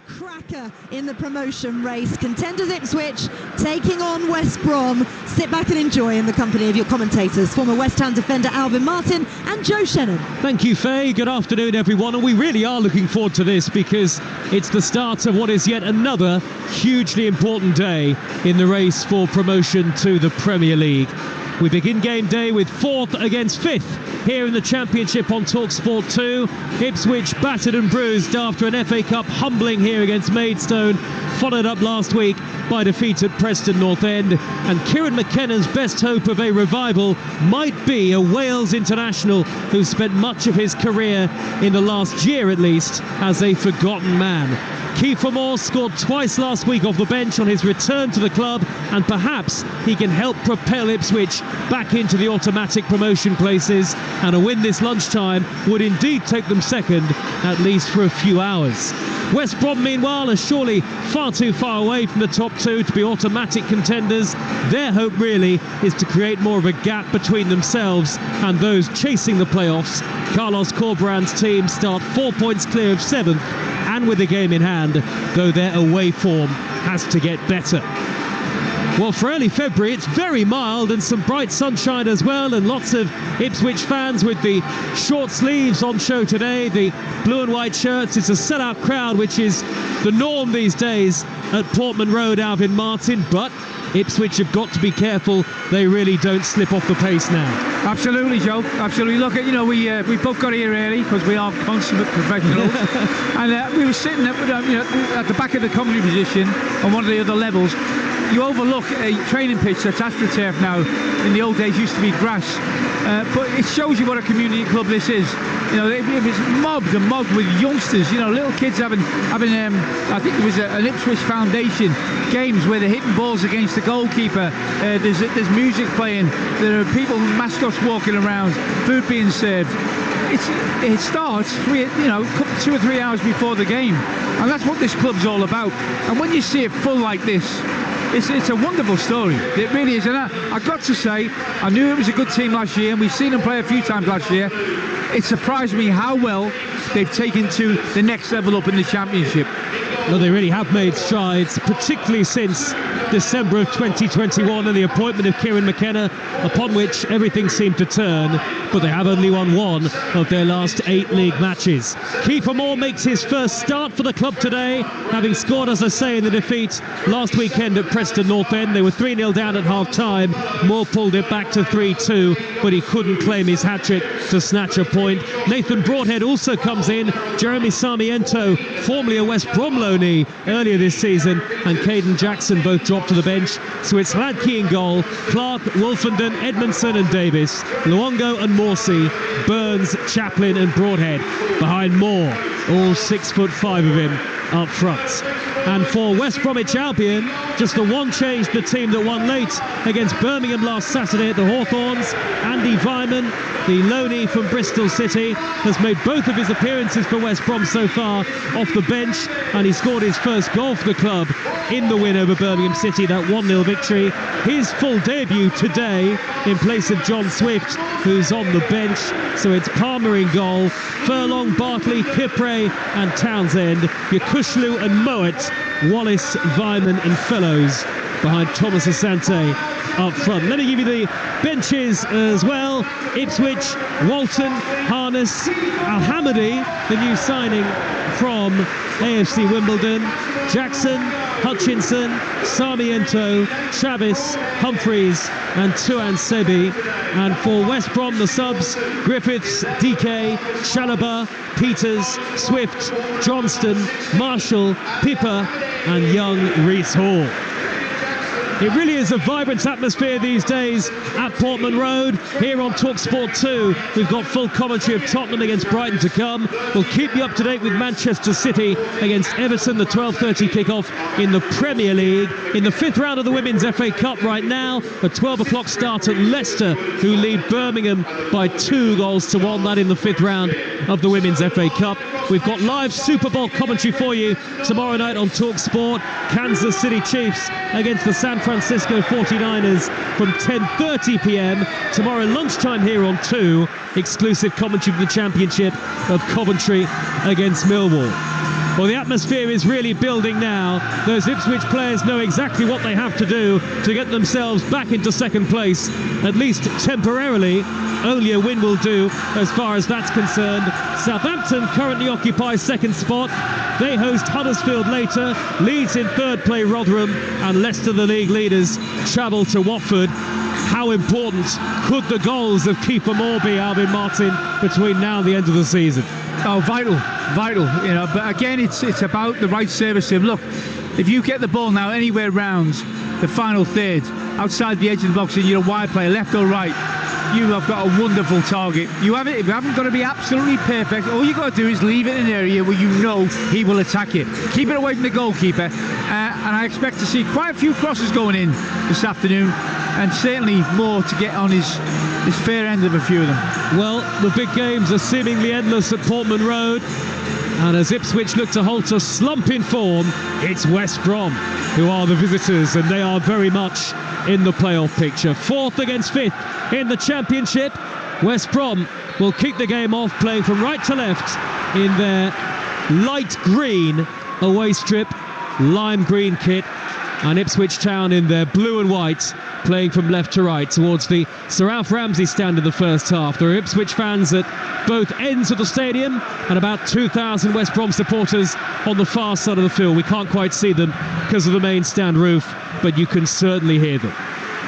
cracker in the promotion race. Contenders Ipswich taking on West Brom. Sit back and enjoy in the company of your commentators, former West Ham defender Alvin and Joe Shennan. Thank you, Faye. Good afternoon, everyone. And we really are looking forward to this because it's the start of what is yet another hugely important day in the race for promotion to the Premier League. We begin game day with 4th against 5th here in the Championship on Talksport 2. Ipswich battered and bruised after an FA Cup humbling here against Maidstone, followed up last week by defeat at Preston North End. And Kieran McKenna's best hope of a revival might be a Wales international who spent much of his career, in the last year at least, as a forgotten man. Kiefer Moore scored twice last week off the bench on his return to the club, and perhaps he can help propel Ipswich back into the automatic promotion places, and a win this lunchtime would indeed take them second, at least for a few hours. West Brom, meanwhile, are surely far too far away from the top two to be automatic contenders. Their hope really is to create more of a gap between themselves and those chasing the playoffs. Carlos Corberán's team start 4 points clear of 7th and with a game in hand, though their away form has to get better. Well, for early February, it's very mild and some bright sunshine as well, and lots of Ipswich fans with the short sleeves on show today, the blue and white shirts. It's a sellout crowd, which is the norm these days at Portman Road, Alvin, but Ipswich have got to be careful they really don't slip off the pace now. Absolutely, Joe. Absolutely. Look, we both got here early because we are consummate professionals, and we were sitting at the back of the commentary position on one of the other levels. You overlook a training pitch that's AstroTurf now. In the old days, used to be grass. But it shows you what a community club this is. It was mobbed with youngsters. Little kids having. I think there was an Ipswich Foundation games where they're hitting balls against the goalkeeper. There's music playing. There are people, mascots walking around, food being served. It starts 2 or 3 hours before the game, and that's what this club's all about. And when you see it full like this, it's a wonderful story. It really is. And I got to say, I knew it was a good team last year, and we've seen them play a few times last year. It surprised me how well they've taken to the next level up in the Championship. Well, they really have made strides, particularly since December of 2021 and the appointment of Kieran McKenna, upon which everything seemed to turn, but they have only won 1 of their last 8 league matches. Kiefer Moore makes his first start for the club today, having scored, as I say, in the defeat last weekend at Preston North End. They were 3-0 down at half-time. Moore pulled it back to 3-2, but he couldn't claim his hat-trick to snatch a point. Nathan Broadhead also comes in. Jeremy Sarmiento, formerly a West Brom loanee earlier this season, and Caden Jackson both dropped to the bench. So it's Hladky in goal, Clark, Wolfenden, Edmondson and Davis, Luongo and Morsey, Burns, Chaplin and Broadhead behind Moore, all 6'5" of him up front. And for West Bromwich Albion, just the one change, the team that won late against Birmingham last Saturday at the Hawthorns. Andy Vyman, the loanee from Bristol City, has made both of his appearances for West Brom so far off the bench, and he scored his first goal for the club in the win over Birmingham City, that 1-0 victory. His full debut today in place of John Swift, who's on the bench. So it's Palmer in goal, Furlong, Bartley, Kipre and Townsend, Yakushlu and Mowat, Wallace, Vyman and Fellows behind Thomas Asante up front. Let me give you the benches as well. Ipswich, Walton, Harness, Al-Hamadi, the new signing from AFC Wimbledon, Jackson, Hutchinson, Sarmiento, Travis, Humphreys and Tuan Sebi. And for West Brom, the subs: Griffiths, DK, Chalobah, Peters, Swift, Johnston, Marshall, Pippa and young Reece Hall. It really is a vibrant atmosphere these days at Portman Road. Here on Talksport 2, we've got full commentary of Tottenham against Brighton to come. We'll keep you up to date with Manchester City against Everton, the 12:30 kickoff in the Premier League. In the 5th round of the Women's FA Cup right now, a 12 o'clock start at Leicester, who lead Birmingham by 2-1. That in the 5th round of the Women's FA Cup. We've got live Super Bowl commentary for you tomorrow night on Talksport. Kansas City Chiefs against the San Francisco 49ers from 10:30 p.m. tomorrow lunchtime here on 2. Exclusive commentary for the Championship of Coventry against Millwall. Well, the atmosphere is really building now. Those Ipswich players know exactly what they have to do to get themselves back into second place, at least temporarily. Only a win will do as far as that's concerned. Southampton currently occupies second spot. They host Huddersfield later. Leeds in third play Rotherham, and Leicester, the league leaders, travel to Watford. How important could the goals of keeper Moore be, Alvin Martin, between now and the end of the season? Oh, vital, you know. But again, it's about the right service to him. Look, if you get the ball now anywhere round the final third, outside the edge of the box, and you're a wide player, left or right, you have got a wonderful target. You haven't got to be absolutely perfect. All you got to do is leave it in an area where you know he will attack it. Keep it away from the goalkeeper, and I expect to see quite a few crosses going in this afternoon, and certainly more to get on his fair end of a few of them. Well, the big games are seemingly endless at Portman Road, and as Ipswich look to halt a slump in form, it's West Brom who are the visitors, and they are very much in the playoff picture. Fourth against fifth in the Championship. West Brom will kick the game off playing from right to left in their light green away strip, lime green kit, and Ipswich Town in their blue and white, playing from left to right towards the Sir Alf Ramsey stand in the first half. There are Ipswich fans at both ends of the stadium and about 2,000 West Brom supporters on the far side of the field. We can't quite see them because of the main stand roof, but you can certainly hear them.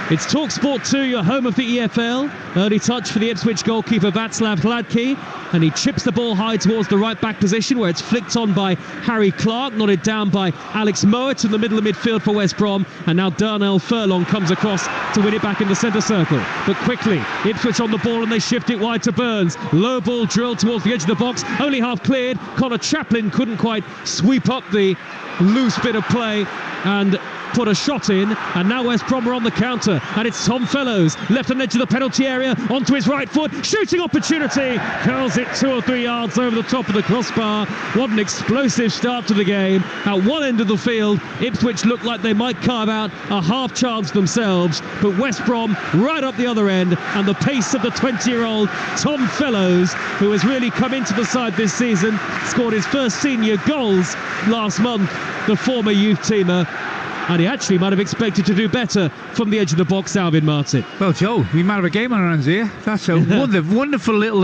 It's Talksport 2, your home of the EFL. Early touch for the Ipswich goalkeeper Václav Hladký, and he chips the ball high towards the right back position, where it's flicked on by Harry Clark, nodded down by Alex Mowat in the middle of midfield for West Brom, and now Darnell Furlong comes across to win it back in the centre circle. But quickly, Ipswich on the ball, and they shift it wide to Burns. Low ball drilled towards the edge of the box, only half cleared. Connor Chaplin couldn't quite sweep up the loose bit of play and put a shot in, and now West Brom are on the counter, and it's Tom Fellows, left hand edge of the penalty area, onto his right foot, shooting opportunity, curls it 2 or 3 yards over the top of the crossbar. What an explosive start to the game. At one end of the field, Ipswich looked like they might carve out a half chance themselves, but West Brom right up the other end, and the pace of the 20-year-old Tom Fellows, who has really come into the side this season, scored his first senior goals last month, the former youth teamer, and he actually might have expected to do better from the edge of the box, Alvin Martin. Well, Joe, we might have a game on our hands here. That's a wonderful little,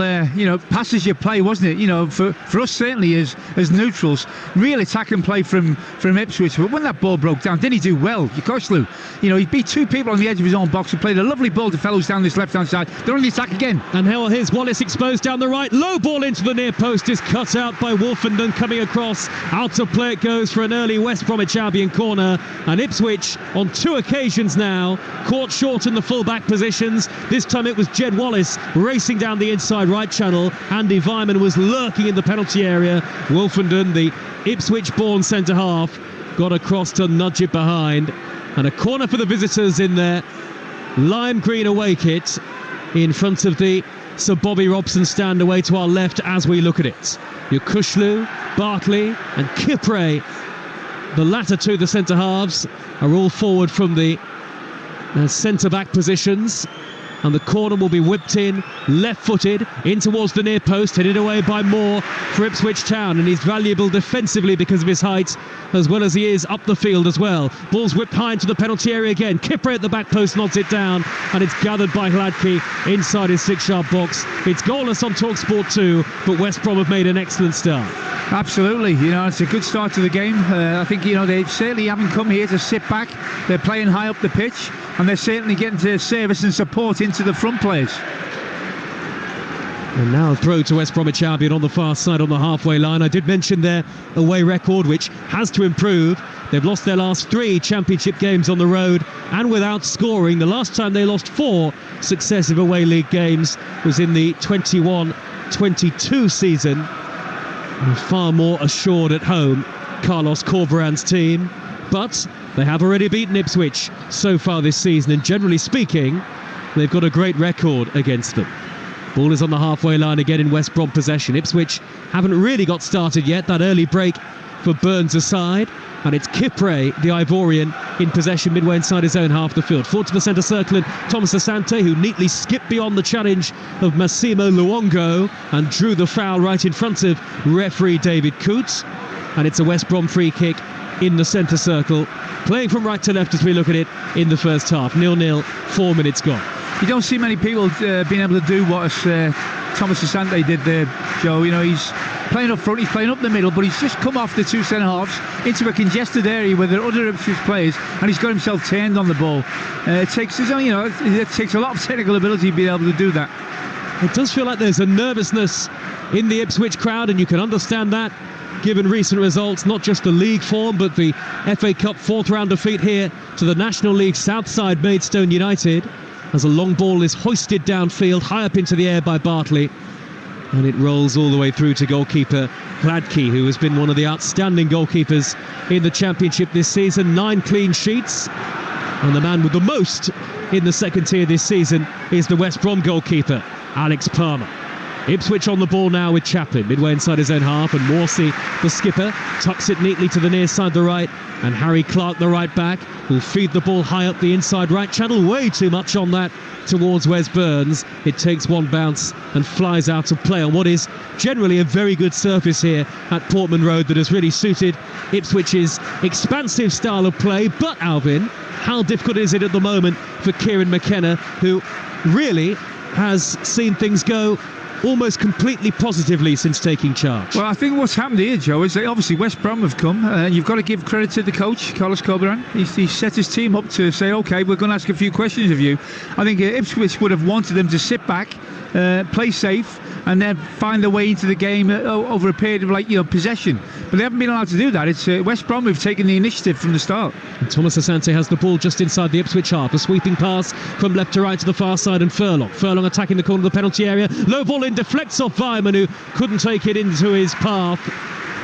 passage you play, wasn't it? You know, for us certainly as neutrals, real attack and play from Ipswich. But when that ball broke down, didn't he do well? Yokoshlu, he beat 2 people on the edge of his own box and played a lovely ball to Fellows down this left-hand side. They're on the attack again. And now here's Wallace exposed down the right. Low ball into the near post is cut out by Wolfenden coming across. Out of play it goes for an early West Bromwich Albion corner. And Ipswich, on 2 occasions now, caught short in the full-back positions. This time it was Jed Wallace racing down the inside right channel. Andy Vyman was lurking in the penalty area. Wolfenden, the Ipswich-born centre-half, got across to nudge it behind. And a corner for the visitors in their lime green away kit in front of the Sir Bobby Robson stand away to our left as we look at it. Yokoshlu, Bartley and Kipre, the latter 2, the centre-halves, are all forward from the centre-back positions, and the corner will be whipped in, left-footed, in towards the near post, headed away by Moore for Ipswich Town, and he's valuable defensively because of his height, as well as he is up the field as well. Ball's whipped high into the penalty area again. Kipre at the back post nods it down, and it's gathered by Hladký inside his 6-yard box. It's goalless on Talksport 2, but West Brom have made an excellent start. Absolutely, it's a good start to the game. I think, they certainly haven't come here to sit back. They're playing high up the pitch, and they're certainly getting to service and support into the front players. And now a throw to West Bromwich Albion on the far side on the halfway line. I did mention their away record, which has to improve. They've lost their last 3 championship games on the road and without scoring. The last time they lost 4 successive away league games was in the 21-22 season. And far more assured at home, Carlos Corberan's team. But they have already beaten Ipswich so far this season, and generally speaking, they've got a great record against them. Ball is on the halfway line again in West Brom possession. Ipswich haven't really got started yet. That early break for Burns aside, and it's Kipre, the Ivorian, in possession midway inside his own half of the field. Forward to the centre circle, and Thomas Asante, who neatly skipped beyond the challenge of Massimo Luongo and drew the foul right in front of referee David Coote. and it's a West Brom free kick in the centre circle, playing from right to left as we look at it in the first half. 0-0, 4 minutes gone. You don't see many people being able to do what Thomas Asante did there, Joe. You know, he's playing up front, he's playing up the middle, but he's just come off the two centre-halves into a congested area where there are other Ipswich players, and he's got himself turned on the ball. It takes a lot of technical ability to be able to do that. It does feel like there's a nervousness in the Ipswich crowd, and you can understand that given recent results, not just the league form, but the FA Cup fourth round defeat here to the National League Southside Maidstone United, as a long ball is hoisted downfield, high up into the air by Bartley, and it rolls all the way through to goalkeeper Gladkey, who has been one of the outstanding goalkeepers in the Championship this season. 9 clean sheets, and the man with the most in the second tier this season is the West Brom goalkeeper, Alex Palmer. Ipswich on the ball now with Chaplin, midway inside his own half, and Morsey, the skipper, tucks it neatly to the near side, the right, and Harry Clark, the right back, will feed the ball high up the inside right channel. Way too much on that towards Wes Burns. It takes one bounce and flies out of play on what is generally a very good surface here at Portman Road that has really suited Ipswich's expansive style of play. But Alvin, how difficult is it at the moment for Kieran McKenna, who really has seen things go almost completely positively since taking charge? Well, I think what's happened here, Joe, is that obviously West Brom have come. You've got to give credit to the coach, Carlos Corberán. He set his team up to say, OK, we're going to ask a few questions of you. I think Ipswich would have wanted them to sit back, play safe, and then find their way into the game over a period of possession. But they haven't been allowed to do that. It's West Brom who've taken the initiative from the start. And Thomas Asante has the ball just inside the Ipswich half. A sweeping pass from left to right to the far side, and Furlong attacking the corner of the penalty area. Low ball in, deflects off Weimann, who couldn't take it into his path,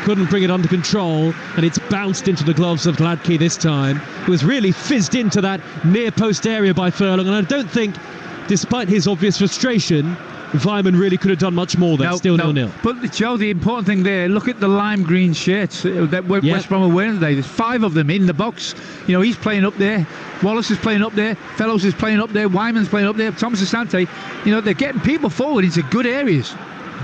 couldn't bring it under control, and it's bounced into the gloves of Gladkey this time. It was really fizzed into that near post area by Furlong, and I don't think, despite his obvious frustration, Weimann really could have done much more there. Still 0-0. But Joe, the important thing there, look at the lime green shirts that West Brom are wearing today. There's 5 of them in the box. You know, he's playing up there, Wallace is playing up there, Fellows is playing up there, Weimann's playing up there, Thomas Asante. You know, they're getting people forward into good areas.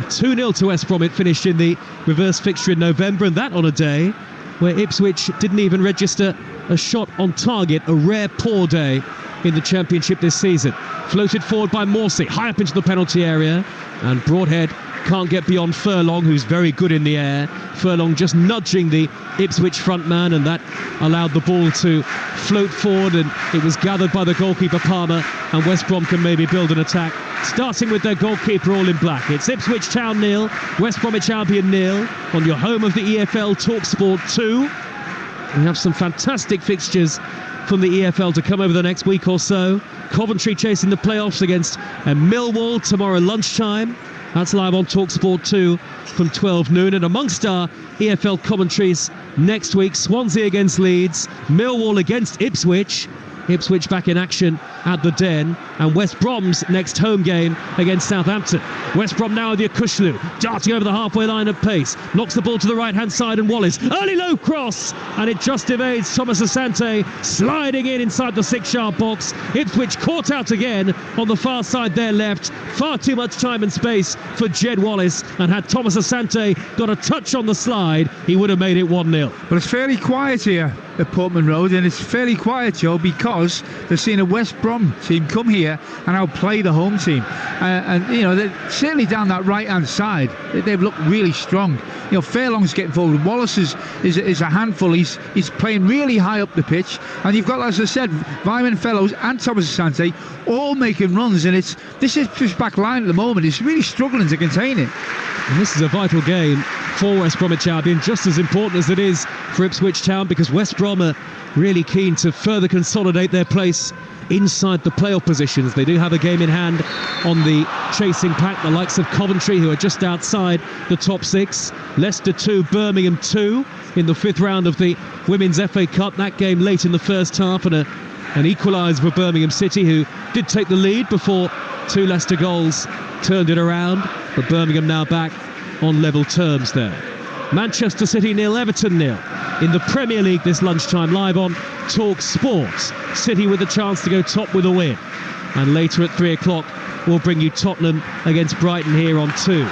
2-0 to West Brom. It finished in the reverse fixture in November, and that on a day where Ipswich didn't even register a shot on target. A rare poor day in the Championship this season. Floated forward by Morsey, high up into the penalty area, and Broadhead can't get beyond Furlong, who's very good in the air. Furlong just nudging the Ipswich front man, and that allowed the ball to float forward, and it was gathered by the goalkeeper Palmer, and West Brom can maybe build an attack, starting with their goalkeeper all in black. It's Ipswich Town 0, West Bromwich Albion 0, on your home of the EFL Talksport 2. We have some fantastic fixtures from the EFL to come over the next week or so. Coventry chasing the playoffs against Millwall tomorrow lunchtime. That's live on Talksport 2 from 12 noon. And amongst our EFL commentaries next week, Swansea against Leeds, Millwall against Ipswich, Ipswich back in action at the Den, and West Brom's next home game against Southampton. West Brom now with Yakushlu, darting over the halfway line at pace, knocks the ball to the right hand side, and Wallace, early low cross, and it just evades Thomas Asante, sliding in inside the 6-yard box. Ipswich caught out again on the far side there left. Far too much time and space for Jed Wallace, and had Thomas Asante got a touch on the slide, he would have made it 1-0. But it's fairly quiet here at Portman Road, and it's fairly quiet, Joe, because they're seeing a West Brom team come here and outplay the home team, and you know, they're certainly down that right hand side, they've looked really strong. You know, Furlong's getting forward, Wallace is a handful, he's playing really high up the pitch, and you've got, as I said, Weimann, Fellows and Thomas Asante all making runs, and this Ipswich back line at the moment is really struggling to contain it. And this is a vital game for West Bromwich Albion, just as important as it is for Ipswich Town, because West Brom are really keen to further consolidate their place inside the playoff positions. They do have a game in hand on the chasing pack, the likes of Coventry, who are just outside the top 6. Leicester 2, Birmingham 2 in the 5th round of the Women's FA Cup. That game late in the first half, and an equaliser for Birmingham City, who did take the lead before 2 Leicester goals turned it around. But Birmingham now back on level terms there. Manchester City 0, Everton 0 in the Premier League this lunchtime, live on Talksport. City with a chance to go top with a win. And later at 3 o'clock, we'll bring you Tottenham against Brighton here on 2.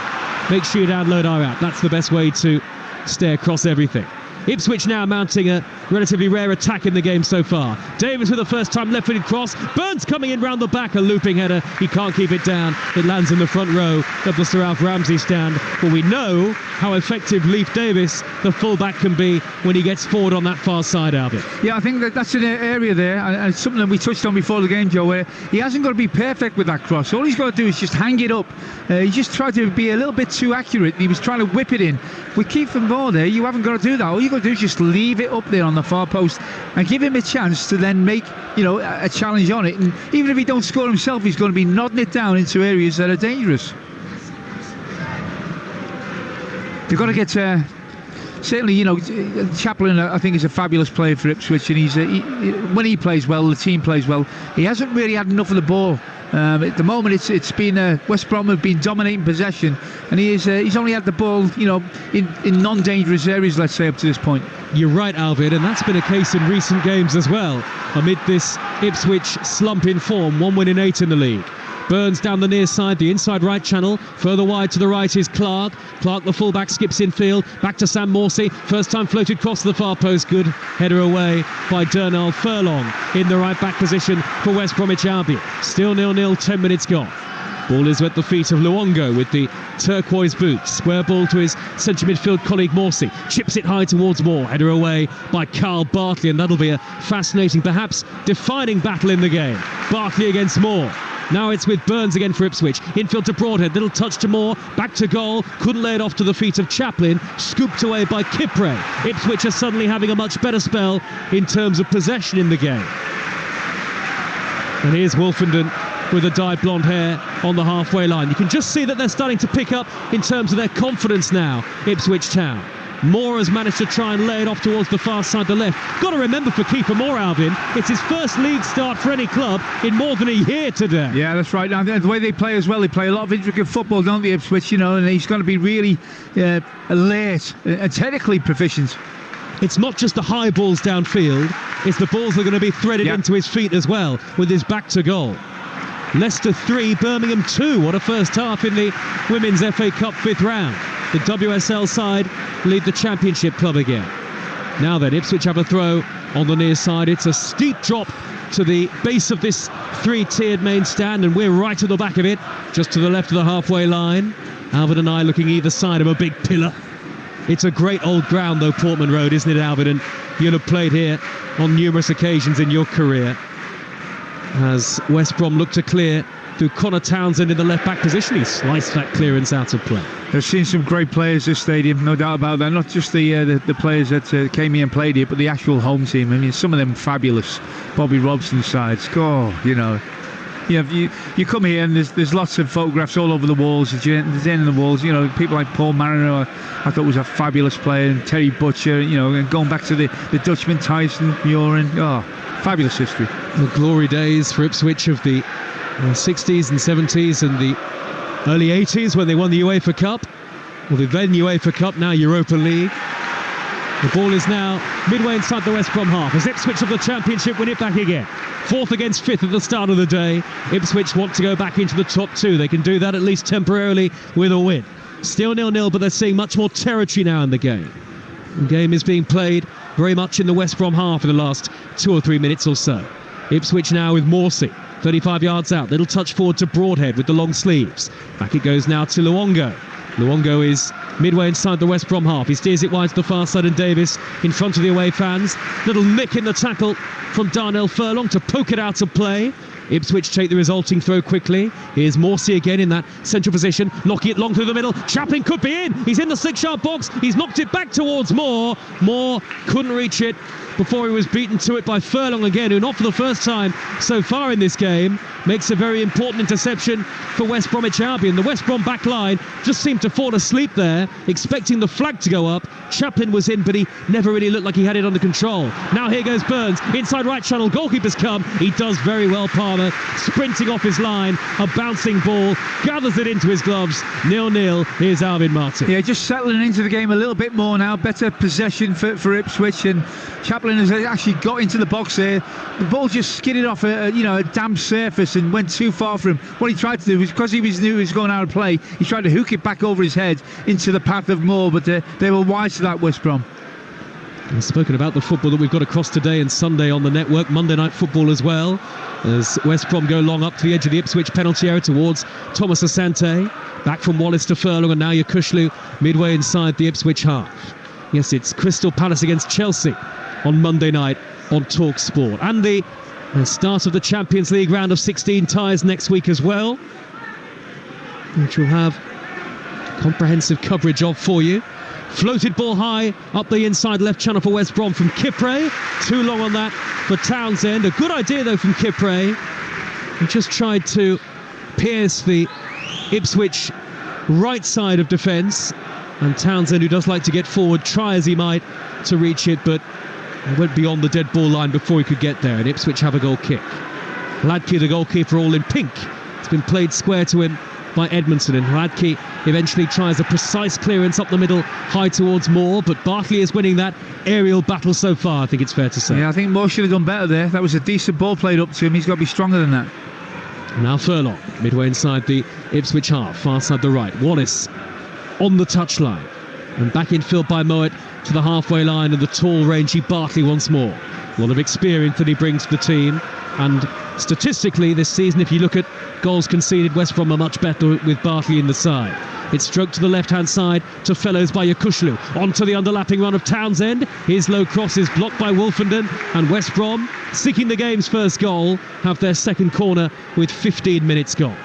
Make sure you download our app. That's the best way to stare across everything. Ipswich now mounting a relatively rare attack in the game so far. Davis with a first-time left-footed cross. Burns coming in round the back, a looping header. He can't keep it down. It lands in the front row of the Sir Alf Ramsey stand. But we know how effective Leif Davis, the full-back, can be when he gets forward on that far side, Alvin. Yeah, I think that's an area there, and it's something that we touched on before the game, Joe, where he hasn't got to be perfect with that cross. All he's got to do is just hang it up. He just tried to be a little bit too accurate, and he was trying to whip it in. With Kiefer Moore there, you haven't got to do that. All you've got to do is just leave it up there on the far post and give him a chance to then make, a challenge on it. And even if he don't score himself, he's going to be nodding it down into areas that are dangerous. They've got to get... certainly, Chaplin, I think, is a fabulous player for Ipswich, and when he plays well, the team plays well. He hasn't really had enough of the ball. At the moment, it's been West Brom have been dominating possession, and he's only had the ball, in non-dangerous areas, let's say, up to this point. You're right, Alvin, and that's been a case in recent games as well. Amid this Ipswich slump in form, 1 win in 8 in the league. Burns down the near side, the inside right channel. Further wide to the right is Clark. Clark, the fullback, skips infield. Back to Sam Morsey. First time floated cross to the far post. Good header away by Dernal Furlong in the right back position for West Bromwich Albion. Still 0-0, 10 minutes gone. Ball is at the feet of Luongo with the turquoise boots. Square ball to his centre midfield colleague Morsey. Chips it high towards Moore. Header away by Carl Bartley, and that'll be a fascinating, perhaps defining battle in the game. Bartley against Moore. Now it's with Burns again for Ipswich. Infield to Broadhead, little touch to Moore, back to goal, couldn't lay it off to the feet of Chaplin, scooped away by Kipre. Ipswich are suddenly having a much better spell in terms of possession in the game. And here's Wolfenden with a dyed blonde hair on the halfway line. You can just see that they're starting to pick up in terms of their confidence now, Ipswich Town. Moore has managed to try and lay it off towards the far side, the left. Got to remember for Kiefer Moore, Alvin, it's his first league start for any club in more than a year today. Yeah, that's right. Now, the way they play as well, they play a lot of intricate football, don't they, Ipswich, and he's going to be really alert and technically proficient. It's not just the high balls downfield, it's the balls that are going to be threaded into his feet as well, with his back to goal. Leicester 3, Birmingham 2. What a first half in the Women's FA Cup 5th round. The WSL side lead the Championship club again. Now then, Ipswich have a throw on the near side. It's a steep drop to the base of this 3-tiered main stand, and we're right at the back of it, just to the left of the halfway line. Alvin and I looking either side of a big pillar. It's a great old ground, though, Portman Road, isn't it, Alvin? And you'll have played here on numerous occasions in your career. As West Brom look to clear through Connor Townsend in the left-back position, he sliced that clearance out of play. They've seen some great players this stadium, no doubt about that. Not just the players that came here and played here, but the actual home team. I mean, some of them fabulous. Bobby Robson's sides. You come here and there's lots of photographs all over the walls. There's in the walls. People like Paul Mariner, I thought was a fabulous player, and Terry Butcher. And going back to the Dutchman Tyson, Murin. Fabulous history. The glory days for Ipswich of the 60s and 70s and the early 80s when they won the UEFA Cup. Well, the then UEFA Cup, now Europa League. The ball is now midway inside the West Brom half as Ipswich of the Championship win it back again. 4th against 5th at the start of the day. Ipswich want to go back into the top 2. They can do that at least temporarily with a win. Still 0-0, but they're seeing much more territory now in the game. The game is being played very much in the West Brom half in the last 2 or 3 minutes or so. Ipswich now with Morsey, 35 yards out. Little touch forward to Broadhead with the long sleeves. Back it goes now to Luongo. Luongo is midway inside the West Brom half. He steers it wide to the far side, and Davis in front of the away fans. Little nick in the tackle from Darnell Furlong to poke it out of play. Ipswich take the resulting throw quickly. Here's Morsey again in that central position, knocking it long through the middle. Chaplin could be in. He's in the 6-yard box. He's knocked it back towards Moore. Moore couldn't reach it before he was beaten to it by Furlong again, who not for the first time so far in this game makes a very important interception for West Bromwich Albion. The West Brom back line just seemed to fall asleep there, expecting the flag to go up. Chaplin was in, but he never really looked like he had it under control. Now here goes Burns, inside right channel, goalkeeper's come. He does very well pass Palmer sprinting off his line, a bouncing ball, gathers it into his gloves. 0-0. Here's Alvin Martin. Yeah, just settling into the game a little bit more now. Better possession for Ipswich, and Chaplin has actually got into the box there. The ball just skidded off a damp surface and went too far for him. What he tried to do was, because he knew he was going out of play, he tried to hook it back over his head into the path of Moore, but they were wise to that, West Brom. We've spoken about the football that we've got across today and Sunday on the network, Monday night football as well, as West Brom go long up to the edge of the Ipswich penalty area towards Thomas Asante, back from Wallace to Furlong, and now Yakushlu midway inside the Ipswich half. Yes, it's Crystal Palace against Chelsea on Monday night on Talksport, and the start of the Champions League round of 16 ties next week as well, which we'll have comprehensive coverage of for you. Floated ball high up the inside left channel for West Brom from Kipre. Too long on that for Townsend. A good idea though from Kipre. He just tried to pierce the Ipswich right side of defence, and Townsend, who does like to get forward, try as he might to reach it, but he went beyond the dead ball line before he could get there, and Ipswich have a goal kick. Hladky, the goalkeeper, all in pink. It's been played square to him by Edmondson, and Hladky eventually tries a precise clearance up the middle, high towards Moore, but Bartley is winning that aerial battle so far, I think it's fair to say. Yeah, I think Moore should have done better there. That was a decent ball played up to him. He's got to be stronger than that. Now Furlong, midway inside the Ipswich half, far side the right. Wallace on the touchline, and back infield by Mowat to the halfway line, and the tall, rangy Bartley once more. A lot of experience that he brings to the team, and statistically this season, if you look at goals conceded, West Brom are much better with Bartley in the side. It's stroked to the left-hand side to Fellows by Yakushlu. Onto the underlapping run of Townsend. His low cross is blocked by Wolfenden, and West Brom, seeking the game's first goal, have their second corner with 15 minutes gone.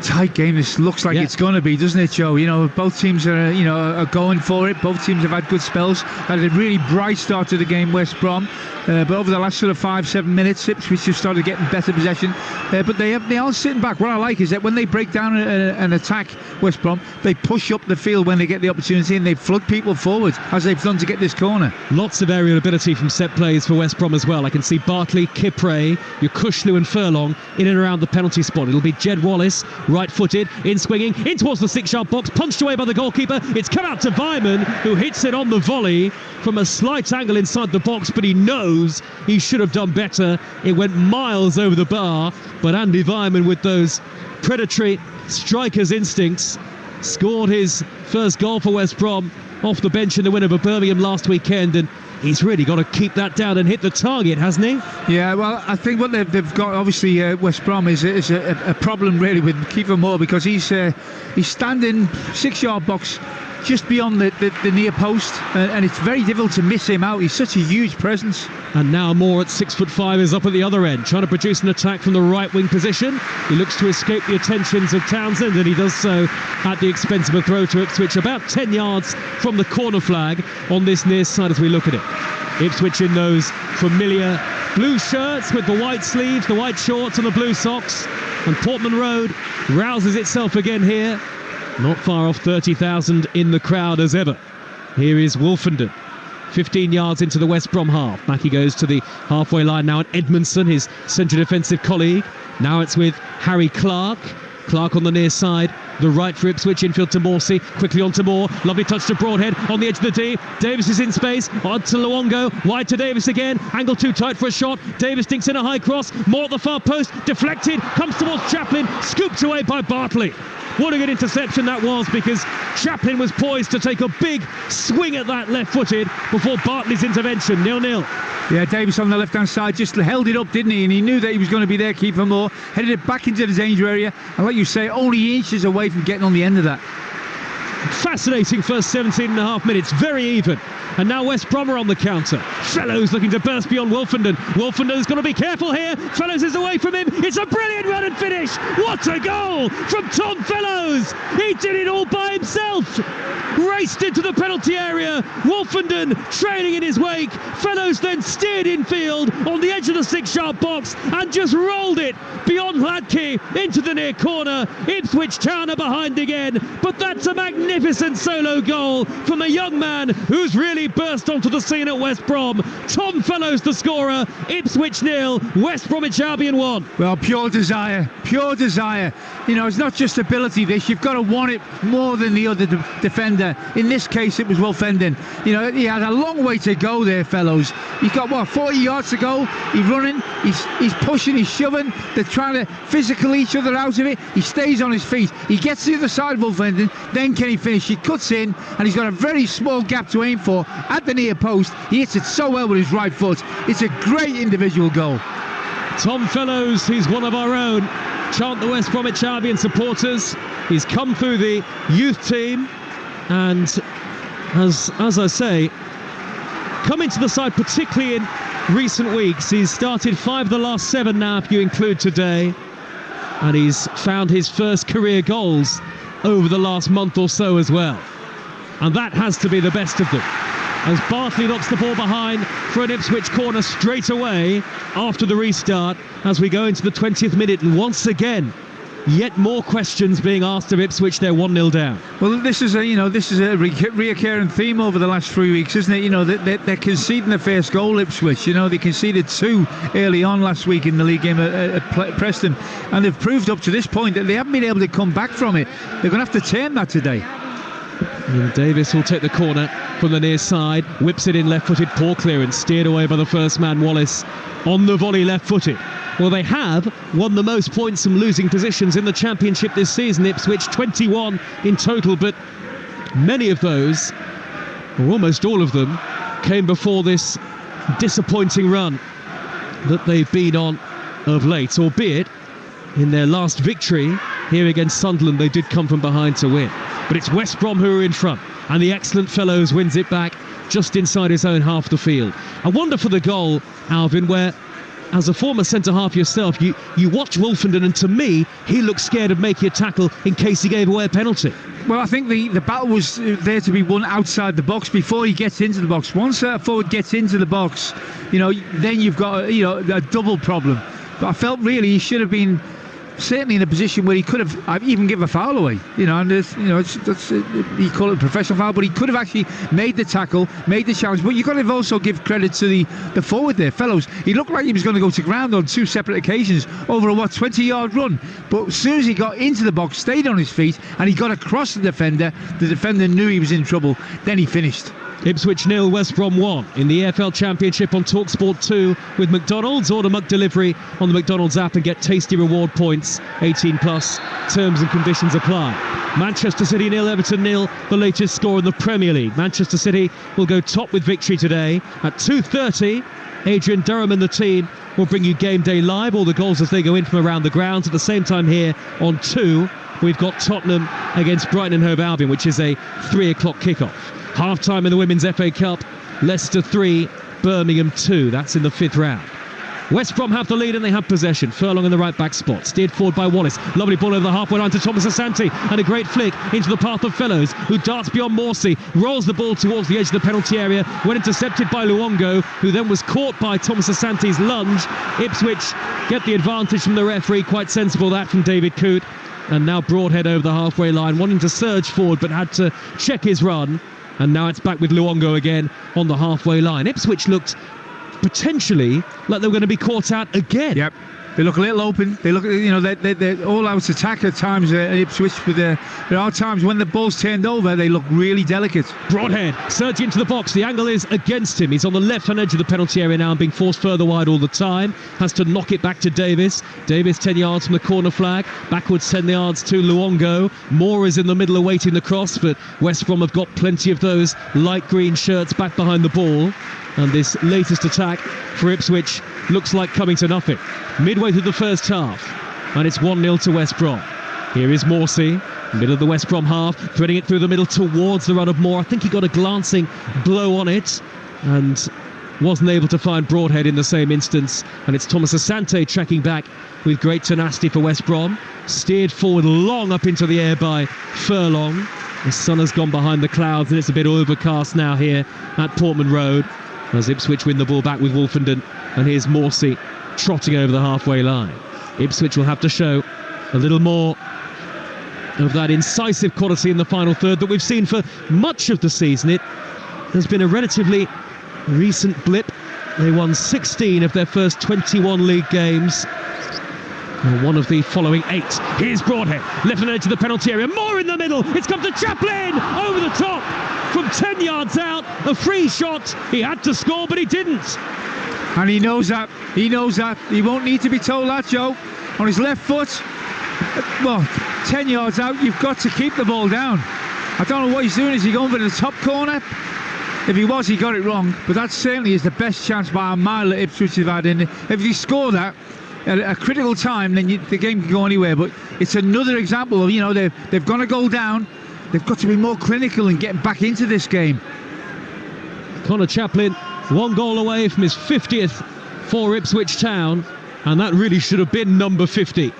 Tight game this looks like it's going to be, doesn't it, Joe? Both teams are going for it. Both teams have had good spells. Had a really bright start to the game, West Brom, but over the last sort of 5-7 minutes, Ipswich have started getting better possession, but they aren't sitting back. What I like is that when they break down an attack, West Brom, they push up the field when they get the opportunity, and they flood people forward, as they've done to get this corner. Lots of aerial ability from set plays for West Brom as well. I can see Bartley, Kipre, Yakushlu and Furlong in and around the penalty spot. It'll be Jed Wallace, right-footed, in swinging, in towards the 6-yard box, punched away by the goalkeeper. It's come out to Weimann, who hits it on the volley from a slight angle inside the box, but he knows he should have done better. It went miles over the bar, but Andy Weimann, with those predatory striker's instincts, scored his first goal for West Brom off the bench in the win over Birmingham last weekend, and he's really got to keep that down and hit the target, hasn't he? Yeah, well, I think what they've got, obviously, West Brom is a problem really with Kiefer Moore, because he's standing 6-yard box just beyond the near post, and it's very difficult to miss him out. He's such a huge presence. And now Moore at 6'5" is up at the other end, trying to produce an attack from the right wing position. He looks to escape the attentions of Townsend, and he does so at the expense of a throw to Ipswich, about 10 yards from the corner flag on this near side as we look at it. Ipswich in those familiar blue shirts with the white sleeves, the white shorts and the blue socks, and Portman Road rouses itself again here. Not far off 30,000 in the crowd as ever. Here is Wolfenden, 15 yards into the West Brom half. Back he goes to the halfway line now, and Edmondson, his central defensive colleague. Now it's with Harry Clark. Clark on the near side, the right for Ipswich, infield to Morsey, quickly on to Moore, lovely touch to Broadhead, on the edge of the D, Davis is in space, on to Luongo, wide to Davis again, angle too tight for a shot, Davis dinks in a high cross, Moore at the far post, deflected, comes towards Chaplin, scooped away by Bartley. What a good interception that was, because Chaplin was poised to take a big swing at that left-footed before Bartley's intervention. 0-0. Yeah, Davis on the left-hand side just held it up, didn't he? And he knew that he was going to be there, Kiefer Moore, headed it back into the danger area, and like you say, only inches away from getting on the end of that. Fascinating first 17 and a half minutes, very even. And now West Brom are on the counter. Fellows looking to burst beyond Wolfenden. Wolfenden's got to be careful here. Fellows is away from him. It's a brilliant run and finish. What a goal from Tom Fellows. He did it all by himself. raced into the penalty area. Wolfenden trailing in his wake. Fellows then steered infield on the edge of the 6-yard box and just rolled it beyond Hladky into the near corner. Ipswich Town are behind again, but that's a magnificent solo goal from a young man who's really burst onto the scene at West Brom. Tom Fellows the scorer. Ipswich 0, West Bromwich Albion 1. Well, pure desire. You know, it's not just ability this, you've got to want it more than the other defender. In this case, it was Wolfenden. You know, he had a long way to go there, Fellows. He's got, 40 yards to go. He's running, he's pushing, he's shoving. They're trying to physical each other out of it. He stays on his feet. He gets to the other side of Wolfenden. Then can he finish? He cuts in, and he's got a very small gap to aim for at the near post. He hits it so well with his right foot. It's a great individual goal. Tom Fellows, he's one of our own. Chant the West Bromwich Albion supporters. He's come through the youth team and has, as I say, come into the side particularly in recent weeks. He's started 5 of the last 7 now if you include today, and he's found his first career goals over the last month or so as well, and that has to be the best of them, as Bartley knocks the ball behind for an Ipswich corner straight away after the restart as we go into the 20th minute, and once again yet more questions being asked of Ipswich. They're 1-0 down. Well, this is a reoccurring theme over the last 3 weeks, isn't it? You know, they're conceding the first goal, Ipswich. You know, they conceded 2 early on last week in the league game at Preston, and they've proved up to this point that they haven't been able to come back from it. They're going to have to turn that today. And Davis will take the corner from the near side, whips it in left-footed, poor clearance, steered away by the first man, Wallace, on the volley left-footed. Well, they have won the most points from losing positions in the Championship this season, Ipswich, 21 in total, but many of those, or almost all of them, came before this disappointing run that they've been on of late, albeit in their last victory here against Sunderland they did come from behind to win. But it's West Brom who are in front, and the excellent Fellows wins it back just inside his own half of the field. I wonder for the goal, Alvin, where as a former centre-half yourself, you watch Wolfenden, and to me, he looks scared of making a tackle in case he gave away a penalty. Well, I think the battle was there to be won outside the box before he gets into the box. Once a forward gets into the box, you know, then you've got a double problem. But I felt really he should have been certainly in a position where he could have even given a foul away, and you call it a professional foul, but he could have actually made the tackle, made the challenge. But you've got to also give credit to the forward there, Fellows. He looked like he was going to go to ground on 2 separate occasions over a 20-yard run, but as soon as he got into the box, stayed on his feet, and he got across the defender knew he was in trouble. Then he finished. Ipswich 0, West Brom 1 in the EFL Championship on Talksport 2 with McDonald's. Order McDelivery on the McDonald's app and get tasty reward points. 18 plus. Terms and conditions apply. Manchester City 0, Everton 0, the latest score in the Premier League. Manchester City will go top with victory today. At 2:30, Adrian Durham and the team will bring you Game Day Live, all the goals as they go in from around the grounds. At the same time here on 2, we've got Tottenham against Brighton and Hove Albion, which is a 3 o'clock kickoff. Half-time in the Women's FA Cup, Leicester 3, Birmingham 2. That's in the 5th round. West Brom have the lead and they have possession. Furlong in the right-back spot, steered forward by Wallace. Lovely ball over the halfway line to Thomas Asante, and a great flick into the path of Fellows, who darts beyond Morsey, rolls the ball towards the edge of the penalty area, when intercepted by Luongo, who then was caught by Thomas Asante's lunge. Ipswich get the advantage from the referee. Quite sensible that from David Coote. And now Broadhead over the halfway line, wanting to surge forward but had to check his run. And now it's back with Luongo again on the halfway line. Ipswich looked potentially like they were going to be caught out again. Yep. They look a little open. They look, they're all-out attack at times at Ipswich, but there are times when the ball's turned over, they look really delicate. Broadhead surging into the box. The angle is against him. He's on the left-hand edge of the penalty area now and being forced further wide all the time. Has to knock it back to Davis. Davis 10 yards from the corner flag. Backwards 10 yards to Luongo. Moore is in the middle awaiting the cross, but West Brom have got plenty of those light green shirts back behind the ball. And this latest attack for Ipswich looks like coming to nothing. Midway through the first half, and it's 1-0 to West Brom. Here is Morsey, middle of the West Brom half, threading it through the middle towards the run of Moore. I think he got a glancing blow on it and wasn't able to find Broadhead in the same instance. And it's Thomas Asante tracking back with great tenacity for West Brom. Steered forward long up into the air by Furlong. The sun has gone behind the clouds and it's a bit overcast now here at Portman Road as Ipswich win the ball back with Wolfenden, and here's Morsey trotting over the halfway line. Ipswich will have to show a little more of that incisive quality in the final third that we've seen for much of the season. It has been a relatively recent blip. They won 16 of their first 21 league games. One of the following 8. Here's Broadhead, left edge of the penalty area, more in the middle, it's come to Chaplin, over the top, from 10 yards out, a free shot, he had to score but he didn't. And he knows that, he won't need to be told that, Joe. On his left foot, well, 10 yards out, you've got to keep the ball down. I don't know what he's doing, is he going for the top corner? If he was, he got it wrong, but that certainly is the best chance by a mile that Ipswich have had in it. If you score that at a critical time, then the game can go anywhere. But it's another example of, they've got a goal down, they've got to be more clinical and getting back into this game. Connor Chaplin, 1 goal away from his 50th for Ipswich Town, and that really should have been number 50.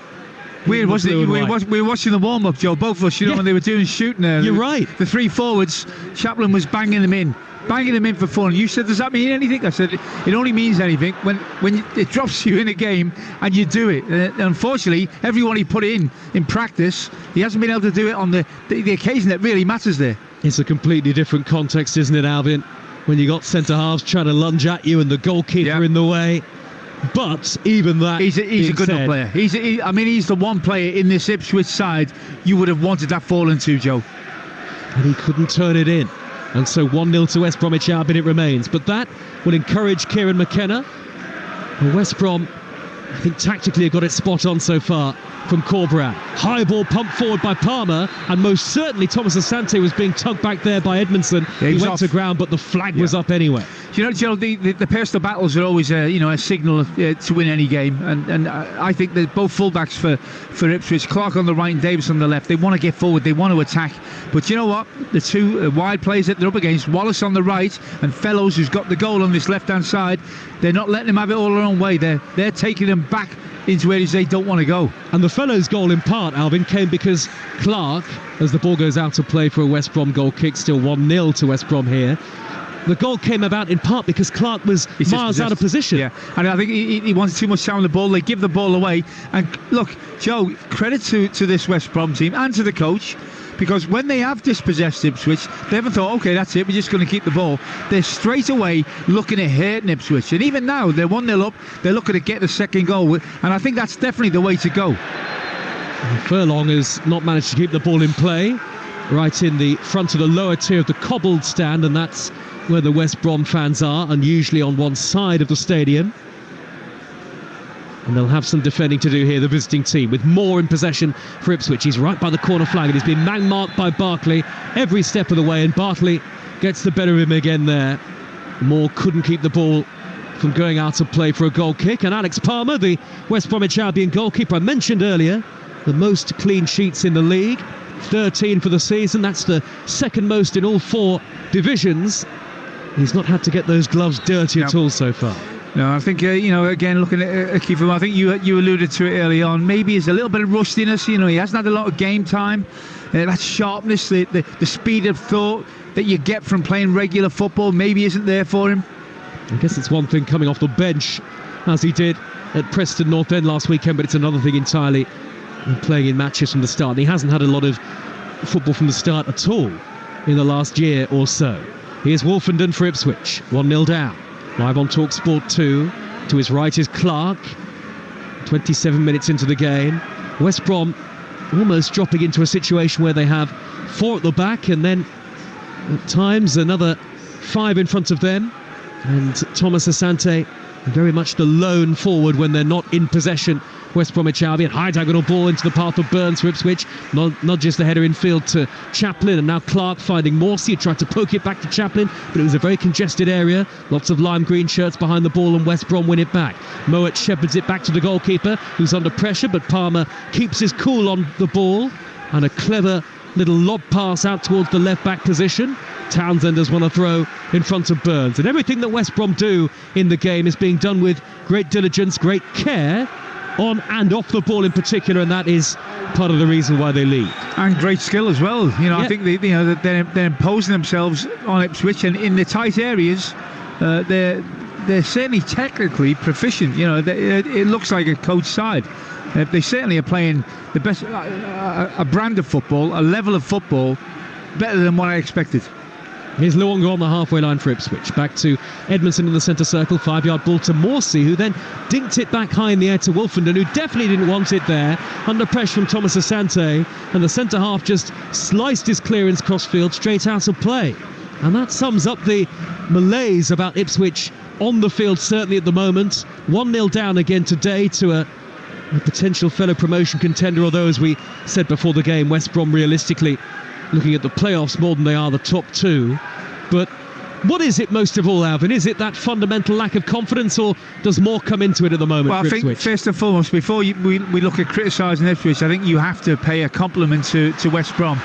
Weird, wasn't it? We were watching the warm-up, Joe, both of us, when they were doing shooting there. You're right. The 3 forwards, Chaplin was banging them in for fun. You said, does that mean anything? I said, it only means anything when it drops you in a game and you do it. Unfortunately, everyone he put in practice, he hasn't been able to do it on the occasion that really matters there. It's a completely different context, isn't it, Alvin? When you got centre-halves trying to lunge at you and the goalkeeper in the way. But even that, he's a good enough player. He's the one player in this Ipswich side you would have wanted that fallen to, Joe. And he couldn't turn it in. And so 1-0 to West Bromwich Albion it remains. But that will encourage Kieran McKenna. And West Brom, I think tactically have got it spot on so far from Corberán. High ball pumped forward by Palmer, and most certainly Thomas Asante was being tugged back there by Edmondson. He went to ground, but the flag was up anyway. Joe, the personal battles are always a signal to win any game, and I think that both fullbacks for Ipswich, Clark on the right and Davis on the left, they want to get forward, they want to attack, but you know what, the 2 wide players that they're up against, Wallace on the right and Fellows, who's got the goal on this left hand side, they're not letting them have it all their own way. They're taking them back into areas they don't want to go. And the Fellows goal in part, Alvin, came because Clark, as the ball goes out of play for a West Brom goal kick, still 1-0 to West Brom here. The goal came about in part because Clark was miles out of position. Yeah, and I think he wanted too much time on the ball. They give the ball away. And look, Joe, credit to this West Brom team and to the coach, because when they have dispossessed Ipswich, they haven't thought, OK, that's it, we're just going to keep the ball. They're straight away looking at hurting Ipswich. And even now, they're 1-0 up, they're looking to get the second goal. And I think that's definitely the way to go. Furlong has not managed to keep the ball in play, right in the front of the lower tier of the cobbled stand, and that's where the West Brom fans are, and usually on one side of the stadium. And they'll have some defending to do here, the visiting team, with Moore in possession for Ipswich. He's right by the corner flag, and he's been man-marked by Bartley every step of the way, and Bartley gets the better of him again there. Moore couldn't keep the ball from going out of play for a goal kick, and Alex Palmer, the West Bromwich Albion goalkeeper I mentioned earlier, the most clean sheets in the league, 13 for the season. That's the second most in all 4 divisions. He's not had to get those gloves dirty at all so far. No, I think, again, looking at Kiefer, I think you alluded to it early on. Maybe there's a little bit of rustiness. He hasn't had a lot of game time. That sharpness, the speed of thought that you get from playing regular football maybe isn't there for him. I guess it's one thing coming off the bench, as he did at Preston North End last weekend, but it's another thing entirely playing in matches from the start. And he hasn't had a lot of football from the start at all in the last year or so. Here's Wolfenden for Ipswich, 1-0 down. Live on Talksport 2. To his right is Clark. 27 minutes into the game. West Brom almost dropping into a situation where they have 4 at the back, and then at times another 5 in front of them. And Thomas Asante very much the lone forward when they're not in possession. West Bromwich Albion, high diagonal ball into the path of Burns for Ipswich. Not just the header in field to Chaplin, and now Clark finding Morsey, tried to poke it back to Chaplin, but it was a very congested area. Lots of lime green shirts behind the ball, and West Brom win it back. Mowat shepherds it back to the goalkeeper, who's under pressure, but Palmer keeps his cool on the ball, and a clever little lob pass out towards the left back position. Townsend has won a throw in front of Burns, and everything that West Brom do in the game is being done with great diligence, great care, on and off the ball in particular, and that is part of the reason why they lead. And great skill as well. I think they're imposing themselves on Ipswich, and in the tight areas, they're certainly technically proficient. It looks like a coach side. They certainly are playing the best, a brand of football, a level of football, better than what I expected. Here's Luongo on the halfway line for Ipswich. Back to Edmondson in the centre circle. 5-yard ball to Morsey, who then dinked it back high in the air to Wolfenden, who definitely didn't want it there. Under pressure from Thomas Asante. And the centre half just sliced his clearance crossfield straight out of play. And that sums up the malaise about Ipswich on the field, certainly at the moment. 1-0 down again today to a potential fellow promotion contender, although, as we said before the game, West Brom realistically looking at the playoffs more than they are the top two. But what is it most of all, Alvin? Is it that fundamental lack of confidence, or does more come into it at the moment? Well, I think first and foremost, before we look at criticising Ipswich, I think you have to pay a compliment to West Brom.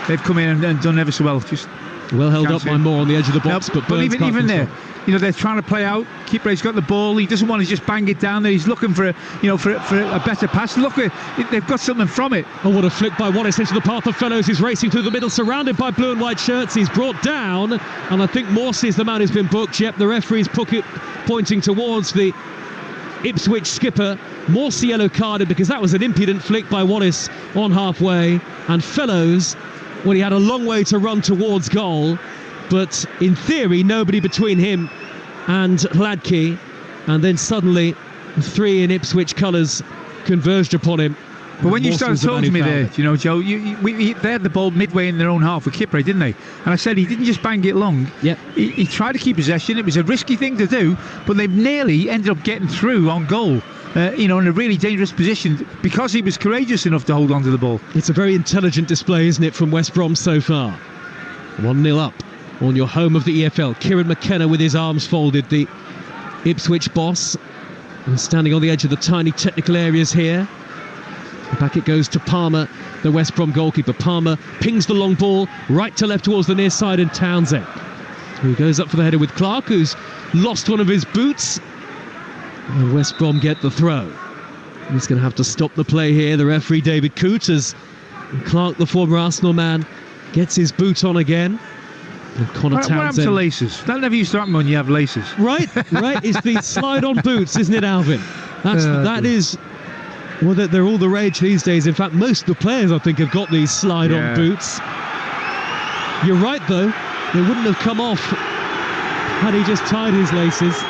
They've come in and done ever so well. Just well held up by Moore on the edge of the box, but Burns even there, they're trying to play out. Keeper's got the ball. He doesn't want to just bang it down there. He's looking for a better pass. Look, they've got something from it. Oh, what a flick by Wallace into the path of Fellows. He's racing through the middle, surrounded by blue and white shirts. He's brought down, and I think Morsey is the man who's been booked. Yep, the referee's pointing towards the Ipswich skipper. Morsey yellow carded because that was an impudent flick by Wallace on halfway, and Fellows, well, he had a long way to run towards goal, but in theory nobody between him and Hladky, and then suddenly 3 in Ipswich colours converged upon him. But when you started talking to me there, Joe, they had the ball midway in their own half with Kipre, didn't they? And I said he didn't just bang it long. Yep. He tried to keep possession. It was a risky thing to do, but they've nearly ended up getting through on goal. In a really dangerous position because he was courageous enough to hold on to the ball. It's a very intelligent display, isn't it, from West Brom so far. 1-0 up on your home of the EFL. Kieran McKenna with his arms folded, the Ipswich boss, and standing on the edge of the tiny technical areas here. Back it goes to Palmer, the West Brom goalkeeper. Palmer pings the long ball right to left towards the near side, and Townsend, who goes up for the header with Clark, who's lost one of his boots. And West Brom get the throw. He's going to have to stop the play here. The referee, David Coote, as Clark, the former Arsenal man, gets his boot on again. And Connor Townsend. What happened to laces? That never used to happen when you have laces. Right. It's the slide-on boots, isn't it, Alvin? That is. Well, they're all the rage these days. In fact, most of the players, I think, have got these slide-on boots. You're right, though. They wouldn't have come off had he just tied his laces.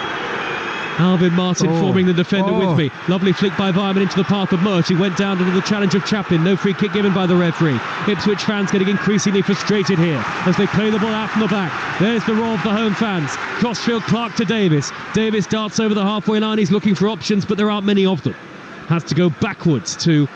Alvin Martin forming the defender with me. Lovely flick by Vyman into the path of Murch. He went down under the challenge of Chaplin. No free kick given by the referee. Ipswich fans getting increasingly frustrated here as they play the ball out from the back. There's the roar of the home fans. Crossfield, Clark to Davis. Davis darts over the halfway line. He's looking for options, but there aren't many of them. Has to go backwards to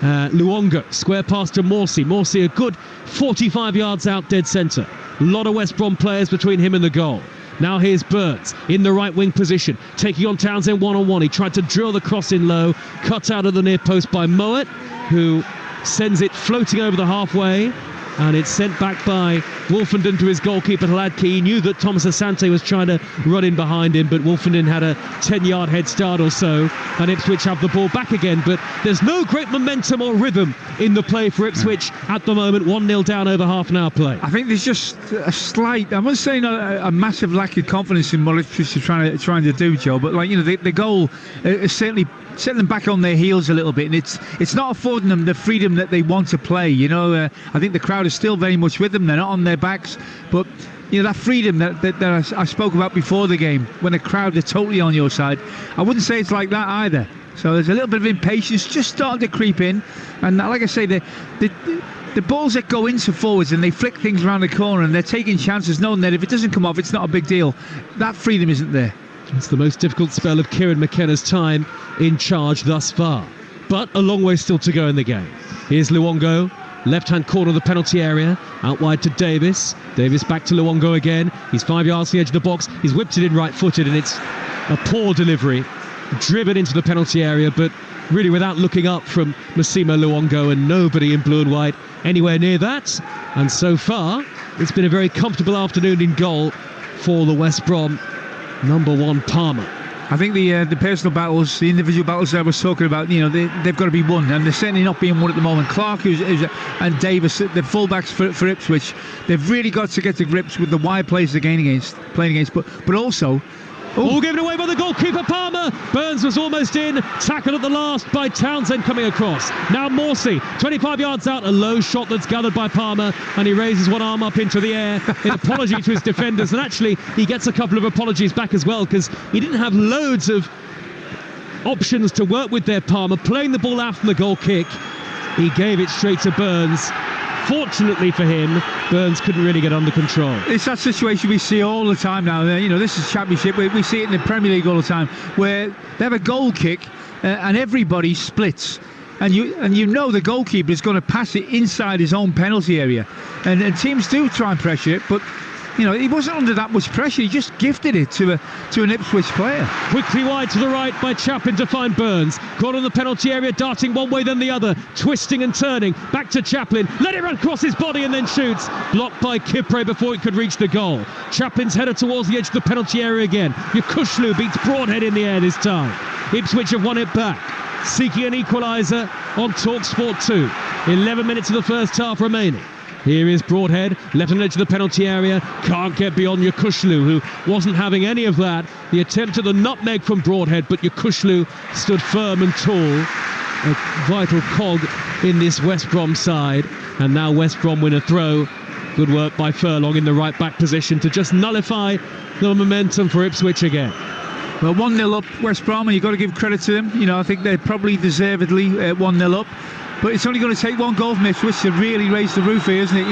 Luongo. Square pass to Morsey. Morsey a good 45 yards out dead centre. A lot of West Brom players between him and the goal. Now here's Burns in the right wing position, taking on Townsend one-on-one. He tried to drill the cross in low, cut out of the near post by Mowat, who sends it floating over the halfway, and it's sent back by Wolfenden to his goalkeeper Hladky. He knew that Thomas Asante was trying to run in behind him, but Wolfenden had a 10-yard head start or so, and Ipswich have the ball back again. But there's no great momentum or rhythm in the play for Ipswich at the moment. 1-0 down over half an hour play. I think there's just a slight, I must say, not a massive lack of confidence in what Ipswich are trying to do, Joe. But the goal is certainly setting them back on their heels a little bit, and it's not affording them the freedom that they want to play. I think the crowd is still very much with them. They're not on their backs, but that freedom that I spoke about before the game, when the crowd are totally on your side, I wouldn't say it's like that either. So there's a little bit of impatience just starting to creep in, and like I say, the balls that go into forwards and they flick things around the corner and they're taking chances knowing that if it doesn't come off, it's not a big deal. That freedom isn't there. It's the most difficult spell of Kieran McKenna's time in charge thus far, but a long way still to go in the game. Here's Luongo, left-hand corner of the penalty area, out wide to Davis. Davis back to Luongo again. He's 5 yards to the edge of the box. He's whipped it in right-footed, and it's a poor delivery, driven into the penalty area, but really without looking up from Massimo Luongo, and nobody in blue and white anywhere near that. And so far, it's been a very comfortable afternoon in goal for the West Brom number 1 Palmer. I think the personal battles, the individual battles that I was talking about, they've got to be won, and they're certainly not being won at the moment. Clark and Davis, the fullbacks for Ipswich, they've really got to get to grips with the wide players they're playing against, but also. All given away by the goalkeeper Palmer. Burns was almost in. Tackled at the last by Townsend coming across. Now Morsey, 25 yards out, a low shot that's gathered by Palmer, and he raises one arm up into the air in apology to his defenders, and actually he gets a couple of apologies back as well, because he didn't have loads of options to work with there. Palmer playing the ball out from the goal kick, he gave it straight to Burns. Fortunately for him, Burns couldn't really get under control. It's that situation we see all the time now. This is Championship. We see it in the Premier League all the time, where they have a goal kick and everybody splits. And the goalkeeper is going to pass it inside his own penalty area. And teams do try and pressure it, but he wasn't under that much pressure. He just gifted it to an Ipswich player. Quickly wide to the right by Chaplin to find Burns. Caught on the penalty area, darting one way then the other, twisting and turning. Back to Chaplin. Let it run across his body and then shoots. Blocked by Kipre before it could reach the goal. Chaplin's headed towards the edge of the penalty area again. Yakushlu beats Broadhead in the air this time. Ipswich have won it back, seeking an equaliser on Talksport 2. 11 minutes of the first half remaining. Here is Broadhead, left on the edge of the penalty area, can't get beyond Yakushlu, who wasn't having any of that. The attempt at the nutmeg from Broadhead, but Yakushlu stood firm and tall. A vital cog in this West Brom side, and now West Brom win a throw. Good work by Furlong in the right back position to just nullify the momentum for Ipswich again. Well, 1-0 up West Brom, and you've got to give credit to them. I think they're probably deservedly 1-0 up. But it's only going to take one goal from Ipswich to really raise the roof here, isn't it?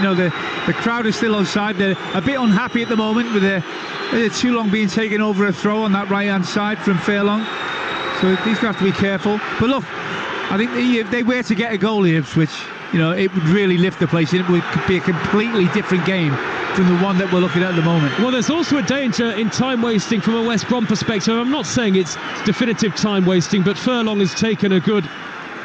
The crowd is still on side. They're a bit unhappy at the moment with they're too long being taken over a throw on that right-hand side from Furlong. So he's going to have to be careful. But look, I think if they were to get a goal here, Ipswich, it would really lift the place. It would be a completely different game from the one that we're looking at the moment. Well, there's also a danger in time wasting from a West Brom perspective. I'm not saying it's definitive time wasting, but Furlong has taken a good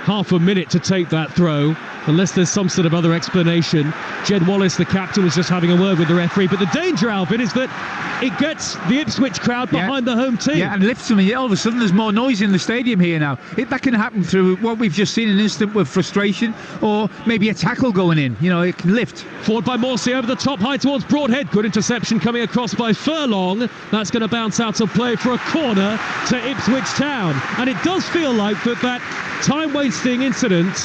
half a minute to take that throw, unless there's some sort of other explanation. Jed Wallace, the captain, was just having a word with the referee. But the danger, Alvin, is that it gets the Ipswich crowd behind the home team. Yeah, and lifts them. All of a sudden there's more noise in the stadium here now. That can happen through what we've just seen, an instant with frustration, or maybe a tackle going in. It can lift. Forward by Morsey over the top, high towards Broadhead. Good interception coming across by Furlong. That's going to bounce out of play for a corner to Ipswich Town. And it does feel like that time-wasting incident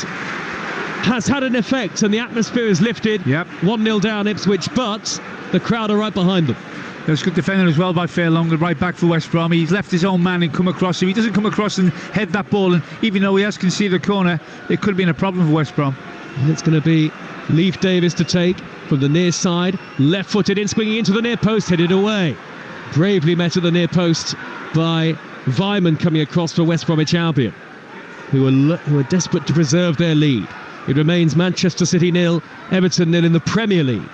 has had an effect, and the atmosphere is lifted. 1-0 down Ipswich, but the crowd are right behind them. There's good defending as well by Furlong, the right back for West Brom. He's left his own man and come across. If he doesn't come across and head that ball, and even though he has conceded a corner, it could have been a problem for West Brom. And it's going to be Leif Davis to take from the near side, left-footed in, swinging into the near post, headed away. Bravely met at the near post by Vyman coming across for West Bromwich Albion, who are desperate to preserve their lead. It remains Manchester City 0, Everton 0 in the Premier League.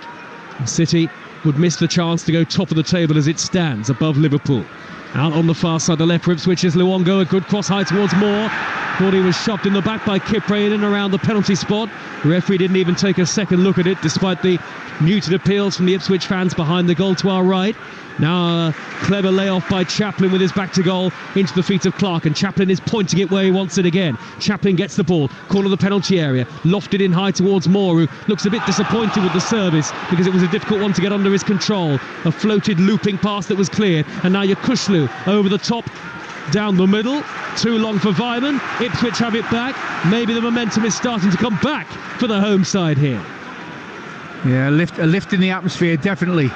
City would miss the chance to go top of the table as it stands above Liverpool. Out on the far side, the left for Ipswich is Luongo, a good cross high towards Moore. Thought he was shoved in the back by Kipre in and around the penalty spot. The referee didn't even take a second look at it, despite the muted appeals from the Ipswich fans behind the goal to our right. Now a clever layoff by Chaplin with his back to goal into the feet of Clark, and Chaplin is pointing it where he wants it again. Chaplin gets the ball, corner of the penalty area, lofted in high towards Moore, who looks a bit disappointed with the service because it was a difficult one to get under his control. A floated looping pass that was cleared, and now Yakushlu over the top, down the middle, too long for Vyman. Ipswich have it back. Maybe the momentum is starting to come back for the home side here. Yeah, a lift in the atmosphere, definitely.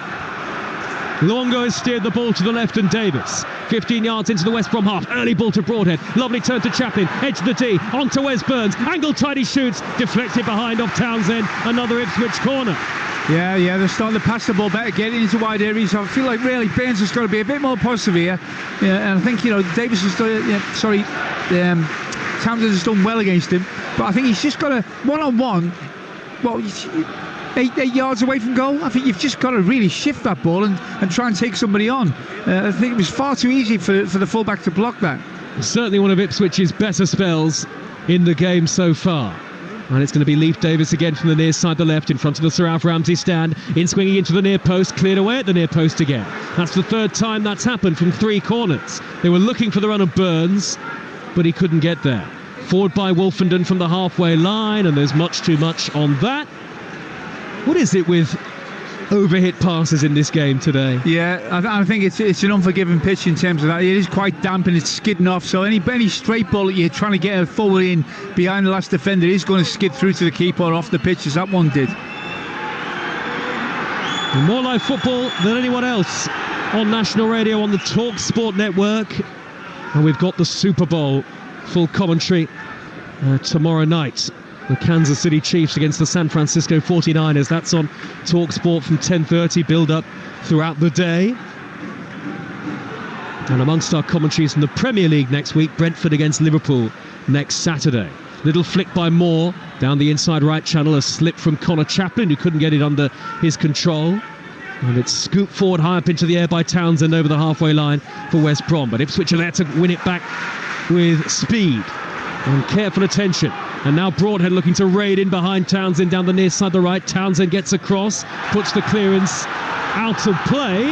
Luongo has steered the ball to the left, and Davis 15 yards into the West Brom half. Early ball to Broadhead. Lovely turn to Chaplin. Edge of the D. On to Wes Burns. Angle tidy shoots. Deflected behind off Townsend. Another Ipswich corner. Yeah, they're starting to pass the ball better, getting into wide areas. I feel like really Burns has got to be a bit more positive here. Yeah, and I think Davis has done. Townsend has done well against him, but I think he's just got a one-on-one. Well, 8 yards away from goal. I think you've just got to really shift that ball and try and take somebody on. I think it was far too easy for the fullback to block that. Certainly one of Ipswich's better spells in the game so far. And it's going to be Leif Davis again from the near side, the left, in front of the Sir Alf Ramsey stand, in swinging into the near post, cleared away at the near post again. That's the third time that's happened from 3 corners. They were looking for the run of Burns, but he couldn't get there. Forward by Wolfenden from the halfway line, and there's much too much on that. What is it with overhit passes in this game today? Yeah, I think it's an unforgiving pitch in terms of that. It is quite damp and it's skidding off, so any straight ball that you're trying to get a forward in behind the last defender is going to skid through to the keeper or off the pitch, as that one did. And more live football than anyone else on national radio on the Talksport network, and we've got the Super Bowl full commentary tomorrow night. The Kansas City Chiefs against the San Francisco 49ers. That's on Talksport from 10:30, build up throughout the day. And amongst our commentaries from the Premier League next week, Brentford against Liverpool next Saturday. Little flick by Moore down the inside right channel, a slip from Connor Chaplin, who couldn't get it under his control. And it's scooped forward high up into the air by Townsend over the halfway line for West Brom. But Ipswich are there to win it back with speed and careful attention. And now Broadhead looking to raid in behind Townsend down the near side, the right. Townsend gets across, puts the clearance out of play,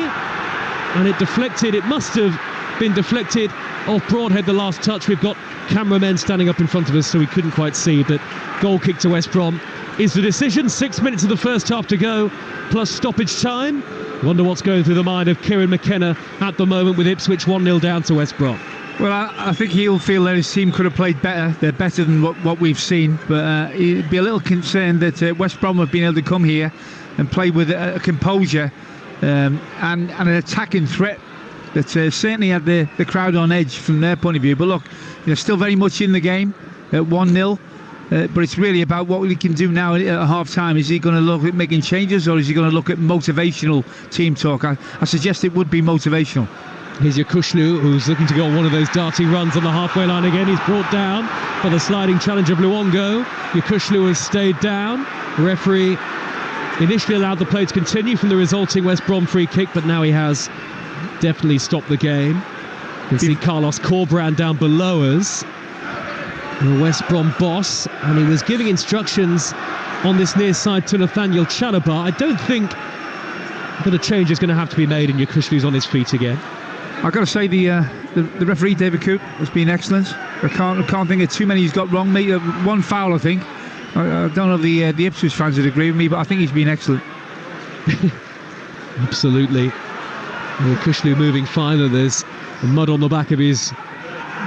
and it deflected. It must have been deflected off Broadhead the last touch. We've got cameramen standing up in front of us, so we couldn't quite see, but goal kick to West Brom is the decision. 6 minutes of the first half to go, plus stoppage time. Wonder what's going through the mind of Kieran McKenna at the moment, with Ipswich 1-0 down to West Brom. Well, I think he'll feel that his team could have played better. They're better than what we've seen, but he'd be a little concerned that West Brom have been able to come here and play with a composure and an attacking threat that certainly had the crowd on edge from their point of view. But look, they're still very much in the game at 1-0. But it's really about what we can do now at half-time. Is he going to look at making changes, or is he going to look at motivational team talk? I suggest it would be motivational. Here's Yakushlu, who's looking to go on one of those darting runs on the halfway line again. He's brought down by the sliding challenge of Luongo. Yakushlu has stayed down. The referee initially allowed the play to continue from the resulting West Brom free kick, but now he has definitely stopped the game. You can see Carlos Corbrand down below us, the West Brom boss, and he was giving instructions on this near side to Nathaniel Chalobah. I don't think that a change is going to have to be made, and Yakushlu's on his feet again. I've got to say the referee, David Coote, has been excellent. I can't think of too many he's got wrong. One foul, I think. I don't know if the Ipswich fans would agree with me, but I think he's been excellent. Absolutely. Yakushlu moving fine. There's mud on the back of his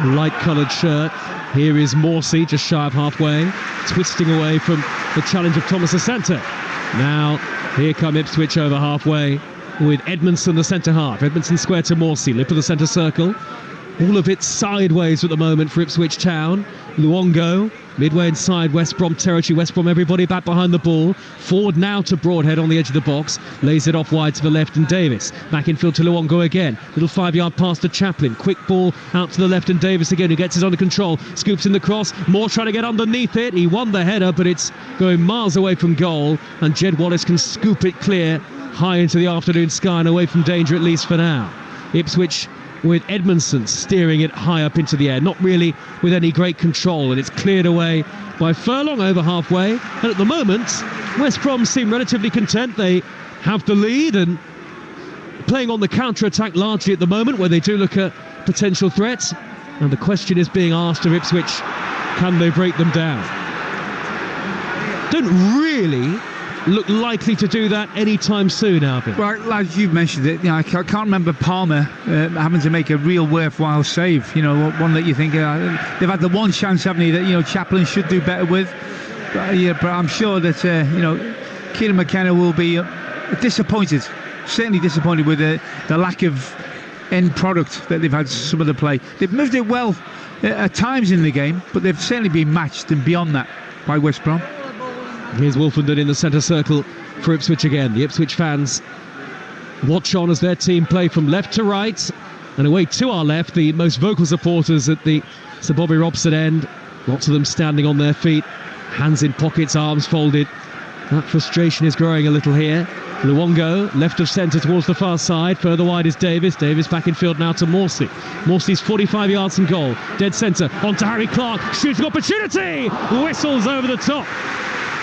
light-coloured shirt. Here is Morsey, just shy of halfway, twisting away from the challenge of Thomas Asante. Now, here come Ipswich over halfway, with Edmondson the centre half. Edmondson square to Morsey, lip of the centre circle. All of it sideways at the moment for Ipswich Town. Luongo, midway inside West Brom territory. West Brom, everybody back behind the ball. Forward now to Broadhead on the edge of the box. Lays it off wide to the left, and Davis. Back infield to Luongo again. Little 5-yard pass to Chaplin. Quick ball out to the left, and Davis again, who gets it under control. Scoops in the cross. Moore trying to get underneath it. He won the header, but it's going miles away from goal, and Jed Wallace can scoop it clear high into the afternoon sky and away from danger, at least for now. Ipswich with Edmondson steering it high up into the air, not really with any great control, and it's cleared away by Furlong over halfway. And at the moment, West Brom seem relatively content. They have the lead and playing on the counter-attack largely at the moment, where they do look at potential threats. And the question is being asked of Ipswich, can they break them down? Don't really look likely to do that anytime soon, Alvin. Well, as you've mentioned it, I can't remember Palmer having to make a real worthwhile save. One that you think they've had the one chance, haven't they, that Chaplin should do better with. But I'm sure that Kieran McKenna will be disappointed, certainly disappointed with the lack of end product that they've had some of the play. They've moved it well at times in the game, but they've certainly been matched and beyond that by West Brom. Here's Wolfenden in the centre circle for Ipswich again. The Ipswich fans watch on as their team play from left to right, and away to our left, the most vocal supporters at the Sir Bobby Robson end. Lots of them standing on their feet, hands in pockets, arms folded. That frustration is growing a little here. Luongo, left of centre towards the far side. Further wide is Davis. Davis back in field now to Morsey. Morsey's 45 yards from goal. Dead centre. On to Harry Clark. Shooting opportunity. Whistles over the top.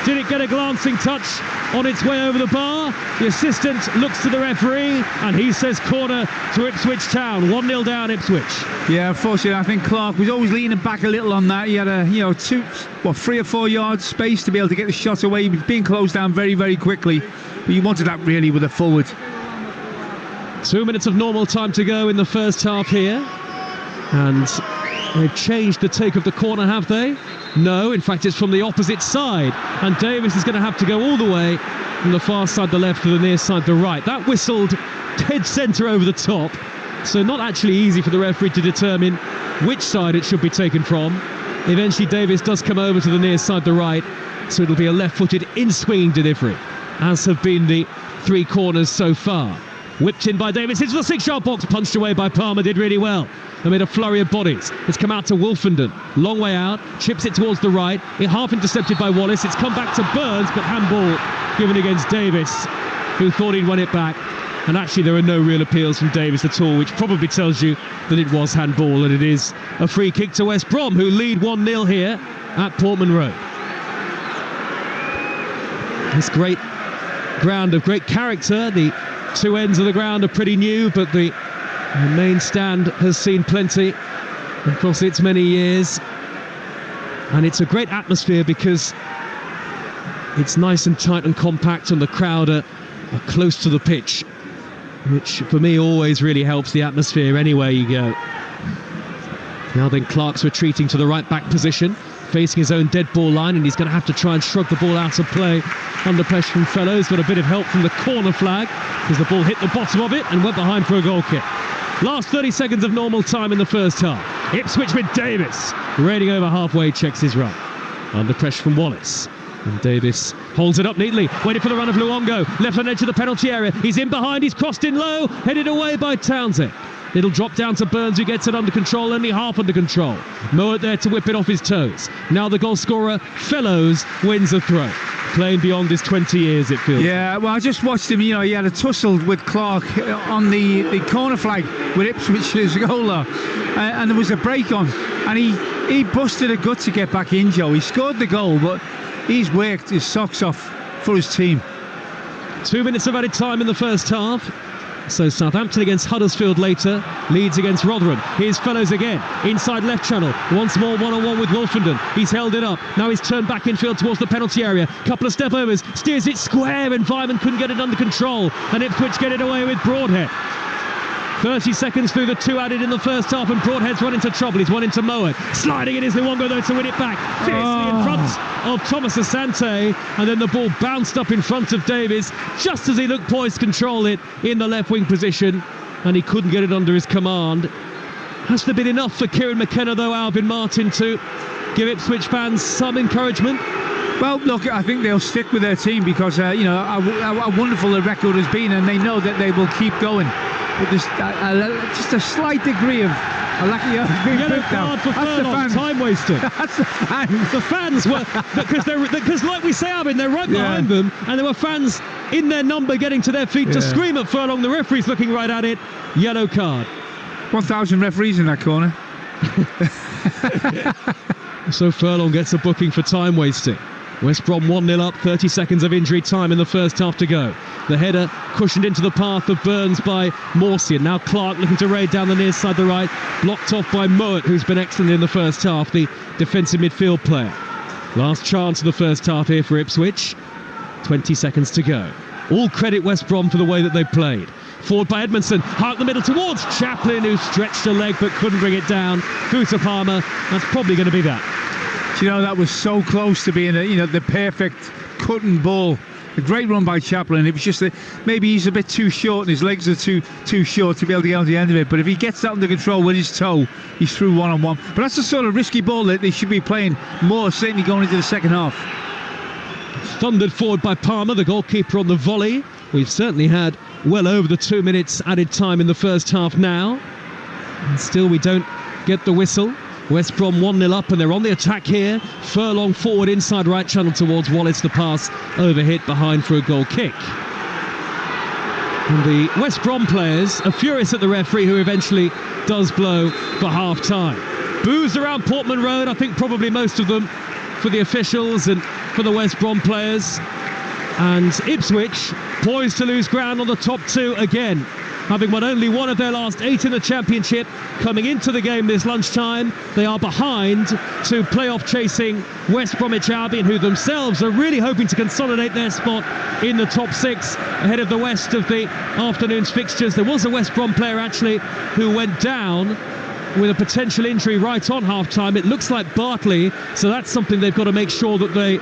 Did it get a glancing touch on its way over the bar? The assistant looks to the referee and he says corner to Ipswich Town. 1-0 down Ipswich. Yeah, unfortunately, I think Clark was always leaning back a little on that. He had a 3 or 4 yards space to be able to get the shot away. He was being closed down very, very quickly. But you wanted that really with a forward. 2 minutes of normal time to go in the first half here. And they've changed the take of the corner, have they? No, in fact it's from the opposite side. And Davis is going to have to go all the way from the far side the left to the near side the right. That whistled dead centre over the top. So not actually easy for the referee to determine which side it should be taken from. Eventually Davis does come over to the near side the right. So it'll be a left-footed in-swinging delivery, as have been the 3 corners so far. Whipped in by Davis into the 6-yard box, punched away by Palmer, did really well. They made a flurry of bodies. It's come out to Wolfenden, long way out, chips it towards the right, it half intercepted by Wallace. It's come back to Burns, but handball given against Davis, who thought he'd won it back. And actually there are no real appeals from Davis at all, which probably tells you that it was handball, and it is a free kick to West Brom, who lead 1-0 here at Portman Road. This great ground of great character. The 2 ends of the ground are pretty new, but the main stand has seen plenty across its many years. And it's a great atmosphere because it's nice and tight and compact, and the crowd are close to the pitch, which for me always really helps the atmosphere anywhere you go. Now then, Clark's retreating to the right back position, facing his own dead ball line, and he's going to have to try and shrug the ball out of play under pressure from Fellows. Got a bit of help from the corner flag because the ball hit the bottom of it and went behind for a goal kick. Last 30 seconds of normal time in the first half. Ipswich with Davis raiding over halfway, checks his run under pressure from Wallace, and Davis holds it up neatly, waiting for the run of Luongo, left on edge of the penalty area. He's in behind, he's crossed in low, headed away by Townsend. It'll drop down to Burns, who gets it under control, only half under control. Mowat there to whip it off his toes. Now the goal scorer, Fellows, wins a throw. Playing beyond his 20 years, it feels. Yeah, well, I just watched him, he had a tussle with Clark on the corner flag with Ipswich's goaler. And there was a break on. And he busted a gut to get back in, Joe. He scored the goal, but he's worked his socks off for his team. 2 minutes of added time in the first half. So Southampton against Huddersfield later, Leeds against Rotherham. Here's Fellows again, inside left channel, once more one-on-one with Wolfenden. He's held it up, now he's turned back in field towards the penalty area. Couple of step overs, steers it square, and Vyman couldn't get it under control, and Ipswich get it away with Broadhead. 30 seconds through the 2 added in the first half, and Broadhead's run into trouble. He's won into Mowat. Sliding it is Luongo though to win it back. Fiercely in front of Thomas Asante, and then the ball bounced up in front of Davis just as he looked poised to control it in the left wing position, and he couldn't get it under his command. Has there been enough for Kieran McKenna though, Alvin Martin, to give Ipswich fans some encouragement? Well, look, I think they'll stick with their team because how wonderful the record has been, and they know that they will keep going. But there's just a slight degree of a lack of being yellow card for Furlong, time wasted. That's the fans. The fans were because like we say, Alvin, they're right behind them, and there were fans in their number getting to their feet to scream at Furlong. The referee's looking right at it. Yellow card. 1,000 referees in that corner. So Furlong gets a booking for time wasting. West Brom 1-0 up, 30 seconds of injury time in the first half to go. The header cushioned into the path of Burns by Morsey, and now Clark looking to raid down the near side the right, blocked off by Mowat, who's been excellent in the first half, the defensive midfield player. Last chance of the first half here for Ipswich, 20 seconds to go. All credit West Brom for the way that they played. Forward by Edmondson, heart the middle towards Chaplin, who stretched a leg but couldn't bring it down. Through to Palmer, that's probably going to be that. That was so close to being the perfect cutting ball. A great run by Chaplin. It was just that maybe he's a bit too short and his legs are too short to be able to get on the end of it. But if he gets that under control with his toe, he's through one-on-one. But that's the sort of risky ball that they should be playing more, certainly going into the second half. Thundered forward by Palmer, the goalkeeper on the volley. We've certainly had well over the 2 minutes added time in the first half now. And still we don't get the whistle. West Brom 1-0 up, and they're on the attack here. Furlong forward inside right channel towards Wallace. The pass overhit behind for a goal kick. And the West Brom players are furious at the referee, who eventually does blow for half-time. Boos around Portman Road, I think probably most of them for the officials and for the West Brom players. And Ipswich poised to lose ground on the top two again, having won only one of their last 8 in the Championship. Coming into the game this lunchtime, they are behind to playoff chasing West Bromwich Albion, who themselves are really hoping to consolidate their spot in the top 6 ahead of the rest of the afternoon's fixtures. There was a West Brom player actually who went down with a potential injury right on half-time. It looks like Bartley, so that's something they've got to make sure that they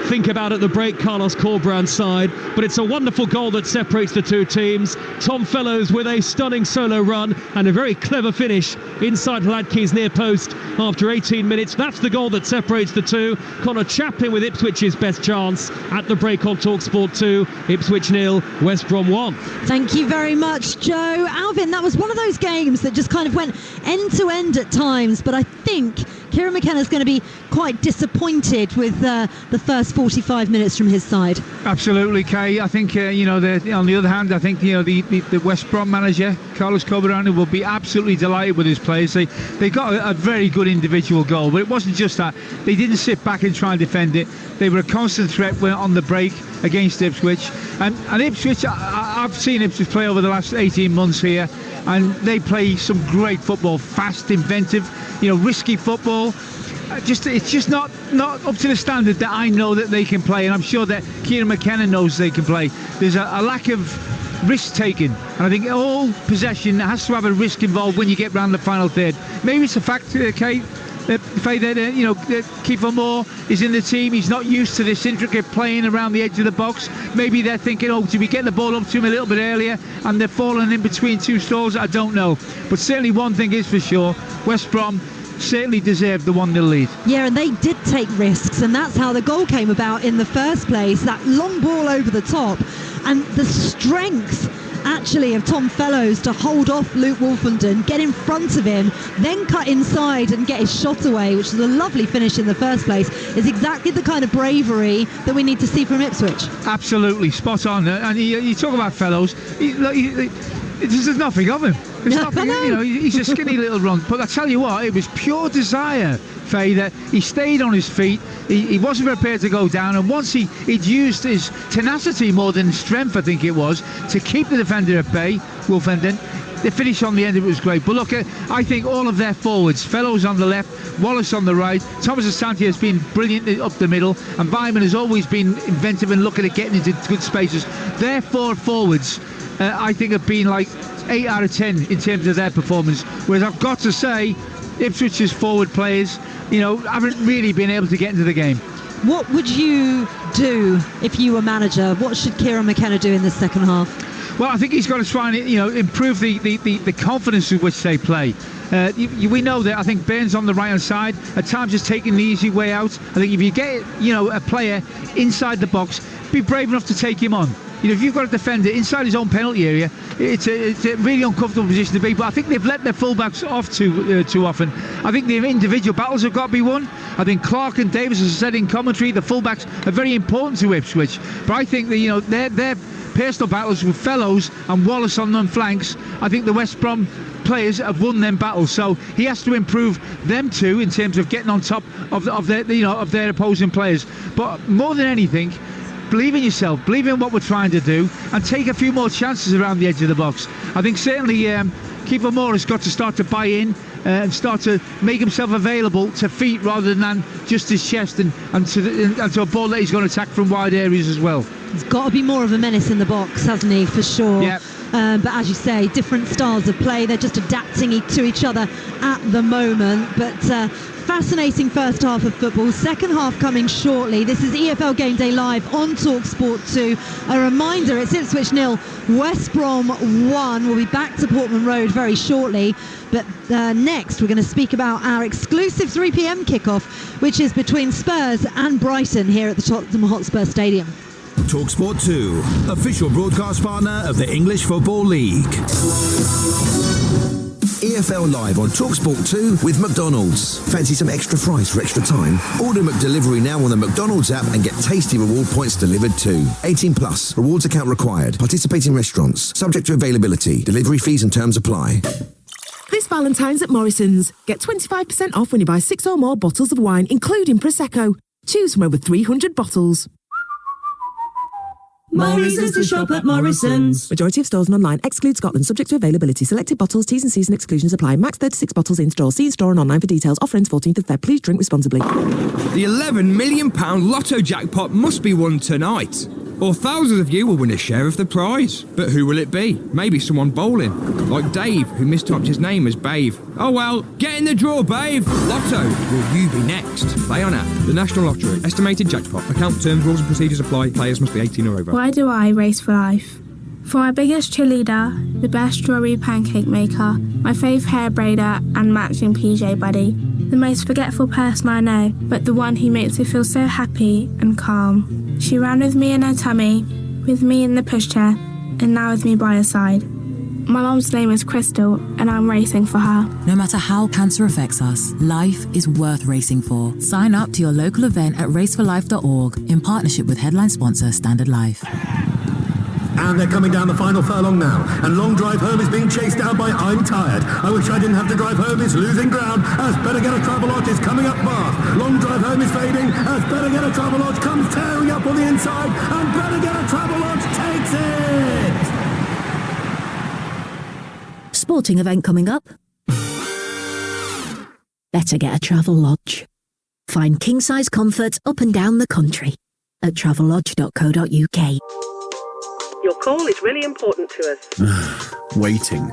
think about at the break, Carlos Corbrand's side. But it's a wonderful goal that separates the two teams. Tom Fellows with a stunning solo run and a very clever finish inside Hladkey's near post after 18 minutes. That's the goal that separates the two. Connor Chaplin with Ipswich's best chance at the break on Talksport 2. Ipswich 0, West Brom 1. Thank you very much, Joe. Alvin, that was one of those games that just kind of went end to end at times, but I think Kieran McKenna's going to be quite disappointed with the first 45 minutes from his side. Absolutely, Kay. I think, on the other hand, I think, the West Brom manager, Carlos Corbrand, will be absolutely delighted with his players. They got a very good individual goal, but it wasn't just that. They didn't sit back and try and defend it. They were a constant threat on the break against Ipswich. And Ipswich, I've seen Ipswich play over the last 18 months here, and they play some great football, fast, inventive, risky football. It's just not up to the standard that I know that they can play, and I'm sure that Kieran McKenna knows they can play. There's a lack of risk taking, and I think all possession has to have a risk involved when you get round the final third. Maybe it's a fact, Kate, that Kiefer Moore is in the team. He's not used to this intricate playing around the edge of the box. Maybe they're thinking, did we get the ball up to him a little bit earlier, and they're falling in between two stalls? I don't know, but certainly one thing is for sure: West Brom certainly deserved the 1-0 lead. Yeah, and they did take risks, and that's how the goal came about in the first place. That long ball over the top, and the strength actually of Tom Fellows to hold off Luke Wolfenden, get in front of him, then cut inside and get his shot away, which is a lovely finish in the first place, is exactly the kind of bravery that we need to see from Ipswich. Absolutely, spot on. And you talk about Fellows, there's nothing of him. There's nothing, he's a skinny little run. But I tell you what, it was pure desire, Faye, that he stayed on his feet. He wasn't prepared to go down, and once he'd used his tenacity more than strength, I think it was, to keep the defender at bay, Wolfenden. The finish on the end of it was great. But look, I think all of their forwards, Fellows on the left, Wallace on the right, Thomas Asante has been brilliant up the middle, and Byman has always been inventive and looking at getting into good spaces. Their 4 forwards, I think, have been like 8 out of 10 in terms of their performance. Whereas I've got to say, Ipswich's forward players, haven't really been able to get into the game. What would you do if you were manager? What should Kieran McKenna do in the second half? Well, I think he's got to try and improve the confidence with which they play. We know that I think Burns on the right hand side at times is taking the easy way out. I think if you get a player inside the box, be brave enough to take him on. If you've got a defender inside his own penalty area, it's a really uncomfortable position to be. But I think they've let their fullbacks off too often. I think the individual battles have got to be won. I think Clark and Davis, as I said in commentary, the fullbacks are very important to Ipswich. But I think that their personal battles with Fellows and Wallace on them flanks, I think the West Brom players have won them battles. So he has to improve them too in terms of getting on top of their opposing players. But more than anything, believe in yourself, believe in what we're trying to do, and take a few more chances around the edge of the box. I think certainly Kiefer Moore has got to start to buy in and start to make himself available to feet rather than just his chest, and to a ball that he's going to attack from wide areas as well. He's got to be more of a menace in the box, hasn't he, for sure. Yeah. But as you say, different styles of play. They're just adapting to each other at the moment. But fascinating first half of football. Second half coming shortly. This is EFL Game Day Live on Talksport 2. A reminder, it's Ipswich 0, West Brom 1. We'll be back to Portman Road very shortly. But next, we're going to speak about our exclusive 3 p.m. kickoff, which is between Spurs and Brighton here at the Tottenham Hotspur Stadium. Talksport 2, official broadcast partner of the English Football League. EFL Live on Talksport 2 with McDonald's. Fancy some extra fries for extra time? Order McDelivery now on the McDonald's app and get tasty reward points delivered too. 18 plus. Rewards account required. Participating restaurants. Subject to availability. Delivery fees and terms apply. This Valentine's at Morrison's. Get 25% off when you buy 6 or more bottles of wine, including Prosecco. Choose from over 300 bottles. More reasons to shop at Morrison's. Majority of stores and online. Exclude Scotland. Subject to availability. Selected bottles. T's and C's and exclusions apply. Max 36 bottles in store. See in store and online for details. Offer ends 14th of Feb. Please drink responsibly. The £11 million lotto jackpot must be won tonight, or thousands of you will win a share of the prize. But who will it be? Maybe someone bowling, like Dave, who mistyped his name as Bave. Oh well, get in the draw, Bave. Lotto, will you be next? Play on app. The National Lottery. Estimated jackpot. Account terms, rules and procedures apply. Players must be 18 or over. Why do I race for life? For my biggest cheerleader, the best strawberry pancake maker, my fave hair braider and matching PJ buddy. The most forgetful person I know, but the one who makes me feel so happy and calm. She ran with me in her tummy, with me in the pushchair, and now with me by her side. My mum's name is Crystal, and I'm racing for her. No matter how cancer affects us, life is worth racing for. Sign up to your local event at raceforlife.org in partnership with headline sponsor Standard Life. And they're coming down the final furlong now. And Long Drive Home is being chased down by I'm Tired. I wish I didn't have to drive home. It's losing ground as Better Get a Travelodge is coming up fast. Long Drive Home is fading as Better Get a Travelodge comes tearing up on the inside. And Better Get a Travelodge takes it. Sporting event coming up? Better Get a Travelodge. Find king-size comfort up and down the country at travellodge.co.uk. Your call is really important to us. Waiting.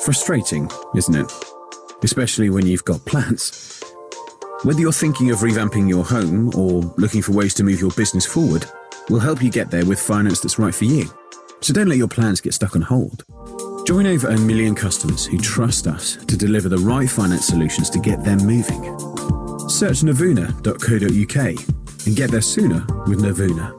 Frustrating, isn't it? Especially when you've got plans. Whether you're thinking of revamping your home or looking for ways to move your business forward, we'll help you get there with finance that's right for you. So don't let your plans get stuck on hold. Join over 1 million customers who trust us to deliver the right finance solutions to get them moving. Search navuna.co.uk and get there sooner with Navuna.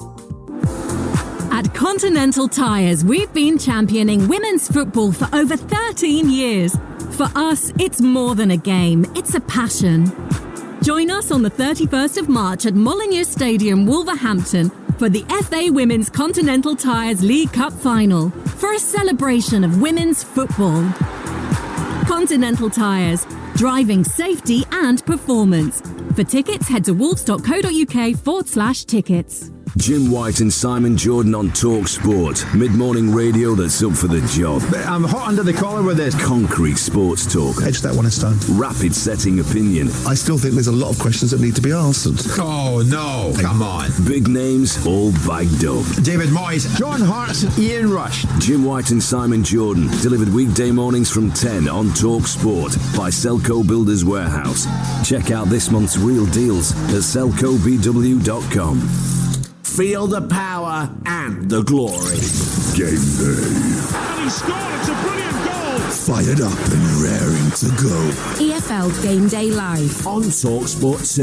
At Continental Tires, we've been championing women's football for over 13 years. For us, it's more than a game, it's a passion. Join us on the 31st of March at Molyneux Stadium, Wolverhampton, for the FA Women's Continental Tires League Cup Final, for a celebration of women's football. Continental Tires, driving safety and performance. For tickets, head to wolves.co.uk/tickets. Jim White and Simon Jordan on Talksport. Mid-morning radio that's up for the job. I'm hot under the collar with this. Concrete sports talk. Edge that one in stone. Rapid setting opinion. I still think there's a lot of questions that need to be answered. Oh, no. Come on. Big names all bagged up. David Moyes, John Hartson, Ian Rush. Jim White and Simon Jordan. Delivered weekday mornings from 10 on Talksport by Selco Builders Warehouse. Check out this month's real deals at selcobw.com. Feel the power and the glory. Game day. And he scored. It's a brilliant goal. Fired up and raring to go. EFL Game Day Live on Talksport 2.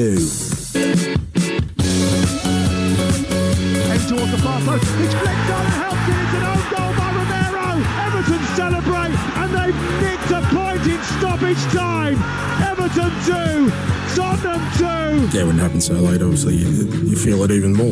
And towards the far post. It's flicked on and helped it. It's an own goal by Romero. Everton celebrate and they've nicked a point in stoppage time. Everton 2. Tottenham 2. Yeah, when it happens so late, obviously you feel it even more.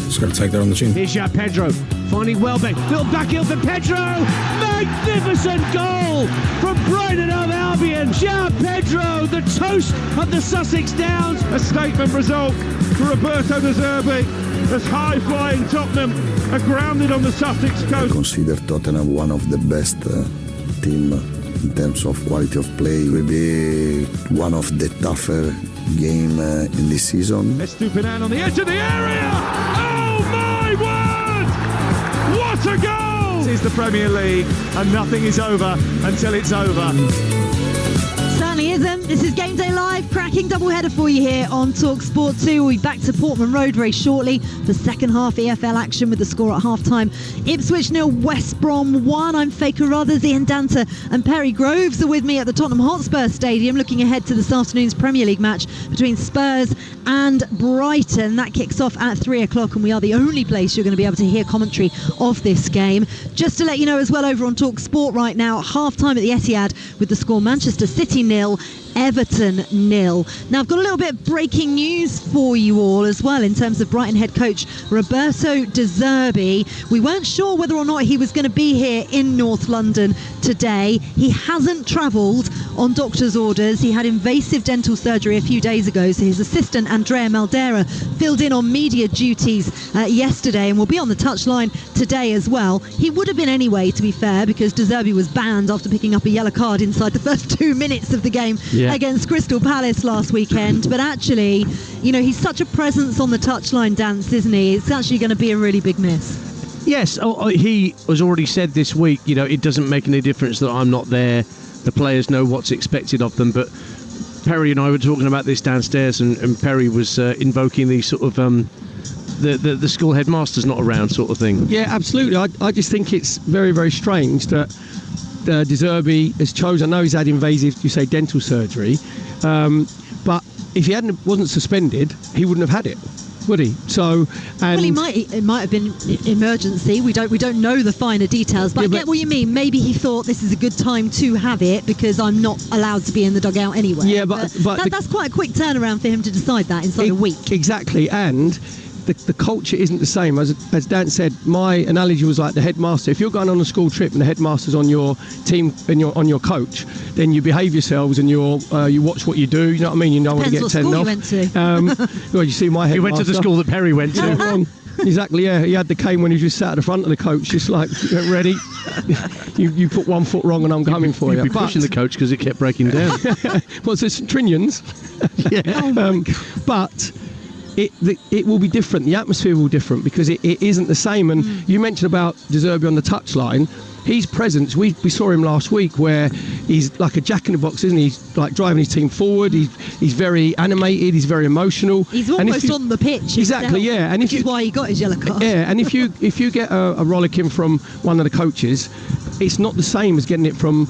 Just got to take that on the chin. Here's Pedro finding Welbeck. Little back heel for Pedro. Magnificent goal from Brighton of Albion. Pedro, the toast of the Sussex Downs. A statement result for Roberto De Zerbi as high-flying Tottenham are grounded on the Sussex coast. I consider Tottenham one of the best team in terms of quality of play. It will be one of the tougher game in this season. Estupinan on the edge of the area. Oh my word! What a goal! This is the Premier League and nothing is over until it's over. Certainly isn't. This is Game Day Live. Crack cracking doubleheader for you here on Talksport 2. We'll be back to Portman Road very shortly for second half EFL action with the score at half-time. Ipswich 0, West Brom 1. I'm Faye Carruthers, Ian Danter and Perry Groves are with me at the Tottenham Hotspur Stadium, looking ahead to this afternoon's Premier League match between Spurs and Brighton. That kicks off at 3 o'clock, and we are the only place you're going to be able to hear commentary of this game. Just to let you know as well, over on Talksport right now, half-time at the Etihad with the score Manchester City 0, Everton 0. Now, I've got a little bit of breaking news for you all as well in terms of Brighton head coach Roberto De Zerbi. We weren't sure whether or not he was going to be here in North London today. He hasn't travelled on doctor's orders. He had invasive dental surgery a few days ago, so his assistant Andrea Maldera filled in on media duties yesterday and will be on the touchline today as well. He would have been anyway, to be fair, because De Zerbi was banned after picking up a yellow card inside the first 2 minutes of the game against Crystal Palace last weekend. But actually, you know, he's such a presence on the touchline, Dance, isn't he? It's actually going to be a really big miss. Yes, he has already said this week, you know, it doesn't make any difference that I'm not there. The players know what's expected of them. But Perry and I were talking about this downstairs, and Perry was invoking these sort of the school headmaster's not around sort of thing. Yeah, absolutely. I just think it's very, very strange that De Zerbi has chosen. I know he's had invasive, you say, dental surgery, but if he wasn't suspended, he wouldn't have had it, would he? So, and well, it might have been emergency. We don't know the finer details, but I get what you mean. Maybe he thought this is a good time to have it because I'm not allowed to be in the dugout anyway. Yeah, but that's quite a quick turnaround for him to decide that inside a week. Exactly, and the culture isn't the same. As Dan said, my analogy was like the headmaster. If you're going on a school trip and the headmaster's on your team and you're on your coach, then you behave yourselves and you watch what you do. You know what I mean? You don't want to get turned off. Depends what school you went to. Well, you see my headmaster. He went to the school that Perry went to. Wrong. Exactly, yeah. He had the cane when he just sat at the front of the coach, just like, ready. you put 1 foot wrong and I'm coming for you. You'd be pushing the coach because it kept breaking down. Well, it's Trinians. But it will be different. The atmosphere will be different because it isn't the same. And you mentioned about De Zerbi on the touchline. His presence, we saw him last week where he's like a jack in the box, isn't he? He's like driving his team forward. He's very animated. He's very emotional. He's almost on the pitch. Exactly, himself, yeah. And which is why he got his yellow card. Yeah, and if you get a rollicking from one of the coaches, it's not the same as getting it from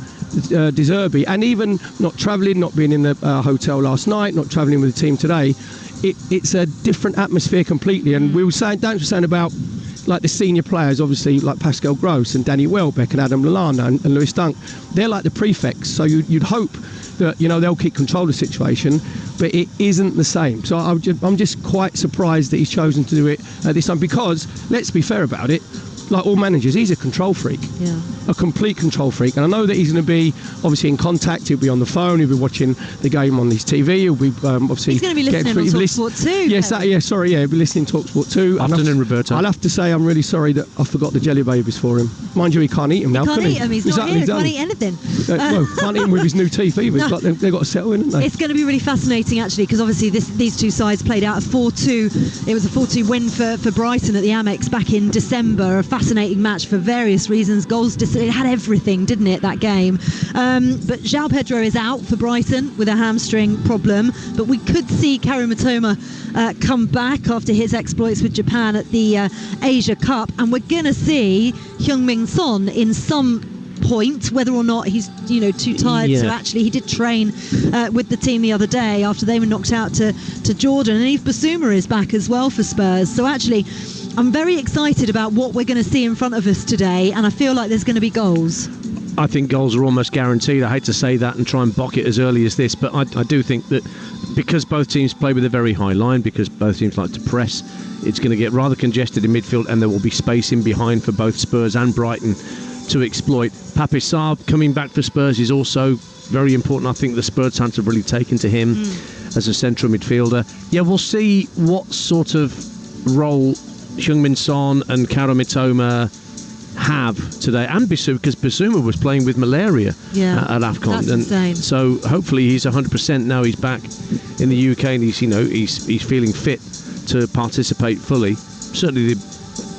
De Zerbi. And even not travelling, not being in the hotel last night, not travelling with the team today, it's a different atmosphere completely. And we were saying about like the senior players, obviously like Pascal Gross and Danny Welbeck and Adam Lallana and Lewis Dunk. They're like the prefects, so you'd hope that, you know, they'll keep control of the situation, but it isn't the same. So I'm just quite surprised that he's chosen to do it at this time, because let's be fair about it, like all managers, he's a control freak. Yeah. A complete control freak. And I know that he's going to be obviously in contact, he'll be on the phone, he'll be watching the game on his TV, he'll be obviously... He's going to be listening on Talksport 2. Yes, he'll be listening to Talksport 2. Afternoon, Roberto. I'll have to say I'm really sorry that I forgot the jelly babies for him. Mind you, he can't eat them now, can he? He can't eat them, he's not here, he can't eat anything. Well, can't eat them with his new teeth either. No. They've got to settle in, haven't they? It's going to be really fascinating, actually, because obviously these two sides played out a 4-2. It was a 4-2 win for Brighton at the Amex back in December. A fascinating match for various reasons. Goals, it had everything, didn't it, that game? But João Pedro is out for Brighton with a hamstring problem. But we could see Karu Mitoma come back after his exploits with Japan at the Asia Cup. And we're going to see Heung-min Son in some point, whether or not he's too tired to actually. He did train with the team the other day after they were knocked out to Jordan, and Yves Bissouma is back as well for Spurs. So actually I'm very excited about what we're going to see in front of us today, and I feel like there's going to be goals. I think goals are almost guaranteed. I hate to say that and try and bock it as early as this, but I do think that because both teams play with a very high line, because both teams like to press, it's going to get rather congested in midfield, and there will be space in behind for both Spurs and Brighton to exploit. Pape Sarr coming back for Spurs is also very important. I think the Spurs fans have really taken to him as a central midfielder. Yeah, we'll see what sort of role Heung-min Son and Karu Mitoma have today, and Bissouma, because Bissouma was playing with malaria at AFCON. That's insane. So hopefully he's 100% now. He's back in the UK and he's feeling fit to participate fully. Certainly the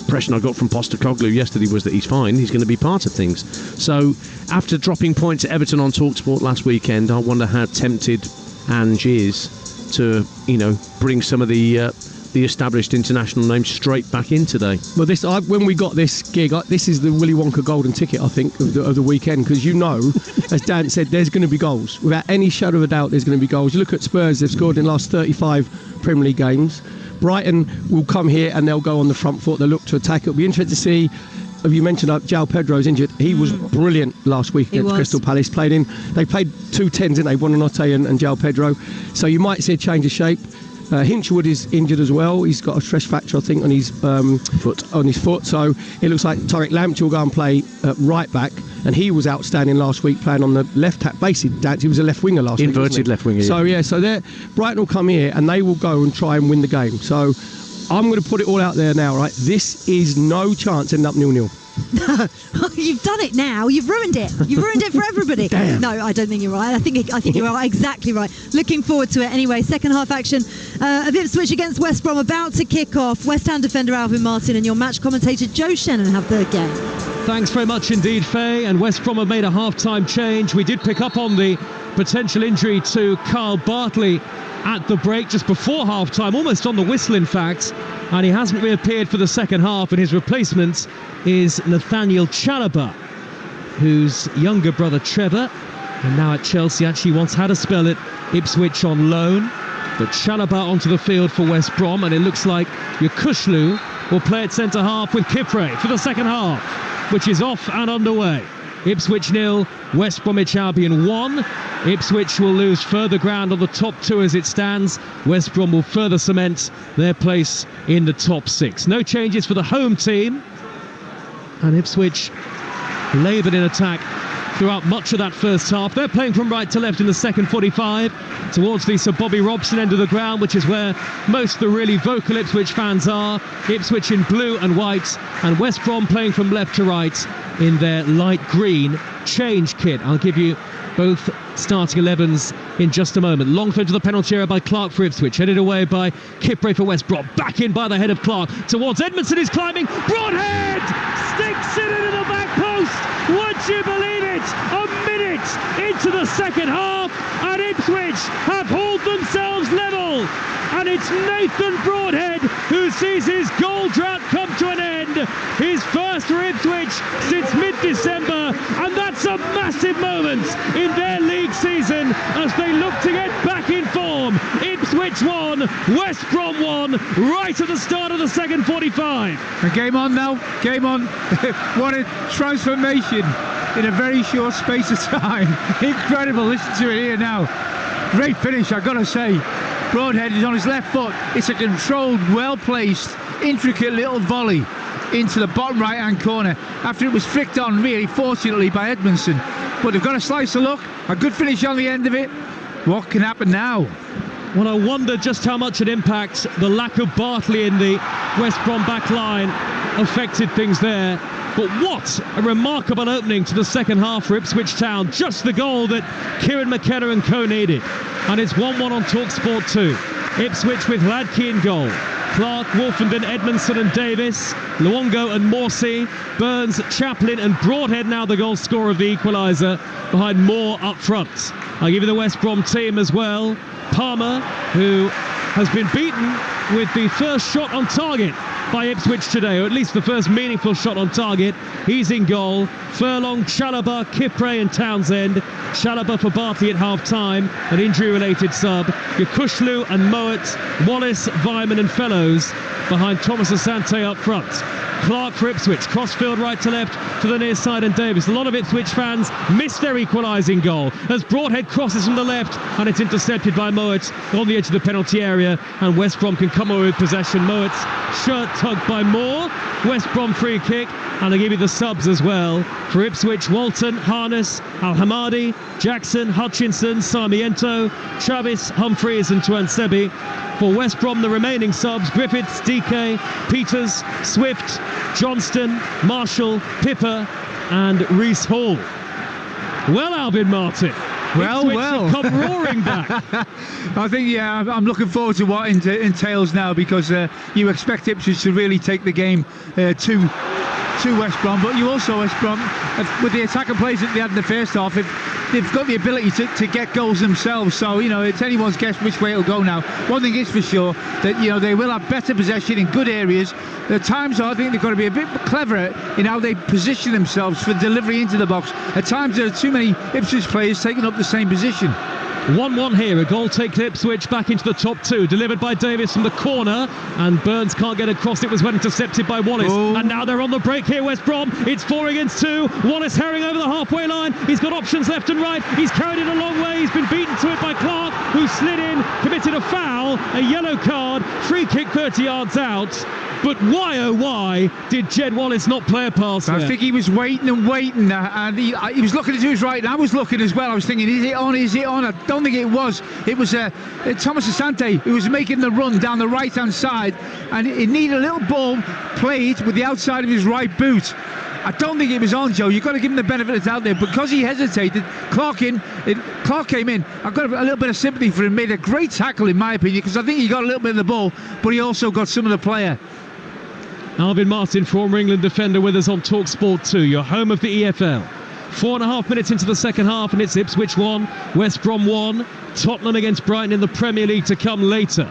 impression I got from Postecoglou yesterday was that he's fine. He's going to be part of things. So after dropping points at Everton on Talksport last weekend, I wonder how tempted Ange is to, bring some of the established international names straight back in today. Well, when we got this gig, this is the Willy Wonka golden ticket, I think, of the weekend, because as Dan said, there's going to be goals. Without any shadow of a doubt, there's going to be goals. You look at Spurs, they've scored in the last 35 Premier League games. Brighton will come here and they'll go on the front foot. They'll look to attack. It'll be interesting to see. You mentioned João Pedro's injured. He was brilliant last week against Crystal Palace. They played 2 10s, didn't they? Buonanotte and João Pedro. So you might see a change of shape. Hinchwood is injured as well. He's got a stress fracture, I think, on his foot. So it looks like Tariq Lamptey will go and play right back. And he was outstanding last week, playing on the left basically. He was a left winger last week. Inverted left winger. So Brighton will come here and they will go and try and win the game. So I'm going to put it all out there now, right? This is no chance ending up 0-0. You've done it now. You've ruined it. You've ruined it for everybody. Damn. No, I don't think you're right. I think you are exactly right. Looking forward to it. Anyway, second half action of Ipswich against West Brom about to kick off. West Ham defender Alvin Martin and your match commentator Joe Shennan have the game. Thanks very much indeed, Faye. And West Brom have made a half-time change. We did pick up on the potential injury to Carl Bartley at the break just before half-time, almost on the whistle in fact, and he hasn't reappeared for the second half, and his replacement is Nathaniel Chalobah, whose younger brother Trevor, and now at Chelsea, actually once had a spell at Ipswich on loan. But Chalobah onto the field for West Brom, and it looks like Yokushlu will play at centre-half with Kipre for the second half, which is off and underway. Ipswich 0, West Bromwich Albion 1. Ipswich will lose further ground on the top 2 as it stands. West Brom will further cement their place in the top 6. No changes for the home team. And Ipswich laboured in attack throughout much of that first half. They're playing from right to left in the second 45 towards the Sir Bobby Robson end of the ground, which is where most of the really vocal Ipswich fans are. Ipswich in blue and white, and West Brom playing from left to right in their light green change kit. I'll give you both starting 11s in just a moment. Long throw to the penalty area by Clark for Ipswich, headed away by Kipre for West Brom. Back in by the head of Clark towards Edmondson. He's climbing. Broadhead sticks it into the back post. Would you believe it? A minute into the second half, and Ipswich have hauled themselves level. And it's Nathan Broadhead who sees his goal drought come to an end. His first for Ipswich since mid-December, and that's a massive moment in their league season as they look to get back in form. Ipswich 1, West Brom 1, right at the start of the second 45. And game on now, game on. What a transformation in a very short space of time. Incredible, listen to it here now. Great finish, I've got to say. Broadhead is on his left foot. It's a controlled, well-placed, intricate little volley into the bottom right-hand corner after it was flicked on, really, fortunately, by Edmondson. But they've got a slice of luck, a good finish on the end of it. What can happen now? Well, I wonder just how much an impact the lack of Bartley in the West Brom back line affected things there. But what a remarkable opening to the second half for Ipswich Town. Just the goal that Kieran McKenna and co needed. And it's 1-1 on Talksport 2. Ipswich with Hladky in goal. Clark, Wolfenden, Edmondson and Davis, Luongo and Morsey, Burns, Chaplin and Broadhead now the goal scorer of the equaliser behind Moore up front. I'll give you the West Brom team as well. Palmer, who has been beaten with the first shot on target by Ipswich today, or at least the first meaningful shot on target. He's in goal. Furlong, Chalobah, Kipre and Townsend. Chalobah for Bartley at half-time, an injury-related sub. Yokushlu and Mowat, Wallace, Vyman and Fellows behind Thomas Asante up front. Clark for Ipswich, crossfield right to left to the near side and Davis. A lot of Ipswich fans miss their equalising goal as Broadhead crosses from the left and it's intercepted by Mowat on the edge of the penalty area, and West Brom can come away with possession. Mowat's shirt tugged by Moore. West Brom free kick, and they give you the subs as well. For Ipswich, Walton, Harness, Al-Hamadi, Jackson, Hutchinson, Sarmiento, Travis, Humphreys and Tuansebi. For West Brom, the remaining subs: Griffiths, DK, Peters, Swift, Johnston, Marshall, Pippa and Reese Hall. Well, Alvin Martin. Well. Come roaring back. I think, yeah, I'm looking forward to what it entails now, because you expect Ipswich to really take the game to West Brom, but you also, West Brom, with the attacking plays that they had in the first half, if they've got the ability to get goals themselves. So, it's anyone's guess which way it'll go now. One thing is for sure, that, they will have better possession in good areas. At times, I think they've got to be a bit cleverer in how they position themselves for delivery into the box. At times, there are too many Ipswich players taking up the same position. 1-1 here, a goal takes Ipswich back into the top two, delivered by Davis from the corner, and Burns can't get across. It was well intercepted by Wallace, and now they're on the break here, West Brom. It's 4 against 2. Wallace herring over the halfway line. He's got options left and right. He's carried it a long way. He's been beaten to it by Clark, who slid in, committed a foul, a yellow card, free kick 30 yards out. But why, oh why, did Jed Wallace not play a pass there? I think he was waiting and waiting, and he was looking to his right, and I was looking as well. I was thinking, is it on, is it on? I don't think it was. It was Thomas Asante who was making the run down the right-hand side, and it needed a little ball played with the outside of his right boot. I don't think it was on, Joe. You've got to give him the benefit of the doubt there. Because he hesitated, Clark came in. I've got a little bit of sympathy for him. Made a great tackle, in my opinion, because I think he got a little bit of the ball, but he also got some of the player. Alvin Martin, former England defender, with us on Talksport 2, your home of the EFL. 4.5 minutes into the second half, and it's Ipswich 1, West Brom 1, Tottenham against Brighton in the Premier League to come later.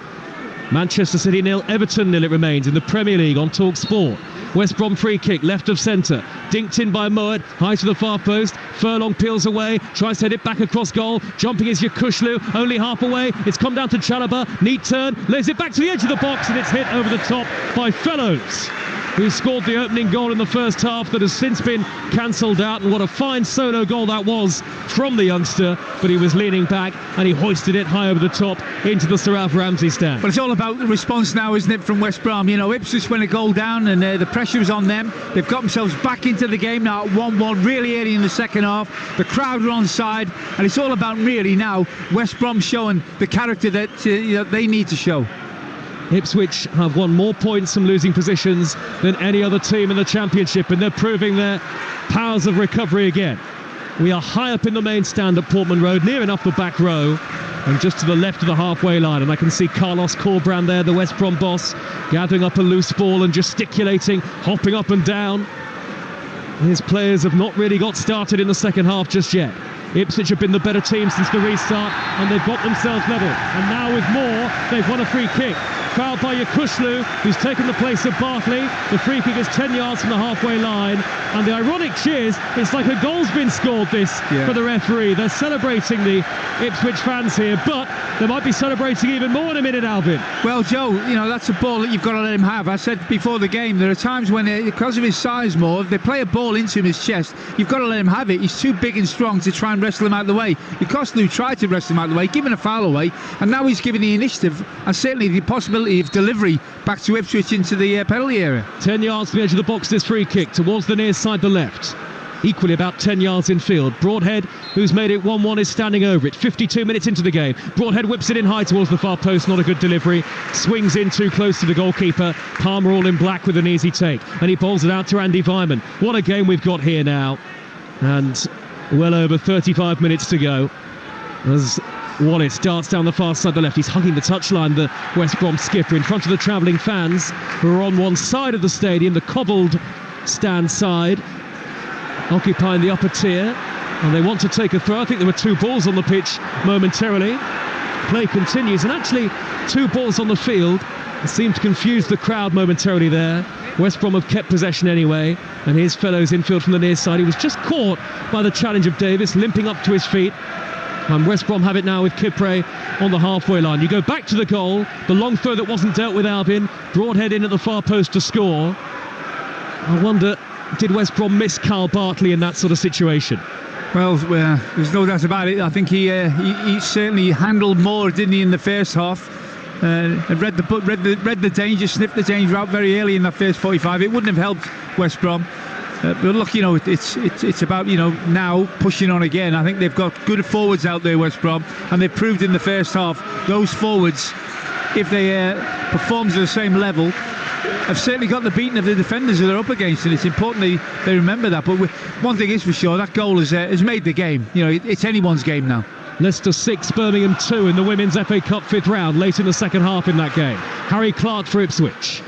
Manchester City 0, Everton 0 it remains in the Premier League on Talksport. West Brom free kick, left of centre, dinked in by Moed, high to the far post. Furlong peels away, tries to head it back across goal. Jumping is Yakushlu, only half away. It's come down to Chalobah, neat turn, lays it back to the edge of the box, and it's hit over the top by Fellows, who scored the opening goal in the first half that has since been cancelled out. And what a fine solo goal that was from the youngster, but he was leaning back and he hoisted it high over the top into the Sir Alf Ramsey stand. But it's all about the response now, isn't it, from West Brom? Ipswich went a goal down, and the pressure was on them. They've got themselves back into the game now at 1-1 really early in the second half. The crowd are on side, and it's all about really now West Brom showing the character that they need to show. Ipswich have won more points from losing positions than any other team in the Championship, and they're proving their powers of recovery again. We are high up in the main stand at Portman Road, near enough the back row, and just to the left of the halfway line. And I can see Carlos Corbrand there, the West Brom boss, gathering up a loose ball and gesticulating, hopping up and down. His players have not really got started in the second half just yet. Ipswich have been the better team since the restart, and they've got themselves level. And now with more, they've won a free kick. Fouled by Yakushlu, who's taken the place of Bartley. The free kick is 10 yards from the halfway line. And the ironic cheers, it's like a goal's been scored for the referee. They're celebrating, the Ipswich fans here, but they might be celebrating even more in a minute, Alvin. Well, Joe, that's a ball that you've got to let him have. I said before the game, there are times when, because of his size more, if they play a ball into his chest, you've got to let him have it. He's too big and strong to try and wrestle him out of the way. Yakushlu tried to wrestle him out of the way, giving a foul away, and now he's given the initiative and certainly the possibility of delivery back to Ipswich into the penalty area. 10 yards to the edge of the box, this free kick towards the near side, the left. Equally about 10 yards in field. Broadhead, who's made it 1-1, is standing over it. 52 minutes into the game. Broadhead whips it in high towards the far post. Not a good delivery. Swings in too close to the goalkeeper. Palmer all in black with an easy take. And he bowls it out to Andy Vyman. What a game we've got here now. And well over 35 minutes to go. As Wallace darts down the far side of the left. He's hugging the touchline, the West Brom skipper, in front of the travelling fans who are on one side of the stadium, the cobbled stand side, occupying the upper tier, and they want to take a throw. I think there were 2 balls on the pitch momentarily. Play continues, and actually 2 balls on the field. It seemed to confuse the crowd momentarily there. West Brom have kept possession anyway, and here's Fellows infield from the near side. He was just caught by the challenge of Davis, limping up to his feet. And West Brom have it now with Kipre on the halfway line. You go back to the goal, the long throw that wasn't dealt with Albion, Broadhead in at the far post to score. I wonder, did West Brom miss Carl Bartley in that sort of situation? Well, there's no doubt about it. I think he certainly handled more, didn't he, in the first half? Read the danger, sniffed the danger out very early in that first 45. It wouldn't have helped West Brom. But look, it's about, now pushing on again. I think they've got good forwards out there, West Brom, and they've proved in the first half those forwards, if they perform to the same level, have certainly got the beating of the defenders that they're up against, and it's important they remember that. But one thing is for sure, that goal has made the game. It's anyone's game now. Leicester 6, Birmingham 2 in the Women's FA Cup 5th round, late in the second half in that game. Harry Clark for Ipswich.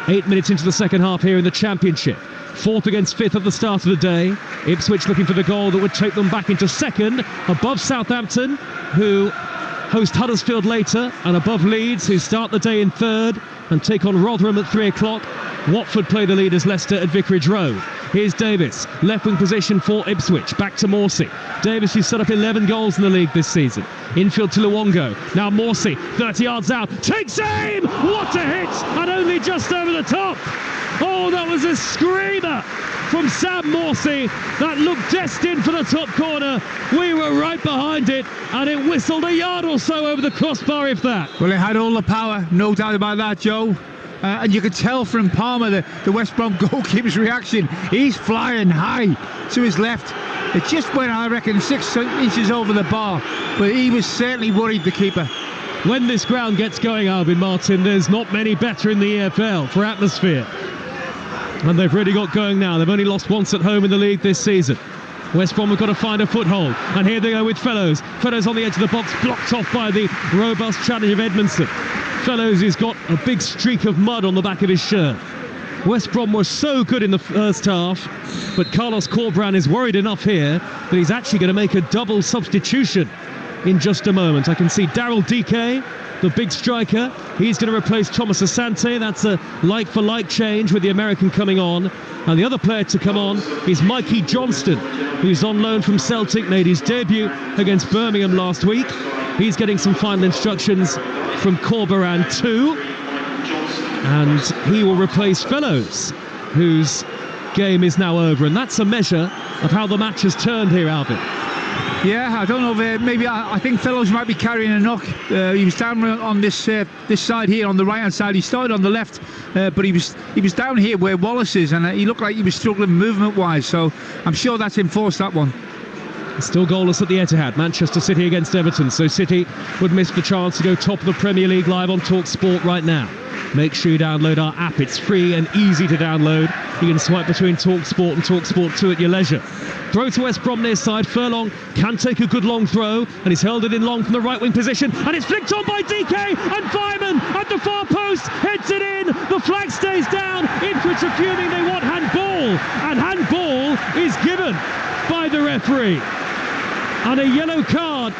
8 minutes into the second half here in the Championship. 4th against 5th at the start of the day. Ipswich looking for the goal that would take them back into 2nd, above Southampton, who host Huddersfield later, and above Leeds, who start the day in 3rd and take on Rotherham at 3 o'clock. Watford play the leaders Leicester at Vicarage Road. Here's Davis, left wing position for Ipswich, back to Morsey. Davis, who's set up 11 goals in the league this season. Infield to Luongo, now Morsey, 30 yards out, takes aim! What a hit! And only just over the top! Oh, that was a screamer from Sam Morsey that looked destined for the top corner. We were right behind it, and it whistled a yard or so over the crossbar, if that. Well, it had all the power, no doubt about that, Joe. And you could tell from Palmer, the West Brom goalkeeper's reaction. He's flying high to his left. It just went, I reckon, 6 inches over the bar. But he was certainly worried, the keeper. When this ground gets going, Alvin Martin, there's not many better in the EFL for atmosphere. And they've really got going now. They've only lost once at home in the league this season. West Brom have got to find a foothold. And here they go with Fellows. Fellows on the edge of the box, blocked off by the robust challenge of Edmondson. Fellows has got a big streak of mud on the back of his shirt. West Brom were so good in the first half, but Carlos Corberán is worried enough here that he's actually going to make a double substitution in just a moment. I can see Daryl Dike, the big striker. He's going to replace Thomas Asante. That's a like-for-like change with the American coming on. And the other player to come on is Mikey Johnston, who's on loan from Celtic, made his debut against Birmingham last week. He's getting some final instructions from Corberán too. And he will replace Fellows, whose game is now over. And that's a measure of how the match has turned here, Alvin. Yeah, I don't know. Maybe I think Fellows might be carrying a knock. He was down on this side here, on the right-hand side. He started on the left, but he was down here where Wallace is, and he looked like he was struggling movement-wise. So I'm sure that's enforced that one. Still goalless at the Etihad. Manchester City against Everton. So City would miss the chance to go top of the Premier League live on Talksport right now. Make sure you download our app. It's free and easy to download. You can swipe between Talksport and Talksport 2 at your leisure. Throw to West Brom near side. Furlong can take a good long throw, and he's held it in long from the right wing position, and it's flicked on by DK, and Vyman at the far post heads it in. The flag stays down. Ipswich are fuming. They want handball, and handball is given by the referee. And a yellow card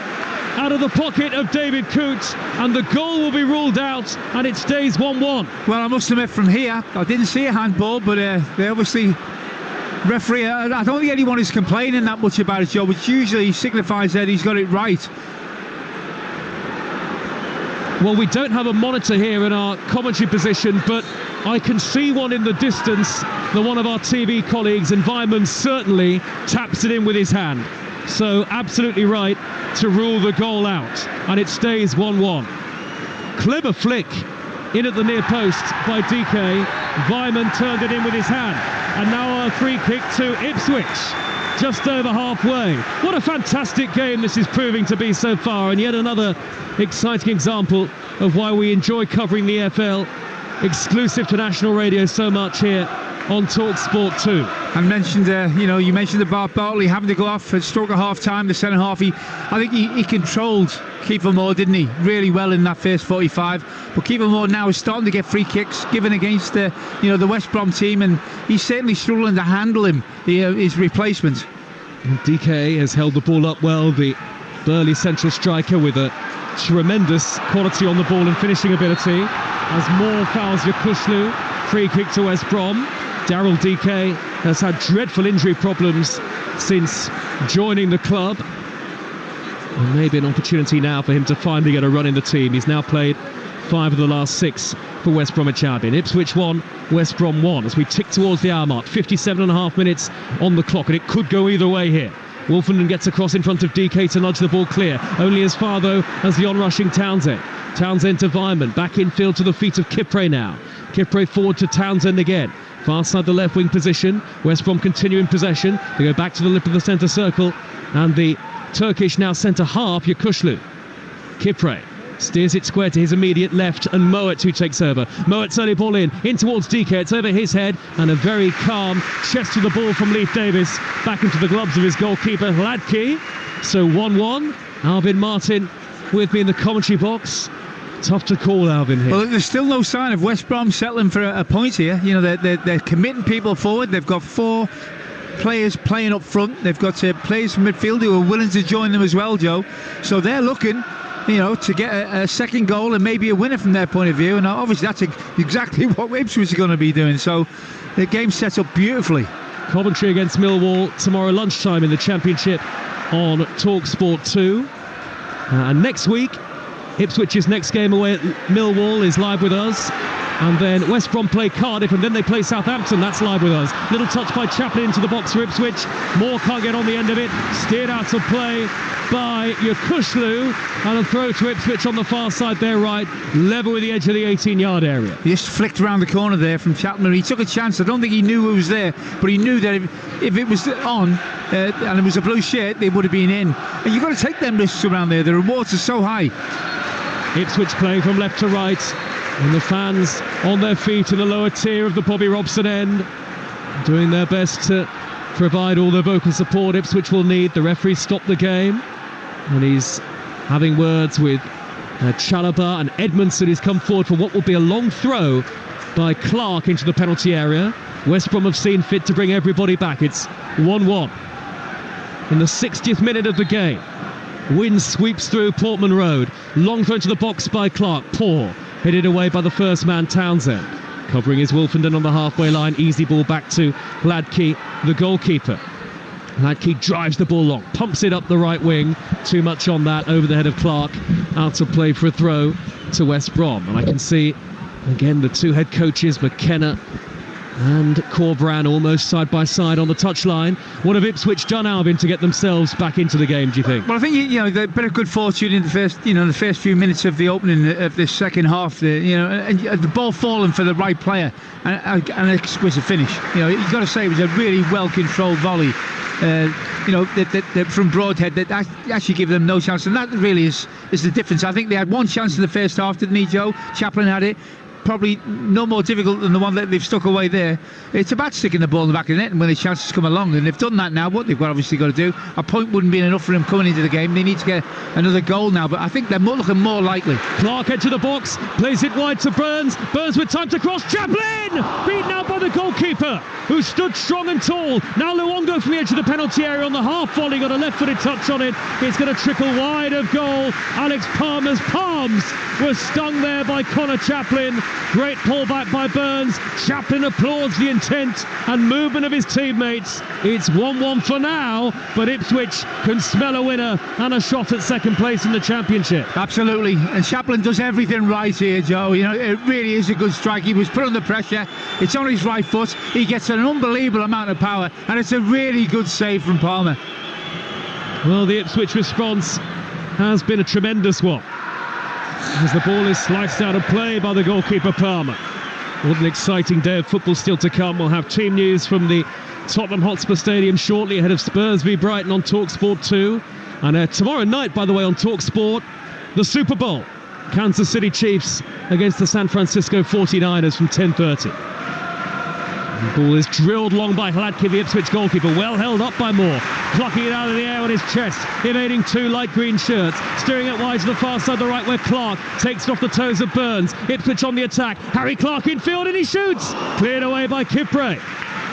out of the pocket of David Coote, and the goal will be ruled out, and it stays 1-1. Well, I must admit, from here I didn't see a handball, but they obviously referee, I don't think anyone is complaining that much about it, Joe, which usually signifies that he's got it right. Well, we don't have a monitor here in our commentary position, but I can see one in the distance, the one of our TV colleagues, and Vyman certainly taps it in with his hand. So absolutely right to rule the goal out, and it stays 1-1. Clever flick in at the near post by DK. Vyman turned it in with his hand, and now a free kick to Ipswich, just over halfway. What a fantastic game this is proving to be so far, and yet another exciting example of why we enjoy covering the EFL, exclusive to national radio so much here on Talksport 2. And mentioned, you mentioned about Bartley having to go off at stroke of half time, the centre half. I think he controlled Kiefer Moore, didn't he? Really well in that first 45. But Kiefer Moore now is starting to get free kicks given against the West Brom team, and he's certainly struggling to handle him, his replacement. DK has held the ball up well, the burly central striker with a tremendous quality on the ball and finishing ability. As Moore fouls Yakushlu, free kick to West Brom. Daryl DK has had dreadful injury problems since joining the club. And maybe an opportunity now for him to finally get a run in the team. He's now played 5 of the last 6 for West Bromwich Albion. Ipswich 1, West Brom 1 as we tick towards the hour mark. 57.5 minutes on the clock, and it could go either way here. Wolfenden gets across in front of DK to nudge the ball clear. Only as far, though, as the on-rushing Townsend. Townsend to Vyman. Back in field to the feet of Kipre now. Kipre forward to Townsend again. Far side the left wing position. West Brom continuing possession. They go back to the lip of the centre circle. And the Turkish now centre half, Yakushlu. Kipre steers it square to his immediate left, and Moet who takes over. Moet's early ball in towards DK. It's over his head, and a very calm chest to the ball from Leif Davis. Back into the gloves of his goalkeeper, Hladky. So 1-1. Alvin Martin with me in the commentary box. Tough to call, Alvin, here. Well, there's still no sign of West Brom settling for a point here. You know, they're committing people forward. They've got 4 players playing up front. They've got players from midfield who are willing to join them as well, Joe. So they're looking, you know, to get a second goal and maybe a winner from their point of view. And obviously that's exactly what Ipswich are going to be doing. So the game's set up beautifully. Coventry against Millwall tomorrow lunchtime in the Championship on Talksport 2. And next week, Ipswich's next game away at Millwall is live with us. And then West Brom play Cardiff, and then they play Southampton. That's live with us. Little touch by Chaplin into the box for Ipswich. Moore can't get on the end of it. Steered out of play by Yakushlu. And a throw to Ipswich on the far side there, right. Level with the edge of the 18-yard area. He just flicked around the corner there from Chaplin. He took a chance. I don't think he knew it was there, but he knew that if it was on and it was a blue shirt, they would have been in. And you've got to take them risks around there. The rewards are so high. Ipswich playing from left to right. And the fans on their feet in the lower tier of the Bobby Robson end, doing their best to provide all the vocal support Ipswich will need. The referee stopped the game, and he's having words with Chalobah and Edmondson, who's come forward for what will be a long throw by Clark into the penalty area. West Brom have seen fit to bring everybody back. It's 1-1 in the 60th minute of the game. Wind sweeps through Portman Road. Long throw into the box by Clark. Poor. Headed away by the first man, Townsend. Covering is Wolfenden on the halfway line. Easy ball back to Hladky, the goalkeeper. Hladky drives the ball long, pumps it up the right wing. Too much on that, over the head of Clark. Out of play for a throw to West Brom. And I can see, again, the two head coaches, McKenna and Corbran, almost side by side on the touchline. What have Ipswich done, Alvin, to get themselves back into the game, do you think? Well, I think, you know, a bit of good fortune in the first few minutes of the opening of this second half. And the ball falling for the right player and an exquisite finish. You know, you've got to say it was a really well controlled volley. That from Broadhead that actually give them no chance, and that really is the difference. I think they had one chance in the first half, didn't he, Joe? Chaplin had it. Probably no more difficult than the one that they've stuck away there. It's about sticking the ball in the back of the net and when the chances come along, and they've done that now. What they've obviously got to do, a point wouldn't be enough for them coming into the game. They need to get another goal now, but I think they're looking more likely. Clark into the box, plays it wide to Burns. Burns with time to cross. Chaplin beaten out by the goalkeeper, who stood strong and tall. Now Luongo from the edge of the penalty area on the half volley, got a left-footed touch on it. It's going to trickle wide of goal. Alex Palmer's palms were stung there by Connor Chaplin. Great pullback by Burns. Chaplin applauds the intent and movement of his teammates. It's 1-1 for now, but Ipswich can smell a winner and a shot at second place in the Championship. Absolutely, and Chaplin does everything right here, Joe. You know, it really is a good strike. He was put under pressure. It's on his right foot. He gets an unbelievable amount of power, and it's a really good save from Palmer. Well, the Ipswich response has been a tremendous one, as the ball is sliced out of play by the goalkeeper Palmer. What an exciting day of football still to come. We'll have team news from the Tottenham Hotspur Stadium shortly ahead of Spurs v Brighton on Talksport 2. And tomorrow night, by the way, on Talksport, the Super Bowl. Kansas City Chiefs against the San Francisco 49ers from 10:30. The ball is drilled long by Hladky, the Ipswich goalkeeper, well held up by Moore, plucking it out of the air on his chest, evading two light green shirts, steering it wide to the far side, the right where Clark takes it off the toes of Burns. Ipswich on the attack, Harry Clark in field, and he shoots, cleared away by Kipre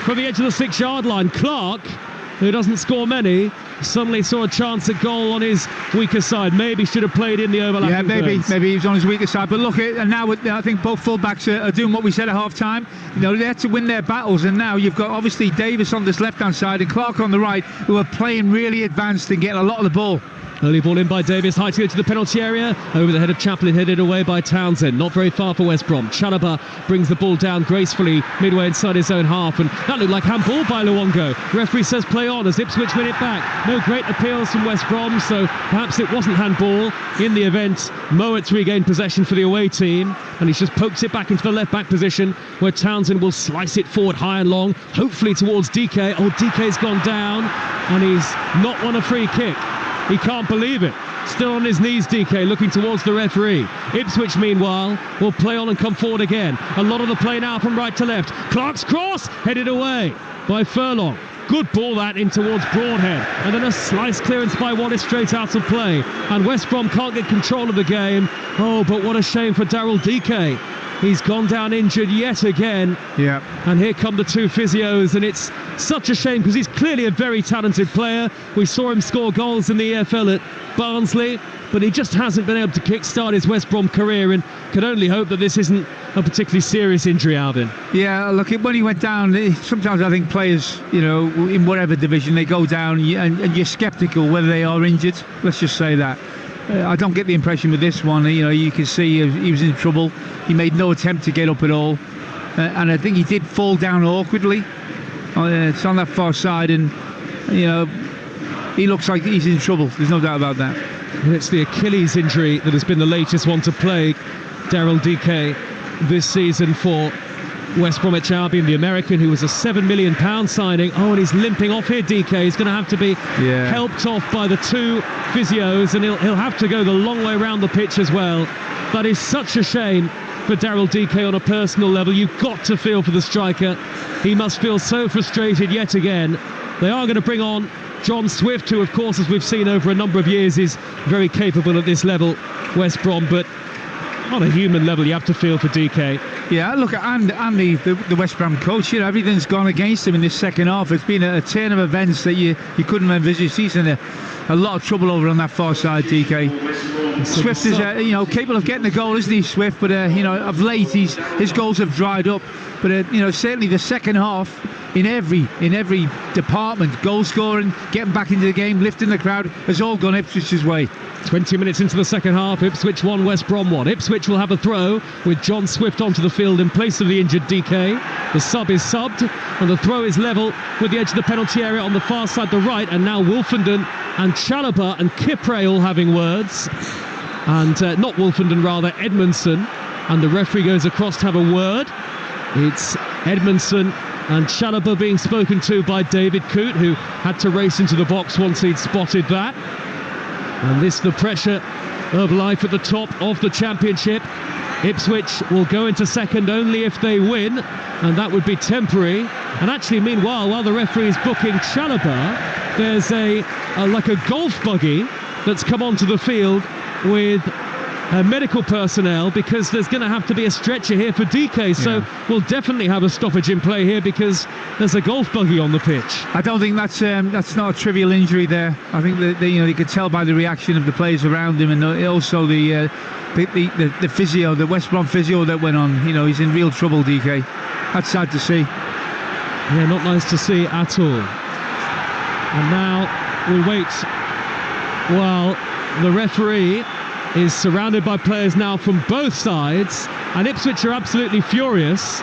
from the edge of the 6-yard line. Clark, who doesn't score many, suddenly saw a chance at goal on his weaker side. Maybe should have played in the overlap. Yeah, maybe he was on his weaker side. But look, and now I think both fullbacks are doing what we said at half-time. You know, they had to win their battles, and now you've got obviously Davis on this left-hand side and Clark on the right, who are playing really advanced and getting a lot of the ball. Early ball in by Davis, high to go to the penalty area, over the head of Chaplin, headed away by Townsend, not very far for West Brom. Chalobah brings the ball down gracefully midway inside his own half, and that looked like handball by Luongo. Referee says play on as Ipswich win it back. No great appeals from West Brom, so perhaps it wasn't handball. In the event, Mowatt's regained possession for the away team, and he's just poked it back into the left back position, where Townsend will slice it forward high and long, hopefully towards DK. Oh, DK's gone down, and he's not won a free kick. He can't believe it. Still on his knees, DK, looking towards the referee. Ipswich, meanwhile, will play on and come forward again. A lot of the play now from right to left. Clark's cross, headed away by Furlong. Good ball that in towards Broadhead, and then a slice clearance by Wallace straight out of play, and West Brom can't get control of the game. Oh, but what a shame for Daryl Dike. He's gone down injured yet again. Yeah. And here come the two physios, and it's such a shame because he's clearly a very talented player. We saw him score goals in the EFL at Barnsley, but he just hasn't been able to kickstart his West Brom career, and can only hope that this isn't a particularly serious injury, Alvin. Yeah, look, when he went down, sometimes I think players, in whatever division they go down, and you're sceptical whether they are injured. Let's just say that. I don't get the impression with this one. You can see he was in trouble. He made no attempt to get up at all, and I think he did fall down awkwardly. It's on that far side, and he looks like he's in trouble. There's no doubt about that. And it's the Achilles injury that has been the latest one to plague Daryl Dike this season for West Bromwich Albion, the American, who was a £7 million signing. Oh, and he's limping off here, DK. He's going to have to be helped off by the two physios, and he'll have to go the long way around the pitch as well. That is such a shame for Daryl Dike on a personal level. You've got to feel for the striker. He must feel so frustrated yet again. They are going to bring on John Swift, who, of course, as we've seen over a number of years, is very capable at this level, West Brom, but on a human level, you have to feel for DK. Yeah, look, and the West Brom coach, everything's gone against him in this second half. It's been a turn of events that you couldn't envisage. He's in a lot of trouble over on that far side, DK. Swift is, capable of getting a goal, isn't he, Swift? But, of late, his goals have dried up. But, certainly the second half, in every department, goal scoring, getting back into the game, lifting the crowd, has all gone Ipswich's way. 20 minutes into the second half, Ipswich 1, West Brom 1. Ipswich will have a throw with John Swift onto the field in place of the injured DK. The sub is subbed, and the throw is level with the edge of the penalty area on the far side, the right, and now Wolfenden and Chalobah and Kipre all having words. And not Wolfenden, rather Edmondson, and the referee goes across to have a word. It's Edmondson and Chalobah being spoken to by David Coote, who had to race into the box once he'd spotted that. And this, the pressure of life at the top of the Championship. Ipswich will go into second only if they win, and that would be temporary. And actually, meanwhile, while the referee is booking Chalobah, there's like a golf buggy that's come onto the field with medical personnel, because there's going to have to be a stretcher here for DK. So we'll definitely have a stoppage in play here because there's a golf buggy on the pitch. I don't think that's not a trivial injury there. I think that you could tell by the reaction of the players around him, and also the physio, the West Brom physio that went on. He's in real trouble, DK. That's sad to see. Yeah, not nice to see at all. And now we wait while the referee is surrounded by players now from both sides, and Ipswich are absolutely furious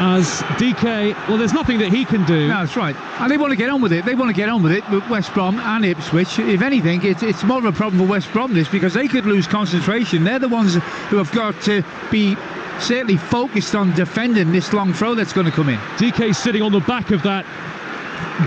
as DK, well, there's nothing that he can do. No, that's right. And they want to get on with it. They want to get on with it, West Brom and Ipswich. If anything, it's more of a problem for West Brom, this, because they could lose concentration. They're the ones who have got to be certainly focused on defending this long throw that's going to come in. DK sitting on the back of that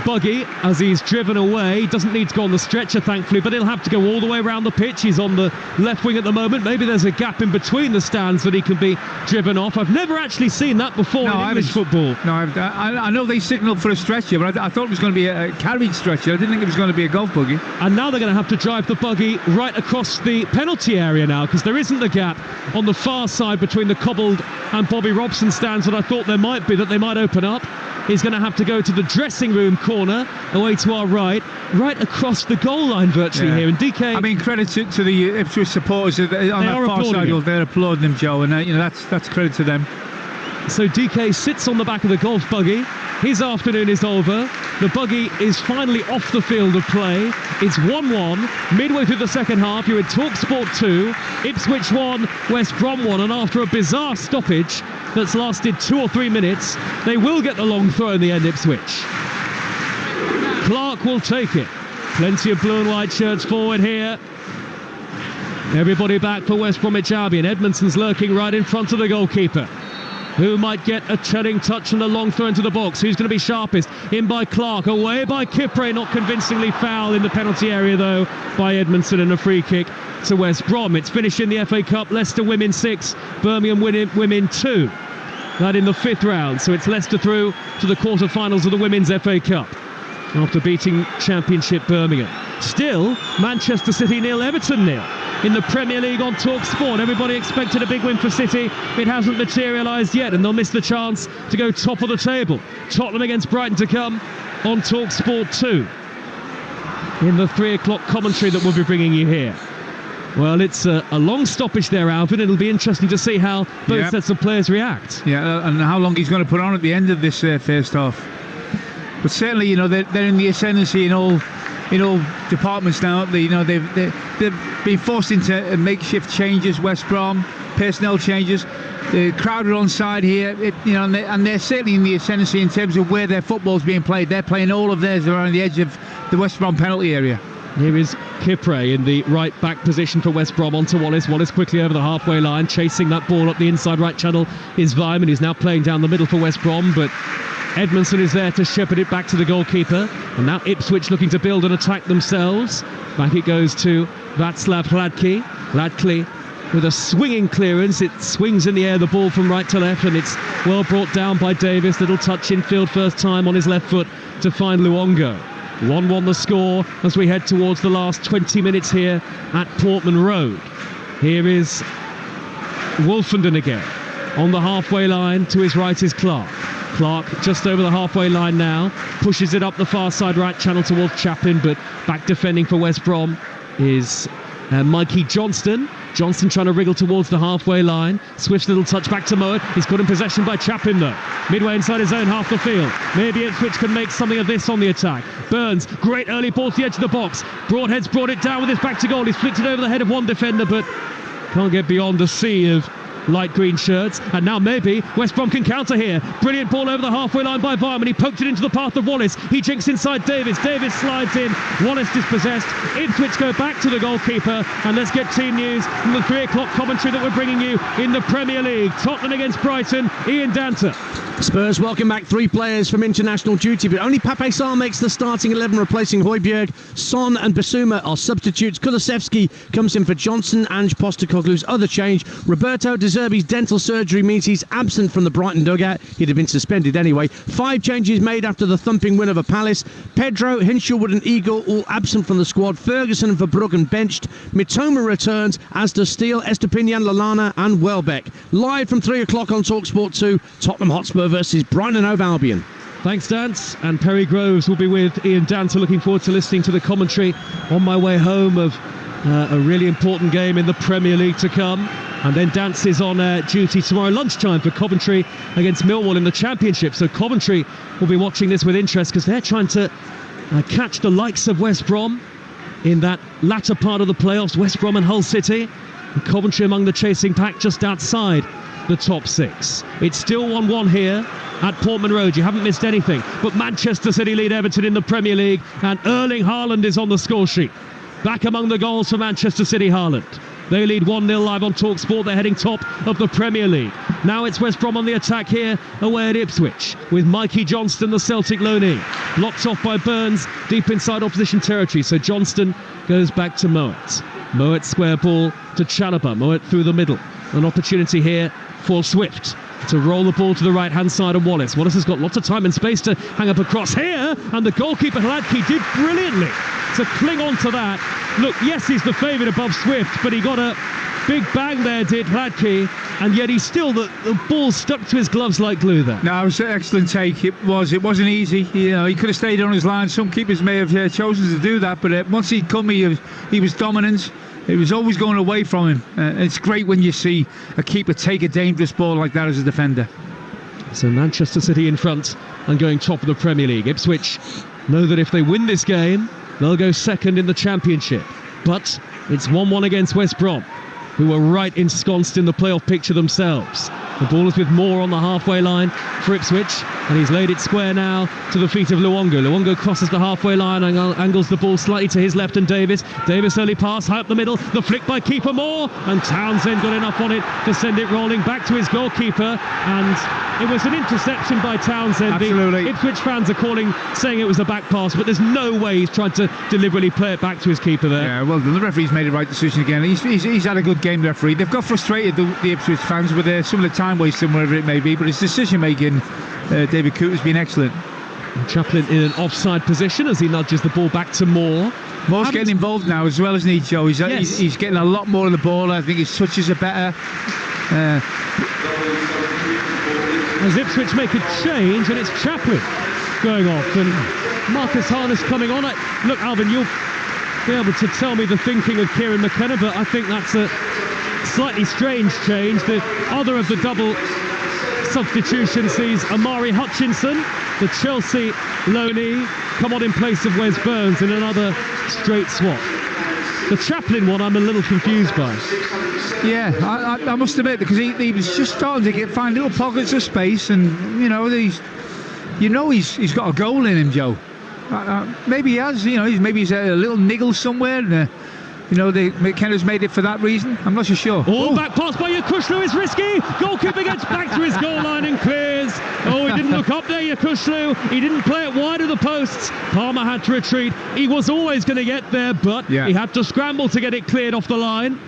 buggy as he's driven away. He doesn't need to go on the stretcher, thankfully, but he'll have to go all the way around the pitch. He's on the left wing at the moment. Maybe there's a gap in between the stands that he can be driven off. I've never actually seen that before in English football. No, I know they signalled for a stretcher, but I thought it was going to be a carried stretcher. I didn't think it was going to be a golf buggy. And now they're going to have to drive the buggy right across the penalty area now, because there isn't the gap on the far side between the Cobbled and Bobby Robson stands that I thought there might be, that they might open up. He's going to have to go to the dressing room corner, away to our right across the goal line virtually here. And DK... I mean, credit to the Ipswich supporters on that far side. They're applauding him, Joe, and that's credit to them. So DK sits on the back of the golf buggy. His afternoon is over. The buggy is finally off the field of play. It's 1-1 midway through the second half. You're in Talksport 2, Ipswich 1, West Brom 1, and after a bizarre stoppage that's lasted 2 or 3 minutes, they will get the long throw in the end, Ipswich. Clark will take it. Plenty of blue and white shirts forward here. Everybody back for West Bromwich Albion. Edmondson's lurking right in front of the goalkeeper, who might get a turning touch and a long throw into the box. Who's going to be sharpest? In by Clark, away by Kipre, not convincingly foul in the penalty area though by Edmondson, and a free kick to West Brom. It's finished in the FA Cup. Leicester Women 6, Birmingham Women 2. that in the 5th round. So it's Leicester through to the quarter-finals of the Women's FA Cup after beating Championship Birmingham. Still, Manchester City 0, Everton 0 in the Premier League on Talksport. Everybody expected a big win for City. It hasn't materialised yet, and they'll miss the chance to go top of the table. Tottenham against Brighton to come on Talksport 2 in the 3 o'clock commentary that we'll be bringing you here. Well, it's a long stoppage there, Alvin. It'll be interesting to see how both sets of players react. Yeah, and how long he's going to put on at the end of this first half. But certainly, you know, they're in the ascendancy in all departments now. They've been forced into makeshift changes. West Brom, personnel changes. The crowd are on side here, and they're certainly in the ascendancy in terms of where their football's being played. They're playing all of theirs around the edge of the West Brom penalty area. Here is Kipre in the right back position for West Brom onto Wallace. Wallace quickly over the halfway line, chasing that ball up the inside right channel is Weimann. He's now playing down the middle for West Brom, but Edmondson is there to shepherd it back to the goalkeeper. And now Ipswich looking to build and attack themselves. Back it goes to Václav Hladký. Hladký with a swinging clearance. It swings in the air, the ball from right to left, and it's well brought down by Davis. Little touch infield first time on his left foot to find Luongo. 1-1 the score as we head towards the last 20 minutes here at Portman Road. Here is Wolfenden again. On the halfway line, to his right is Clark. Clark just over the halfway line now, pushes it up the far side right channel towards Chaplin, but back defending for West Brom is Mikey Johnston. Johnston trying to wriggle towards the halfway line. Swift's little touch back to Mowat. He's put in possession by Chaplin though. Midway inside his own half the field. Maybe Ipswich can make something of this on the attack. Burns, great early ball to the edge of the box. Broadhead's brought it down with his back to goal. He's flicked it over the head of one defender, but can't get beyond the sea of light green shirts. And now maybe West Brom can counter here. Brilliant ball over the halfway line by Weimann. He poked it into the path of Wallace. He jinks inside Davis. Davis slides in. Wallace dispossessed. Ipswich go back to the goalkeeper. And let's get team news from the 3 o'clock commentary that we're bringing you in the Premier League. Tottenham against Brighton. Ian Danter. Spurs welcome back 3 players from international duty, but only Pape Sarr makes the starting 11, replacing Højbjerg. Son and Basuma are substitutes. Kulusevski comes in for Johnson. Ange Postecoglou's other change. Roberto De Zerbi's dental surgery means he's absent from the Brighton dugout. He'd have been suspended anyway. 5 changes made after the thumping win over Palace. Pedro, Hinshelwood and Eagle all absent from the squad. Ferguson and Verbruggen benched. Mitoma returns, as does Steele, Estepinian, Lallana and Welbeck. Live from 3 o'clock on Talksport 2, Tottenham Hotspur versus Brighton and Hove Albion. Thanks, Dance. And Perry Groves will be with Ian Danter. Looking forward to listening to the commentary on my way home of a really important game in the Premier League to come. And then Dance is on duty tomorrow lunchtime for Coventry against Millwall in the Championship. So Coventry will be watching this with interest because they're trying to catch the likes of West Brom in that latter part of the playoffs. West Brom and Hull City. And Coventry among the chasing pack just outside the top 6. It's still 1-1 here at Portman Road. You haven't missed anything. But Manchester City lead Everton in the Premier League, and Erling Haaland is on the score sheet. Back among the goals for Manchester City, Haaland. They lead 1-0 live on Talksport. They're heading top of the Premier League. Now it's West Brom on the attack here away at Ipswich with Mikey Johnston, the Celtic loanee. Blocked off by Burns deep inside opposition territory. So Johnston goes back to Mowat. Mowat square ball to Chalobah. Mowat through the middle. An opportunity here for Swift to roll the ball to the right-hand side of Wallace. Wallace has got lots of time and space to hang up across here, and the goalkeeper Hladký did brilliantly to cling on to that. Look, yes, he's the favourite above Swift, but he got a big bang there, did Hladký, and yet he's still, the ball stuck to his gloves like glue there. No, it was an excellent take. It wasn't easy. He could have stayed on his line. Some keepers may have chosen to do that, but once he'd come, he was dominant. It was always going away from him. It's great when you see a keeper take a dangerous ball like that as a defender. So Manchester City in front and going top of the Premier League. Ipswich know that if they win this game, they'll go second in the Championship. But it's 1-1 against West Brom, who are right ensconced in the playoff picture themselves. The ball is with Moore on the halfway line for Ipswich, and he's laid it square now to the feet of Luongo. Luongo crosses the halfway line and angles the ball slightly to his left and Davis. Davis early pass, high up the middle, the flick by keeper Moore, and Townsend got enough on it to send it rolling back to his goalkeeper, and it was an interception by Townsend. Absolutely. The Ipswich fans are saying it was a back pass, but there's no way he's trying to deliberately play it back to his keeper there. Yeah, well, the referee's made the right decision again. He's had a good game, the referee. They've got frustrated, the Ipswich fans, with some of the time time wasting, wherever it may be, but his decision making, David Coote, has been excellent. And Chaplin in an offside position as he nudges the ball back to Moore. Moore's getting involved now as well, isn't he, Joe? He's getting a lot more of the ball. I think his touches are better. As Ipswich make a change, and it's Chaplin going off, and Marcus Harness coming on. Look, Alvin, you'll be able to tell me the thinking of Kieran McKenna, but I think that's a slightly strange change. The other of the double substitution sees Amari Hutchinson, the Chelsea loanee, come on in place of Wes Burns in another straight swap. The Chaplin one I'm a little confused by. Yeah, I must admit, because he was just starting to find little pockets of space, and he's got a goal in him, Joe. Maybe he has, maybe he's a little niggle somewhere, and McKenna's made it for that reason. I'm not so sure. Back pass by Yakushlu is risky. Goalkeeper gets back to his goal line and clears. He didn't look up there, Yakushlu. He didn't play it wide of the posts. Palmer had to retreat. He was always going to get there, but he had to scramble to get it cleared off the line.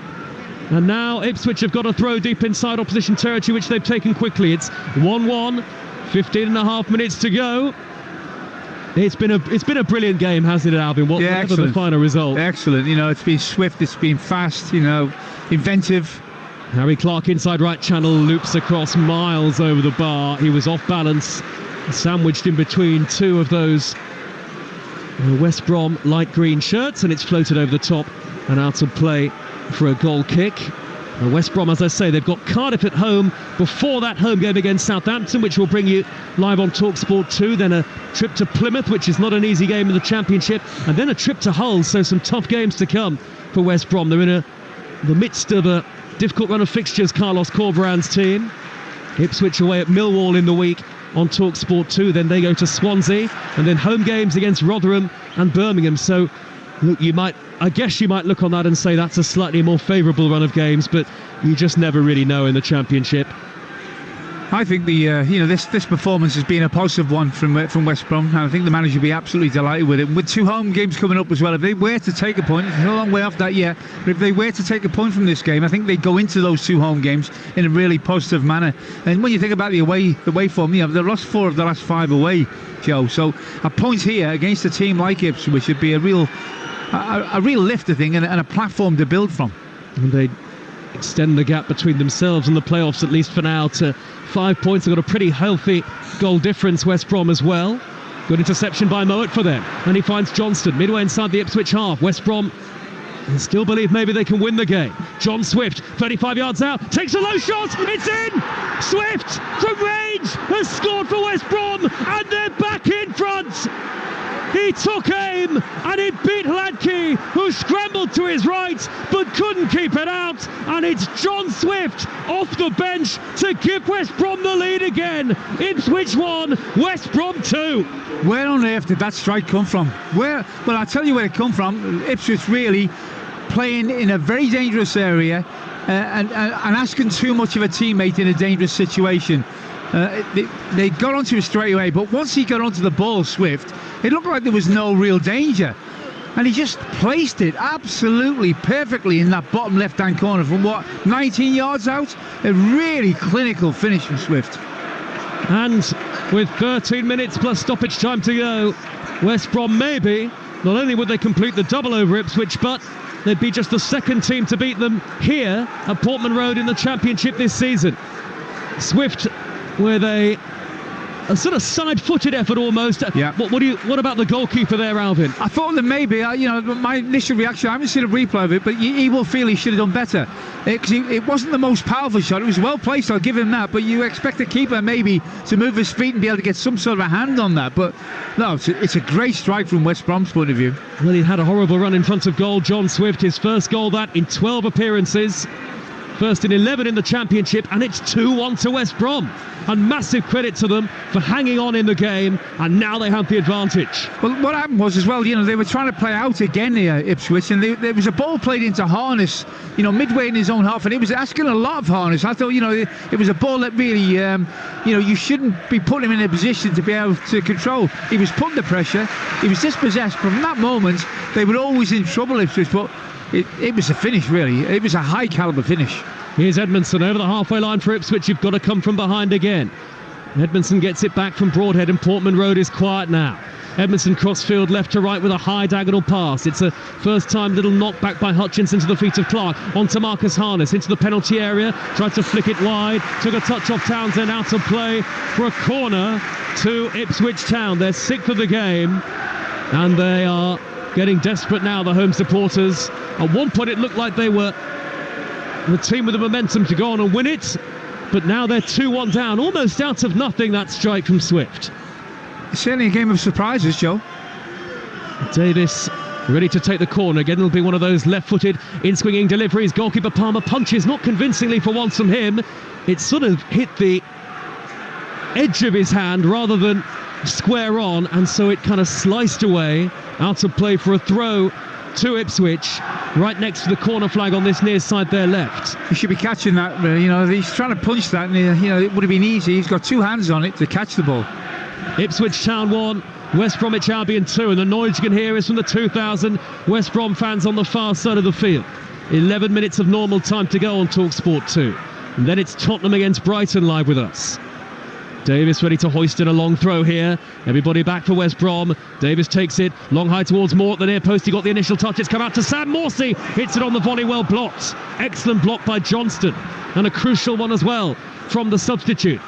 And now Ipswich have got to throw deep inside opposition territory, which they've taken quickly. It's 1-1, 15 and a half minutes to go. It's been a brilliant game, hasn't it, Alvin? Whatever the final result. Excellent. It's been swift, it's been fast, inventive. Harry Clark inside right channel, loops across miles over the bar. He was off balance, sandwiched in between two of those West Brom light green shirts, and it's floated over the top and out of play for a goal kick. West Brom, as I say, they've got Cardiff at home before that home game against Southampton, which will bring you live on Talksport 2, then a trip to Plymouth, which is not an easy game in the Championship, and then a trip to Hull, so some tough games to come for West Brom. They're in the midst of a difficult run of fixtures, Carlos Corberan's team. Ipswich away at Millwall in the week on Talksport 2, then they go to Swansea, and then home games against Rotherham and Birmingham. So look, I guess you might look on that and say that's a slightly more favourable run of games, but you just never really know in the Championship. I think this performance has been a positive one from West Brom, and I think the manager will be absolutely delighted with it. With two home games coming up as well, if they were to take a point, it's a long way off that yet, but if they were to take a point from this game, I think they go into those two home games in a really positive manner. And when you think about the away form, they've lost 4 of the last 5 away, Joe. So a point here against a team like Ipswich would be a real lift, I think, and a platform to build from. And they extend the gap between themselves and the playoffs, at least for now, to 5 points. They've got a pretty healthy goal difference, West Brom as well. Good interception by Mowat for them, and he finds Johnston midway inside the Ipswich half. West Brom still believe maybe they can win the game. John Swift, 35 yards out, takes a low shot, it's in! Swift from range has scored for West Brom, and they're back in front! He took aim and it beat Hladky, who scrambled to his right but couldn't keep it out, and it's John Swift off the bench to give West Brom the lead again. Ipswich 1, West Brom 2. Where on earth did that strike come from? Well, I'll tell you where it come from. Ipswich really playing in a very dangerous area and asking too much of a teammate in a dangerous situation. They got onto it straight away, but once he got onto the ball, Swift, it looked like there was no real danger, and he just placed it absolutely perfectly in that bottom left-hand corner from 19 yards out. A really clinical finish from Swift. And with 13 minutes plus stoppage time to go, West Brom maybe, not only would they complete the double over Ipswich, but they'd be just the second team to beat them here at Portman Road in the Championship this season. Swift with a sort of side-footed effort almost. Yeah. What about the goalkeeper there, Alvin? I thought that maybe, my initial reaction, I haven't seen a replay of it, but he will feel he should have done better. Because it wasn't the most powerful shot. It was well placed, I'll give him that, but you expect the keeper maybe to move his feet and be able to get some sort of a hand on that. But no, it's a great strike from West Brom's point of view. Well, he had a horrible run in front of goal. John Swift, his first goal that in 12 appearances. First in 11 in the Championship, and it's 2-1 to West Brom. And massive credit to them for hanging on in the game, and now they have the advantage. Well, what happened was as well, they were trying to play out again here, Ipswich, and there was a ball played into Harness, midway in his own half, and it was asking a lot of Harness. I thought, it was a ball that really, you shouldn't be putting him in a position to be able to control. He was put under pressure, he was dispossessed. From that moment, they were always in trouble, Ipswich, but it was a finish, really. It was a high calibre finish. Here's Edmondson over the halfway line for Ipswich. You've got to come from behind again. Edmondson gets it back from Broadhead, and Portman Road is quiet now. Edmondson crossfield left to right with a high diagonal pass. It's a first-time little knockback by Hutchinson to the feet of Clark. On to Marcus Harness into the penalty area. Tried to flick it wide. Took a touch off Townsend. Out of play for a corner to Ipswich Town. They're 6th of the game, and they are getting desperate now, the home supporters. At one point it looked like they were the team with the momentum to go on and win it, but now they're 2-1 down, almost out of nothing, that strike from Swift. It's certainly a game of surprises, Joe. Davis ready to take the corner. Again, it'll be one of those left-footed in-swinging deliveries. Goalkeeper Palmer punches, not convincingly for once from him. It sort of hit the edge of his hand rather than square on, and so it kind of sliced away. Out of play for a throw to Ipswich, right next to the corner flag on this near side there left. He should be catching that. He's trying to punch that, and it would have been easy. He's got two hands on it to catch the ball. Ipswich Town 1, West Bromwich Albion 2, and the noise you can hear is from the 2,000 West Brom fans on the far side of the field. 11 minutes of normal time to go on Talksport 2, and then it's Tottenham against Brighton live with us. Davis ready to hoist in a long throw here. Everybody back for West Brom. Davis takes it long high towards Moore at the near post. He got the initial touch. It's come out to Sam Morsey. Hits it on the volley, well blocked. Excellent block by Johnston, and a crucial one as well from the substitute.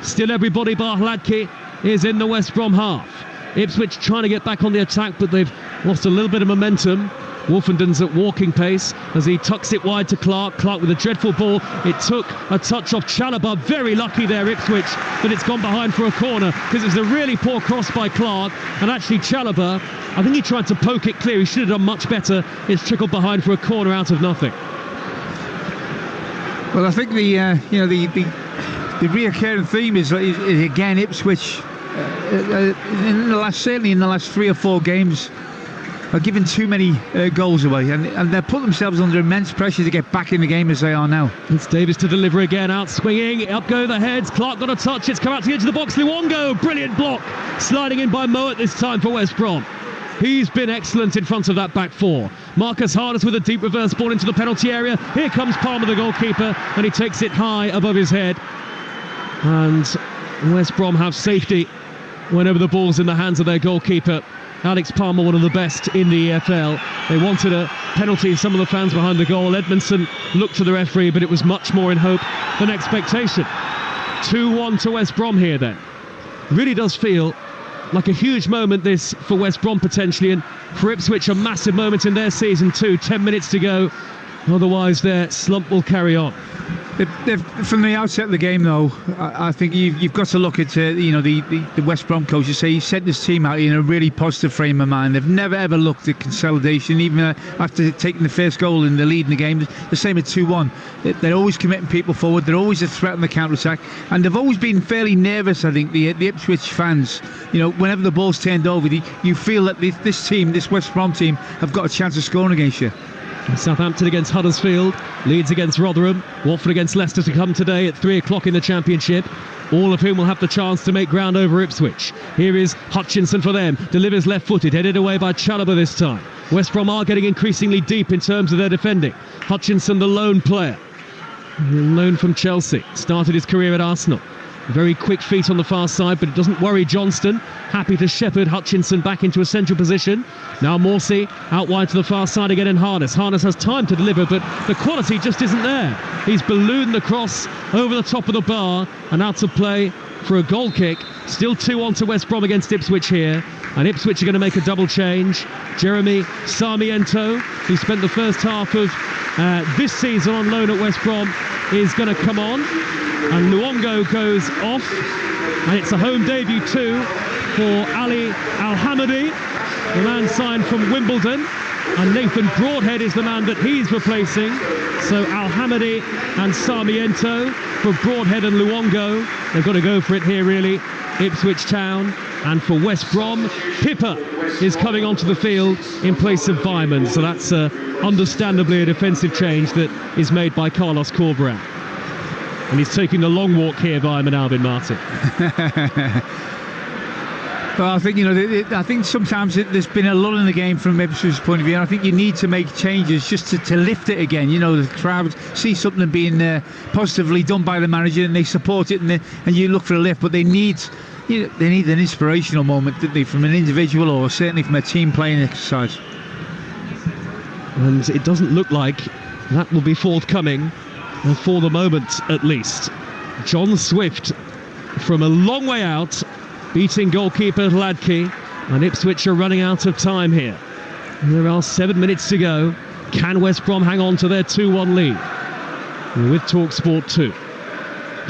Still everybody bar Hladky is in the West Brom half. Ipswich trying to get back on the attack, but they've lost a little bit of momentum. Wolfenden's at walking pace as he tucks it wide to Clark. Clark with a dreadful ball. It took a touch off Chalobah. Very lucky there, Ipswich, that it's gone behind for a corner, because it was a really poor cross by Clark. And actually Chalobah, I think he tried to poke it clear. He should have done much better. It's trickled behind for a corner out of nothing. Well, I think the reoccurring theme is again Ipswich certainly in the last 3 or 4 games are giving too many goals away, and they've put themselves under immense pressure to get back in the game as they are now. It's Davis to deliver again, out swinging, up go the heads. Clark got a touch, it's come out to the edge of the box. Luongo, brilliant block, sliding in by Mowat this time for West Brom. He's been excellent in front of that back four. Marcus Harness with a deep reverse ball into the penalty area. Here comes Palmer, the goalkeeper, and he takes it high above his head. And West Brom have safety whenever the ball's in the hands of their goalkeeper. Alex Palmer, one of the best in the EFL. They wanted a penalty, some of the fans behind the goal. Edmondson looked to the referee, but it was much more in hope than expectation. 2-1 to West Brom here then. Really does feel like a huge moment this for West Brom potentially, and for Ipswich a massive moment in their season too. 10 minutes to go, otherwise their slump will carry on. From the outset of the game, though, I think you've got to look at the West Brom coach. You say he set this team out in a really positive frame of mind. They've never ever looked at consolidation, even after taking the first goal in the lead in the game. The same at 2-1. They're always committing people forward. They're always a threat on the counter-attack, and they've always been fairly nervous. I think the Ipswich fans, whenever the ball's turned over, you feel that this West Brom team, have got a chance of scoring against you. Southampton against Huddersfield, Leeds against Rotherham, Watford against Leicester to come today at 3 o'clock in the Championship, all of whom will have the chance to make ground over Ipswich. Here is Hutchinson for them, delivers left-footed, headed away by Chalobah this time. West Brom are getting increasingly deep in terms of their defending. Hutchinson, the lone player, loan from Chelsea, started his career at Arsenal. Very quick feet on the far side, but it doesn't worry Johnston. Happy to shepherd Hutchinson back into a central position. Now Morsey out wide to the far side again in Harness. Harness has time to deliver, but the quality just isn't there. He's ballooned the cross over the top of the bar and out to play for a goal kick. Still 2-1 to West Brom against Ipswich here. And Ipswich are going to make a double change. Jeremy Sarmiento, who spent the first half of this season on loan at West Brom, is going to come on. And Luongo goes off, and it's a home debut too for Ali Al-Hamadi, the man signed from Wimbledon, and Nathan Broadhead is the man that he's replacing. So Al-Hamadi and Sarmiento for Broadhead and Luongo. They've got to go for it here really, Ipswich Town. And for West Brom, Pippa is coming onto the field in place of Byman, so that's understandably a defensive change that is made by Carlos Corberán. And he's taking the long walk here by Alvin Martin. Well, I think I think sometimes there's been a lull in the game from Ipswich's point of view. And I think you need to make changes just to lift it again. The crowd see something being positively done by the manager, and they support it, and you look for a lift. But they need an inspirational moment, don't they, from an individual or certainly from a team playing exercise. And it doesn't look like that will be forthcoming for the moment, at least. John Swift from a long way out, beating goalkeeper Hladky, and Ipswich are running out of time here. There are 7 minutes to go. Can West Brom hang on to their 2-1 lead? With Talksport 2.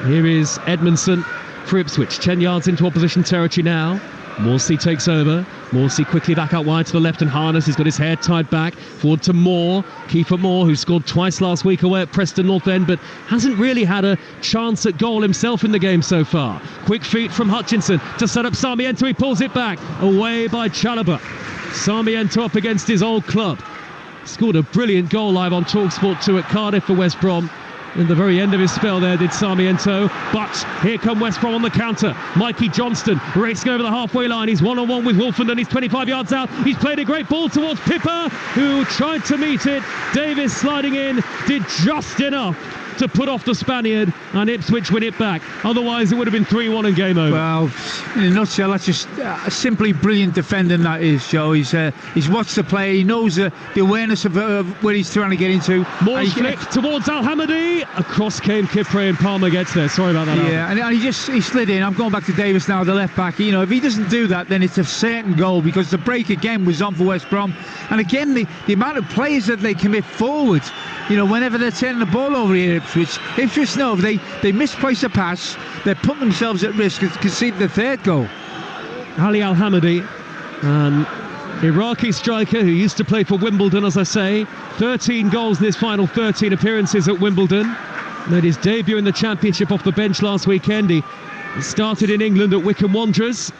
Here is Edmondson for Ipswich, 10 yards into opposition territory now. Morsey takes over. Morsey quickly back out wide to the left, and Harness has got his hair tied back. Forward to Moore. Kiefer Moore, who scored twice last week away at Preston North End, but hasn't really had a chance at goal himself in the game so far. Quick feet from Hutchinson to set up Sarmiento. He pulls it back. Away by Chalobah. Sarmiento up against his old club. Scored a brilliant goal live on Talksport 2 at Cardiff for West Brom. In the very end of his spell there did Sarmiento, but here come West Brom on the counter. Mikey Johnston racing over the halfway line. He's one-on-one with Wolfenden. He's 25 yards out. He's played a great ball towards Pippa, who tried to meet it. Davis sliding in, did just enough to put off the Spaniard, and Ipswich win it back. Otherwise it would have been 3-1 and game over. Well, in a nutshell, that's just simply brilliant defending, that is, Joe. He's watched the play, he knows the awareness of where he's trying to get into. More flick towards Al-Hamadi. Across came Kipre, and Palmer gets there. Sorry about that. Yeah, Alvin. and he slid in. I'm going back to Davis now, the left back. If he doesn't do that, then it's a certain goal, because the break again was on for West Brom. And again, the amount of players that they commit forward, whenever they're turning the ball over here at Ipswich know if they misplace a pass, they're putting themselves at risk of conceding the third goal. Ali Al-Hamadi, an Iraqi striker who used to play for Wimbledon, as I say. 13 goals in his final 13 appearances at Wimbledon. Made his debut in the Championship off the bench last weekend. He started in England at Wycombe Wanderers.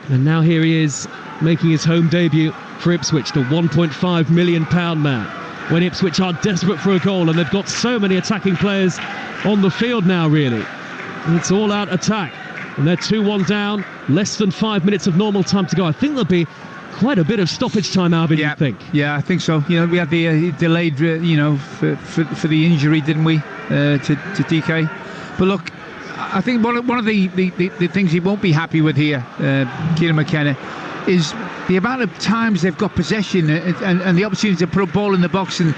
And now here he is, making his home debut for Ipswich, the £1.5 million man. When Ipswich are desperate for a goal, and they've got so many attacking players on the field now, really. And it's all-out attack. And they're 2-1 down, less than 5 minutes of normal time to go. I think there'll be quite a bit of stoppage time, Alvin, you think? Yeah, I think so. We had the delayed, for the injury, didn't we, to DK? But look, I think one of the things he won't be happy with here, Kieran McKenna, is the amount of times they've got possession and the opportunity to put a ball in the box, and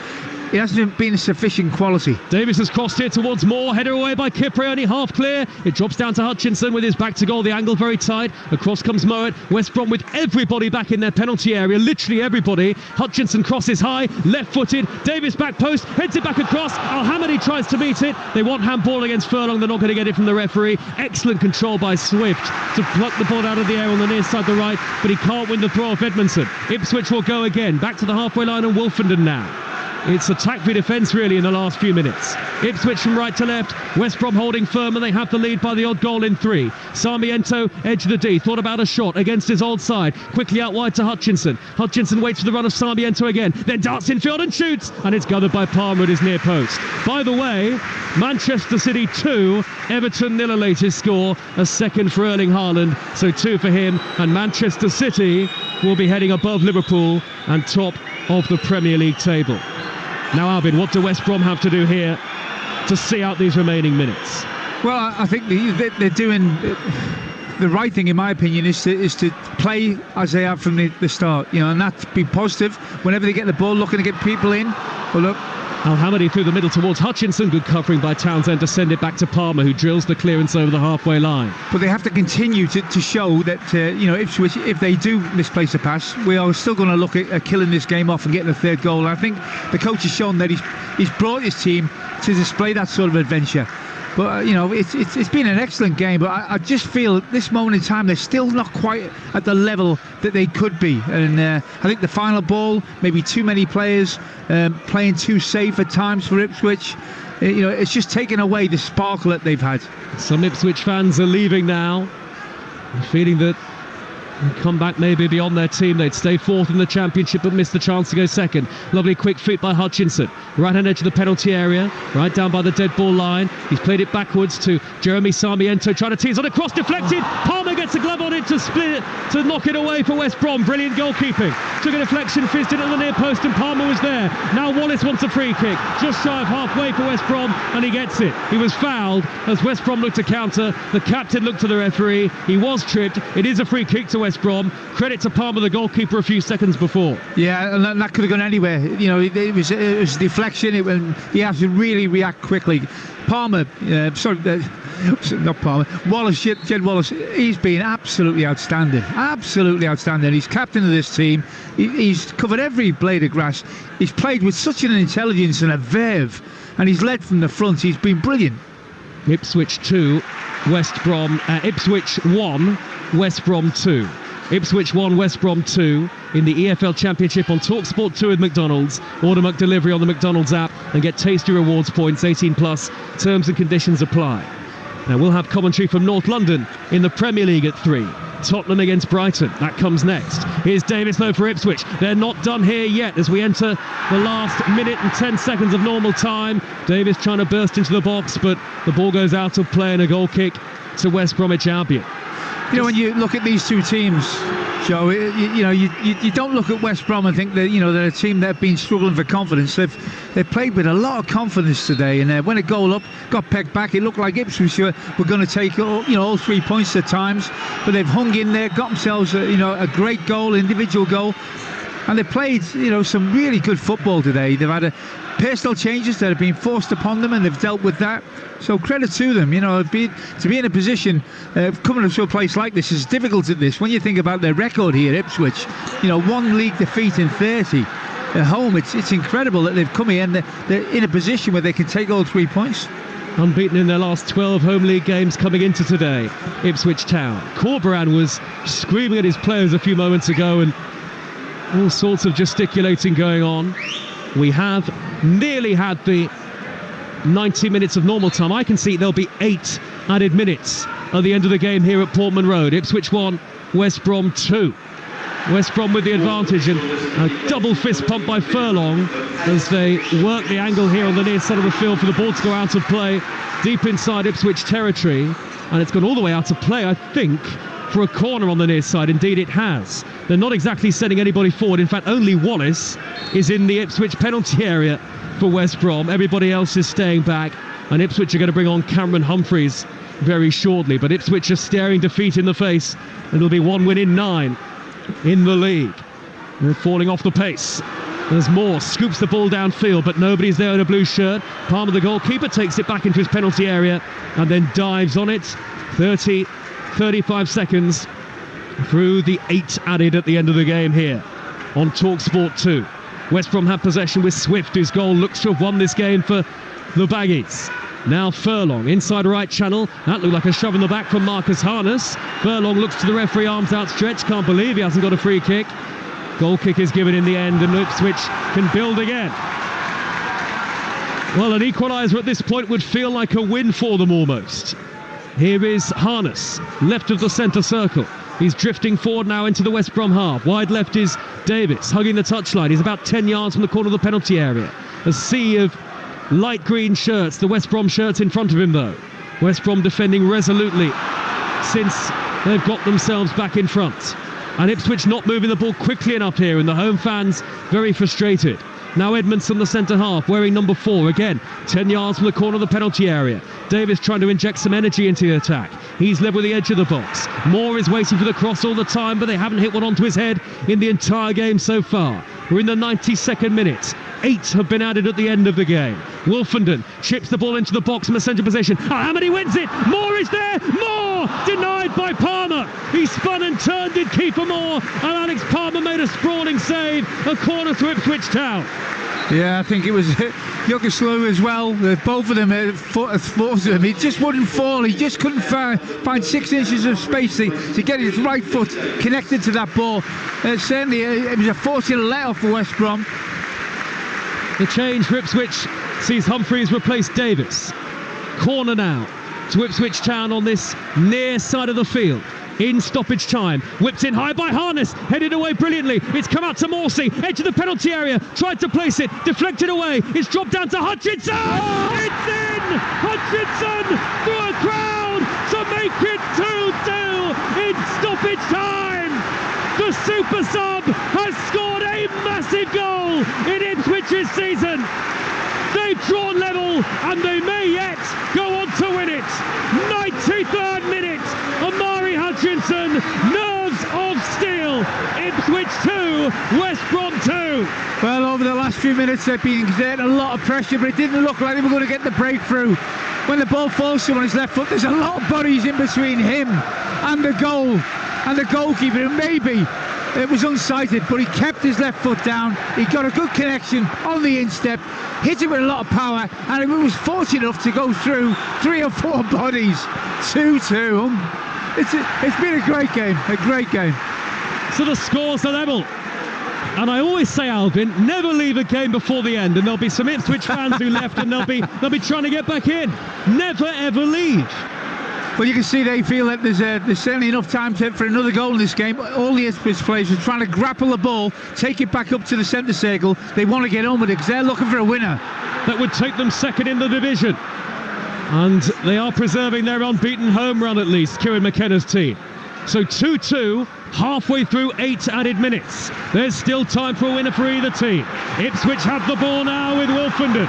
it hasn't been a sufficient quality. Davis has crossed here towards Moore, header away by Kipre, only half clear. It drops down to Hutchinson with his back to goal, the angle very tight. Across comes Mowat. West Brom with everybody back in their penalty area, literally everybody. Hutchinson crosses high, left-footed. Davis back post, heads it back across. Al-Hamadi tries to meet it. They want handball against Furlong. They're not going to get it from the referee. Excellent control by Swift to pluck the ball out of the air on the near side, the right, but he can't win the throw off Edmondson. Ipswich will go again, back to the halfway line, and Wolfenden now. It's attack v defence really in the last few minutes. Ipswich from right to left, West Brom holding firm, and they have the lead by the odd goal in 3. Sarmiento, edge of the D, thought about a shot against his old side. Quickly out wide to Hutchinson. Hutchinson waits for the run of Sarmiento again, then darts infield and shoots, and it's gathered by Palmer at his near post. By the way, Manchester City 2, Everton nil, a latest score, a second for Erling Haaland, so 2 for him, and Manchester City will be heading above Liverpool and top of the Premier League table. Now, Alvin, what do West Brom have to do here to see out these remaining minutes? Well, I think they're doing the right thing, in my opinion, is to play as they have from the start, and that be positive whenever they get the ball, looking to get people in. Well, look, Al-Hamadi through the middle towards Hutchinson. Good covering by Townsend to send it back to Palmer, who drills the clearance over the halfway line. But they have to continue to show that, Ipswich, if they do misplace a pass, we are still going to look at killing this game off and getting a third goal. And I think the coach has shown that he's brought his team to display that sort of adventure. But, it's been an excellent game. But I just feel at this moment in time, they're still not quite at the level that they could be. And I think the final ball, maybe too many players playing too safe at times for Ipswich. It's just taken away the sparkle that they've had. Some Ipswich fans are leaving now, feeling that come back maybe beyond their team. They'd stay fourth in the Championship but miss the chance to go second. Lovely quick feet by Hutchinson. Right hand edge of the penalty area, right down by the dead ball line. He's played it backwards to Jeremy Sarmiento, trying to tease on a cross, deflected. Palmer gets a glove on it to split it, to knock it away for West Brom. Brilliant goalkeeping. Took a deflection, fizzed it at the near post, and Palmer was there. Now Wallace wants a free kick, just shy of halfway for West Brom, and he gets it. He was fouled as West Brom looked to counter. The captain looked to the referee. He was tripped. It is a free kick to West Brom. Credit to Palmer, the goalkeeper, a few seconds before. Yeah, and that could have gone anywhere. You know, it was a deflection. He had to really react quickly. Palmer, not Palmer, Wallace, Jed Wallace, he's been absolutely outstanding. Absolutely outstanding. He's captain of this team. He's covered every blade of grass. He's played with such an intelligence and a verve, and he's led from the front. He's been brilliant. Ipswich 2, West Brom, Ipswich 1, West Brom 2. Ipswich 1, West Brom 2 in the EFL Championship on Talksport 2 with McDonald's. Order McDelivery on the McDonald's app and get tasty rewards points, 18 plus. Terms and conditions apply. Now we'll have commentary from North London in the Premier League at 3. Tottenham against Brighton, that comes next. Here's Davis though for Ipswich. They're not done here yet as we enter the last minute and 10 seconds of normal time. Davis trying to burst into the box, but the ball goes out of play and a goal kick to West Bromwich Albion. You know, when you look at these two teams, Joe, you don't look at West Brom and think that, you know, they're a team that have been struggling for confidence. They've played with a lot of confidence today, and when a goal up got pegged back, it looked like Ipswich were going to take all 3 points at times, but they've hung in there, got themselves a great goal, individual goal, and they played some really good football today. They've had personal changes that have been forced upon them, and they've dealt with that. So credit to them. To be in a position coming to a place like this is difficult at this. When you think about their record here, Ipswich, 1 league defeat in 30 at home. It's incredible that they've come here and they're in a position where they can take all 3 points. Unbeaten in their last 12 home league games coming into today. Ipswich Town. Corberan was screaming at his players a few moments ago, and all sorts of gesticulating going on. We have nearly had the 90 minutes of normal time. I can see there'll be 8 added minutes at the end of the game here at Portman Road. Ipswich 1, West Brom 2. West Brom with the advantage, and a double fist pump by Furlong as they work the angle here on the near side of the field for the ball to go out of play deep inside Ipswich territory, and it's gone all the way out of play, I think, for a corner on the near side. Indeed it has. They're not exactly sending anybody forward. In fact, only Wallace is in the Ipswich penalty area for West Brom. Everybody else is staying back, and Ipswich are going to bring on Cameron Humphreys very shortly. But Ipswich are staring defeat in the face, and it'll be 1 win in 9 in the league. They're falling off the pace. There's more, scoops the ball downfield, but nobody's there in a blue shirt. Palmer, the goalkeeper, takes it back into his penalty area and then dives on it. 35 seconds through the 8 added at the end of the game here on Talksport 2. West Brom have possession with Swift, whose goal looks to have won this game for the Baggies. Now Furlong, inside right channel. That looked like a shove in the back from Marcus Harness. Furlong looks to the referee, arms outstretched. Can't believe he hasn't got a free kick. Goal kick is given in the end, and Ipswich can build again. Well, an equaliser at this point would feel like a win for them almost. Here is Harness, left of the centre circle. He's drifting forward now into the West Brom half. Wide left is Davis, hugging the touchline. He's about 10 yards from the corner of the penalty area. A sea of light green shirts, the West Brom shirts in front of him though. West Brom defending resolutely since they've got themselves back in front. And Ipswich not moving the ball quickly enough here, and the home fans very frustrated. Now Edmondson, the centre half, wearing number 4, again 10 yards from the corner of the penalty area. Davis trying to inject some energy into the attack. He's level with the edge of the box. Moore is waiting for the cross all the time, but they haven't hit one onto his head in the entire game so far. We're in the 92nd minute. 8 have been added at the end of the game. Wolfenden chips the ball into the box from the centre position. Hamady wins it. Moore is there. Moore denied by Palmer. He spun and turned, did keeper Moore, and Alex Palmer made a sprawling save. A corner to Ipswich Town. Yeah, I think it was Yogoslu as well. Both of them forced him. He just wouldn't fall. He just couldn't find 6 inches of space to get his right foot connected to that ball. Certainly, it was a fortunate let-off for West Brom. The change for Ipswich sees Humphreys replace Davis. Corner now to Ipswich Town on this near side of the field. in stoppage time. Whipped in high by Harness, headed away brilliantly. It's come out to Morsey, edge of the penalty area, tried to place it, deflected away. It's dropped down to Hutchinson. It's in. Hutchinson through a crowd to make it 2-2 in stoppage time. The super sub has scored a massive goal in Ipswich's season. They've drawn level and they may yet go on to win it. 93rd minute, Amari Hutchinson, nerves of steel. Ipswich 2, West Brom 2. Well, over the last few minutes they've been exerting a lot of pressure, but it didn't look like they were going to get the breakthrough. When the ball falls to him on his left foot, there's a lot of bodies in between him and the goal and the goalkeeper. And maybe it was unsighted, but he kept his left foot down. He got a good connection on the instep, hit it with a lot of power, and he was fortunate enough to go through 3 or 4 bodies. 2-2. It's been a great game, a great game. So the scores are level. And I always say, Alvin, never leave a game before the end. And there'll be some Ipswich fans who left, and they'll be trying to get back in. Never ever leave. Well, you can see they feel that there's certainly enough time for another goal in this game. All the Ipswich players are trying to grapple the ball, take it back up to the centre circle. They want to get on with it because they're looking for a winner. That would take them second in the division. And they are preserving their unbeaten home run, at least, Kieran McKenna's team. So 2-2, halfway through 8 added minutes. There's still time for a winner for either team. Ipswich have the ball now with Wolfenden.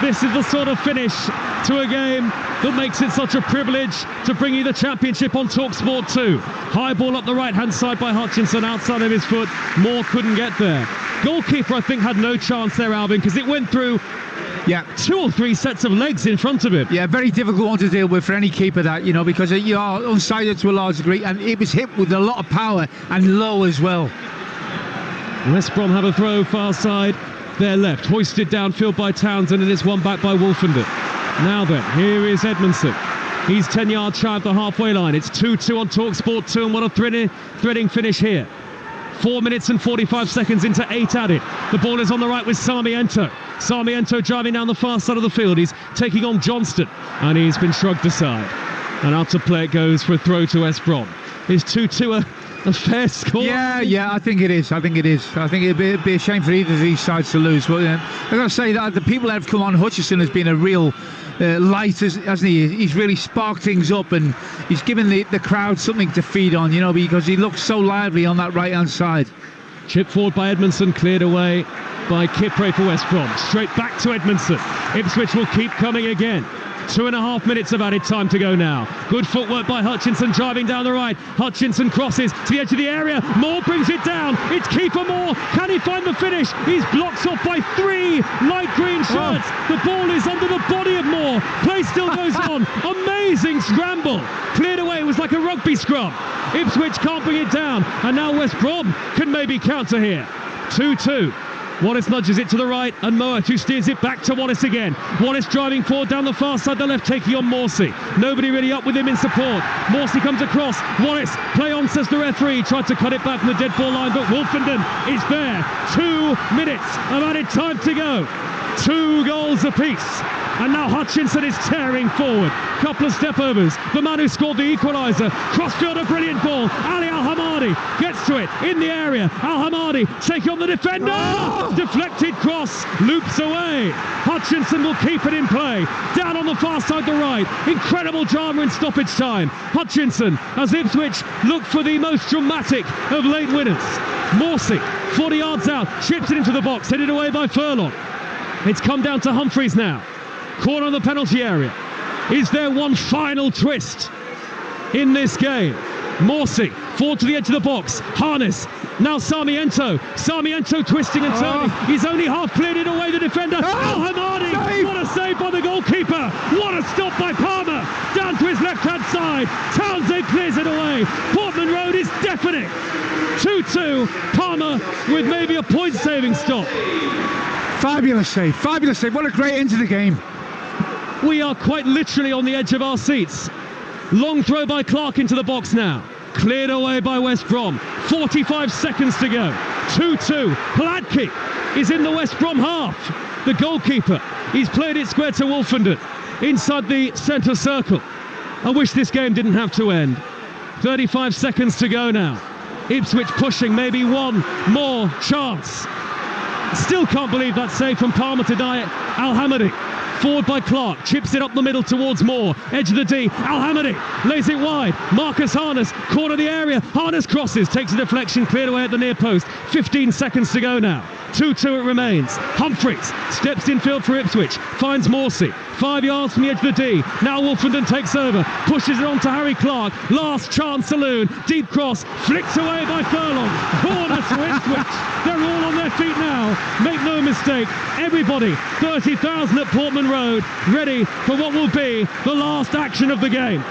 This is the sort of finish to a game that makes it such a privilege to bring you the championship on Talksport 2. High ball up the right-hand side by Hutchinson, outside of his foot. Moore couldn't get there. Goalkeeper, I think, had no chance there, Alvin, because it went through 2 or 3 sets of legs in front of him. Yeah, very difficult one to deal with for any keeper, that, you know, because you are unsighted to a large degree, and it was hit with a lot of power and low as well. West Brom have a throw far side. Their left, hoisted downfield by Townsend, and it's won back by Wolfenden. Now then, here is Edmondson. He's 10 yards shy of the halfway line. It's 2-2 on Talksport 2, and what a threading finish here. 4 minutes and 45 seconds into 8 added. The ball is on the right with Sarmiento. Sarmiento driving down the far side of the field. He's taking on Johnston, and he's been shrugged aside. And out to play it goes for a throw to West Brom. Is 2-2 a fair score? Yeah, I think it is. I think it'd be a shame for either of these sides to lose. But I've got to say that the people that have come on, Hutchinson has been a real light, hasn't he? He's really sparked things up, and he's given the crowd something to feed on, you know, because he looks so lively on that right-hand side. Chip forward by Edmondson, cleared away by Kipre for West Brom. Straight back to Edmondson. Ipswich will keep coming again. 2.5 minutes of added time to go now. Good footwork by Hutchinson, driving down the right. Hutchinson crosses to the edge of the area. Moore brings it down. It's Kiefer Moore. Can he find the finish? He's blocked off by 3 light green shirts. The ball is under the body of Moore. Play still goes on. Amazing scramble. Cleared away. It was like a rugby scrum. Ipswich can't bring it down. And now West Brom can maybe counter here. 2-2. Wallace nudges it to the right, and Moat, who steers it back to Wallace again. Wallace driving forward down the far side, the left, taking on Morsey. Nobody really up with him in support. Morsey comes across. Wallace, play on, says the referee. Tried to cut it back from the dead ball line, but Wolfenden is there. 2 minutes of added time to go. 2 goals apiece. And now Hutchinson is tearing forward. Couple of step-overs. The man who scored the equaliser. Crossfield, a brilliant ball. Ali Al-Hamadi gets to it in the area. Al-Hamadi taking on the defender. Deflected cross. Loops away. Hutchinson will keep it in play. Down on the far side, the right. Incredible drama in stoppage time. Hutchinson, as Ipswich look for the most dramatic of late winners. Morsey, 40 yards out. Chips it into the box. Headed away by Furlong. It's come down to Humphreys now. Corner on the penalty area. Is there one final twist in this game? Morsey, forward to the edge of the box. Harness, now Sarmiento. Sarmiento twisting and turning. He's only half cleared it away, the defender. Al-Hamadi, what a save by the goalkeeper. What a stop by Palmer. Down to his left-hand side. Townsend clears it away. Portman Road is definite. 2-2. Palmer with maybe a point-saving stop. Fabulous save. What a great end to the game. We are quite literally on the edge of our seats. Long throw by Clark into the box now. Cleared away by West Brom. 45 seconds to go. 2-2. Hladky is in the West Brom half. The goalkeeper. He's played it square to Wolfenden. Inside the centre circle. I wish this game didn't have to end. 35 seconds to go now. Ipswich pushing, maybe one more chance. Still can't believe that save from Palmer to Diet Al-Hamadi. Forward by Clark, chips it up the middle towards Moore. Edge of the D, Al-Hamadi lays it wide. Marcus Harness, corner of the area. Harness crosses, takes a deflection, cleared away at the near post. 15 seconds to go now. 2-2 it remains. Humphreys steps in field for Ipswich, finds Morsey. 5 yards from the edge of the D. Now Wolfenden takes over, pushes it on to Harry Clark. Last chance saloon, deep cross, flicked away by Furlong. Corner to Ipswich. They're all on their feet now. Make no mistake, everybody, 30,000 at Portman Road, ready for what will be the last action of the game.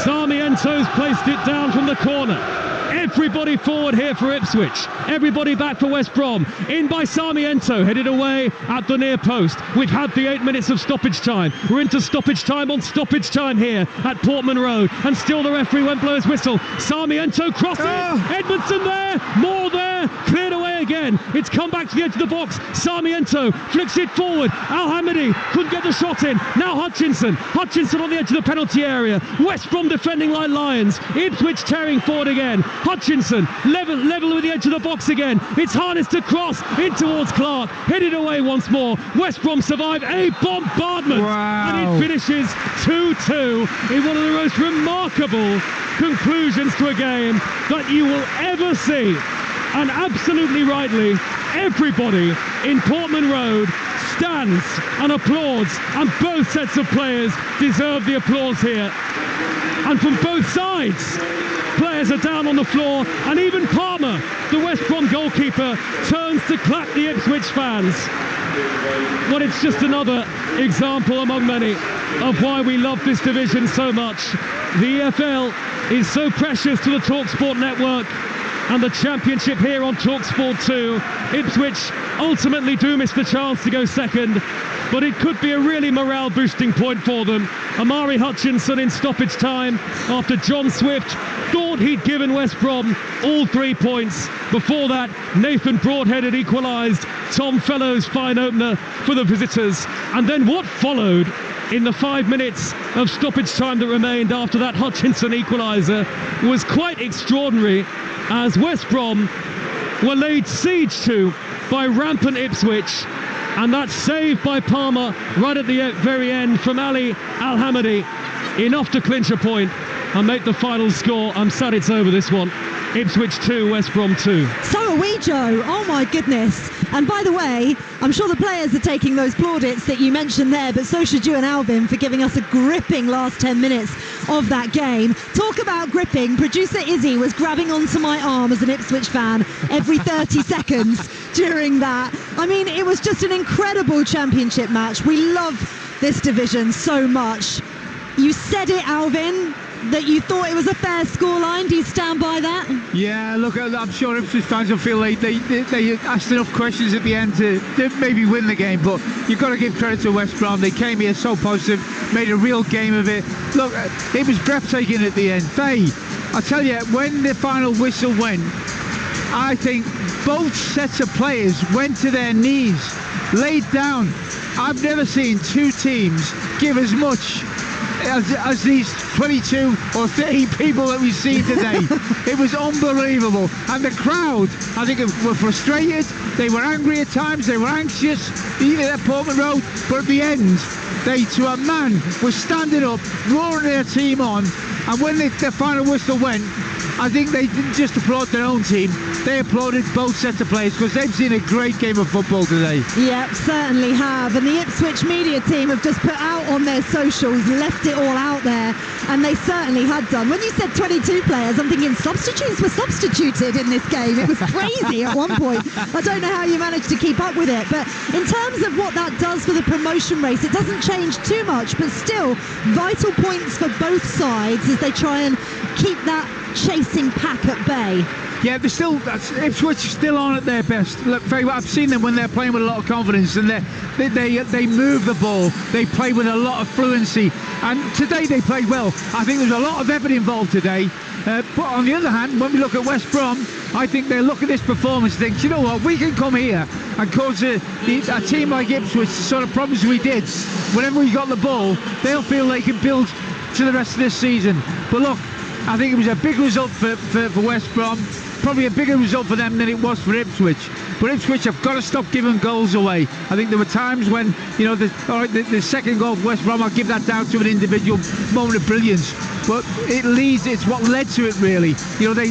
Sarmiento's placed it down from the corner. Everybody forward here for Ipswich. Everybody back for West Brom. In by Sarmiento, headed away at the near post. We've had the 8 minutes of stoppage time. We're into stoppage time on stoppage time here at Portman Road. And still the referee won't blow his whistle. Sarmiento crosses. Edmondson there. More there. Cleared away again. It's come back to the edge of the box. Sarmiento flicks it forward. Al-Hamadi couldn't get the shot in. Now Hutchinson. Hutchinson on the edge of the penalty area. West Brom defending like lions. Ipswich tearing forward again. Hutchinson level with the edge of the box again. It's Harness to cross in towards Clark. Headed away once more. West Brom survive a bombardment. Wow. And it finishes 2-2 in one of the most remarkable conclusions to a game that you will ever see. And absolutely rightly, everybody in Portman Road stands and applauds, and both sets of players deserve the applause here. And from both sides, players are down on the floor, and even Palmer, the West Brom goalkeeper, turns to clap the Ipswich fans. Well, it's just another example among many of why we love this division so much. The EFL is so precious to the Talksport network, and the Championship here on Talksport 2. Ipswich ultimately do miss the chance to go second, but it could be a really morale-boosting point for them. Amari Hutchinson in stoppage time after John Swift thought he'd given West Brom all 3 points. Before that, Nathan Broadhead had equalised. Tom Fellows' fine opener for the visitors. And then what followed in the 5 minutes of stoppage time that remained after that Hutchinson equaliser was quite extraordinary, as West Brom were laid siege to by rampant Ipswich. And that save by Palmer right at the very end from Ali Al-Hamadi, enough to clinch a point and make the final score. I'm sad it's over, this one. Ipswich 2, West Brom 2. So are we, Joe. Oh my goodness. And by the way, I'm sure the players are taking those plaudits that you mentioned there, but so should you and Alvin for giving us a gripping last 10 minutes of that game. Talk about gripping. Producer Izzy was grabbing onto my arm as an Ipswich fan every 30 seconds during that. I mean, it was just an incredible championship match. We love this division so much. You said it, Alvin, that you thought it was a fair scoreline. Do you stand by that? Yeah, look, I'm sure Ipswich fans will feel like they asked enough questions at the end to maybe win the game, but you've got to give credit to West Brom. They came here so positive, made a real game of it. Look, it was breathtaking at the end. I tell you, when the final whistle went, I think both sets of players went to their knees, laid down. I've never seen two teams give as much as these 22 or 30 people that we've seen today. It was unbelievable. And the crowd, I think, were frustrated. They were angry at times. They were anxious, even at Portman Road. But at the end, they, to a man, were standing up, roaring their team on. And when the final whistle went, I think they didn't just applaud their own team, they applauded both sets of players because they've seen a great game of football today. Yep, certainly have. And the Ipswich media team have just put out on their socials, left it all out there, and they certainly had done. When you said 22 players, I'm thinking substitutes were substituted in this game. It was crazy at one point. I don't know how you managed to keep up with it, but in terms of what that does for the promotion race, it doesn't change too much, but still vital points for both sides as they try and keep that chasing pack at bay. Yeah, they're still. Ipswich still on at their best. Look, very well. I've seen them when they're playing with a lot of confidence, and they move the ball. They play with a lot of fluency, and today they played well. I think there's a lot of effort involved today. But on the other hand, when we look at West Brom, I think they look at this performance and think, you know what, we can come here and cause a team like Ipswich the sort of problems we did. Whenever we got the ball, they'll feel they can build to the rest of this season. But look, I think it was a big result for West Brom, probably a bigger result for them than it was for Ipswich. But Ipswich have got to stop giving goals away. I think there were times when, the second goal for West Brom, I'll give that down to an individual moment of brilliance. But it's what led to it, really.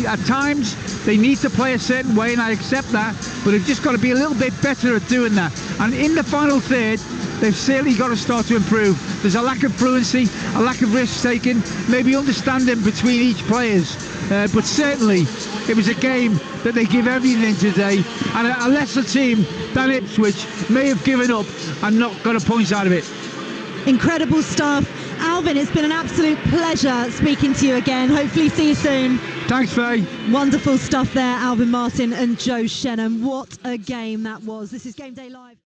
At times, they need to play a certain way, and I accept that, but they've just got to be a little bit better at doing that. And in the final third, they've certainly got to start to improve. There's a lack of fluency, a lack of risk-taking, maybe understanding between each players. But certainly, it was a game that they give everything today, and a lesser team than Ipswich may have given up and not got a point out of it. Incredible stuff. Alvin, it's been an absolute pleasure speaking to you again. Hopefully see you soon. Thanks, Faye. Wonderful stuff there, Alvin Martin and Joe Shennan. What a game that was. This is Game Day Live.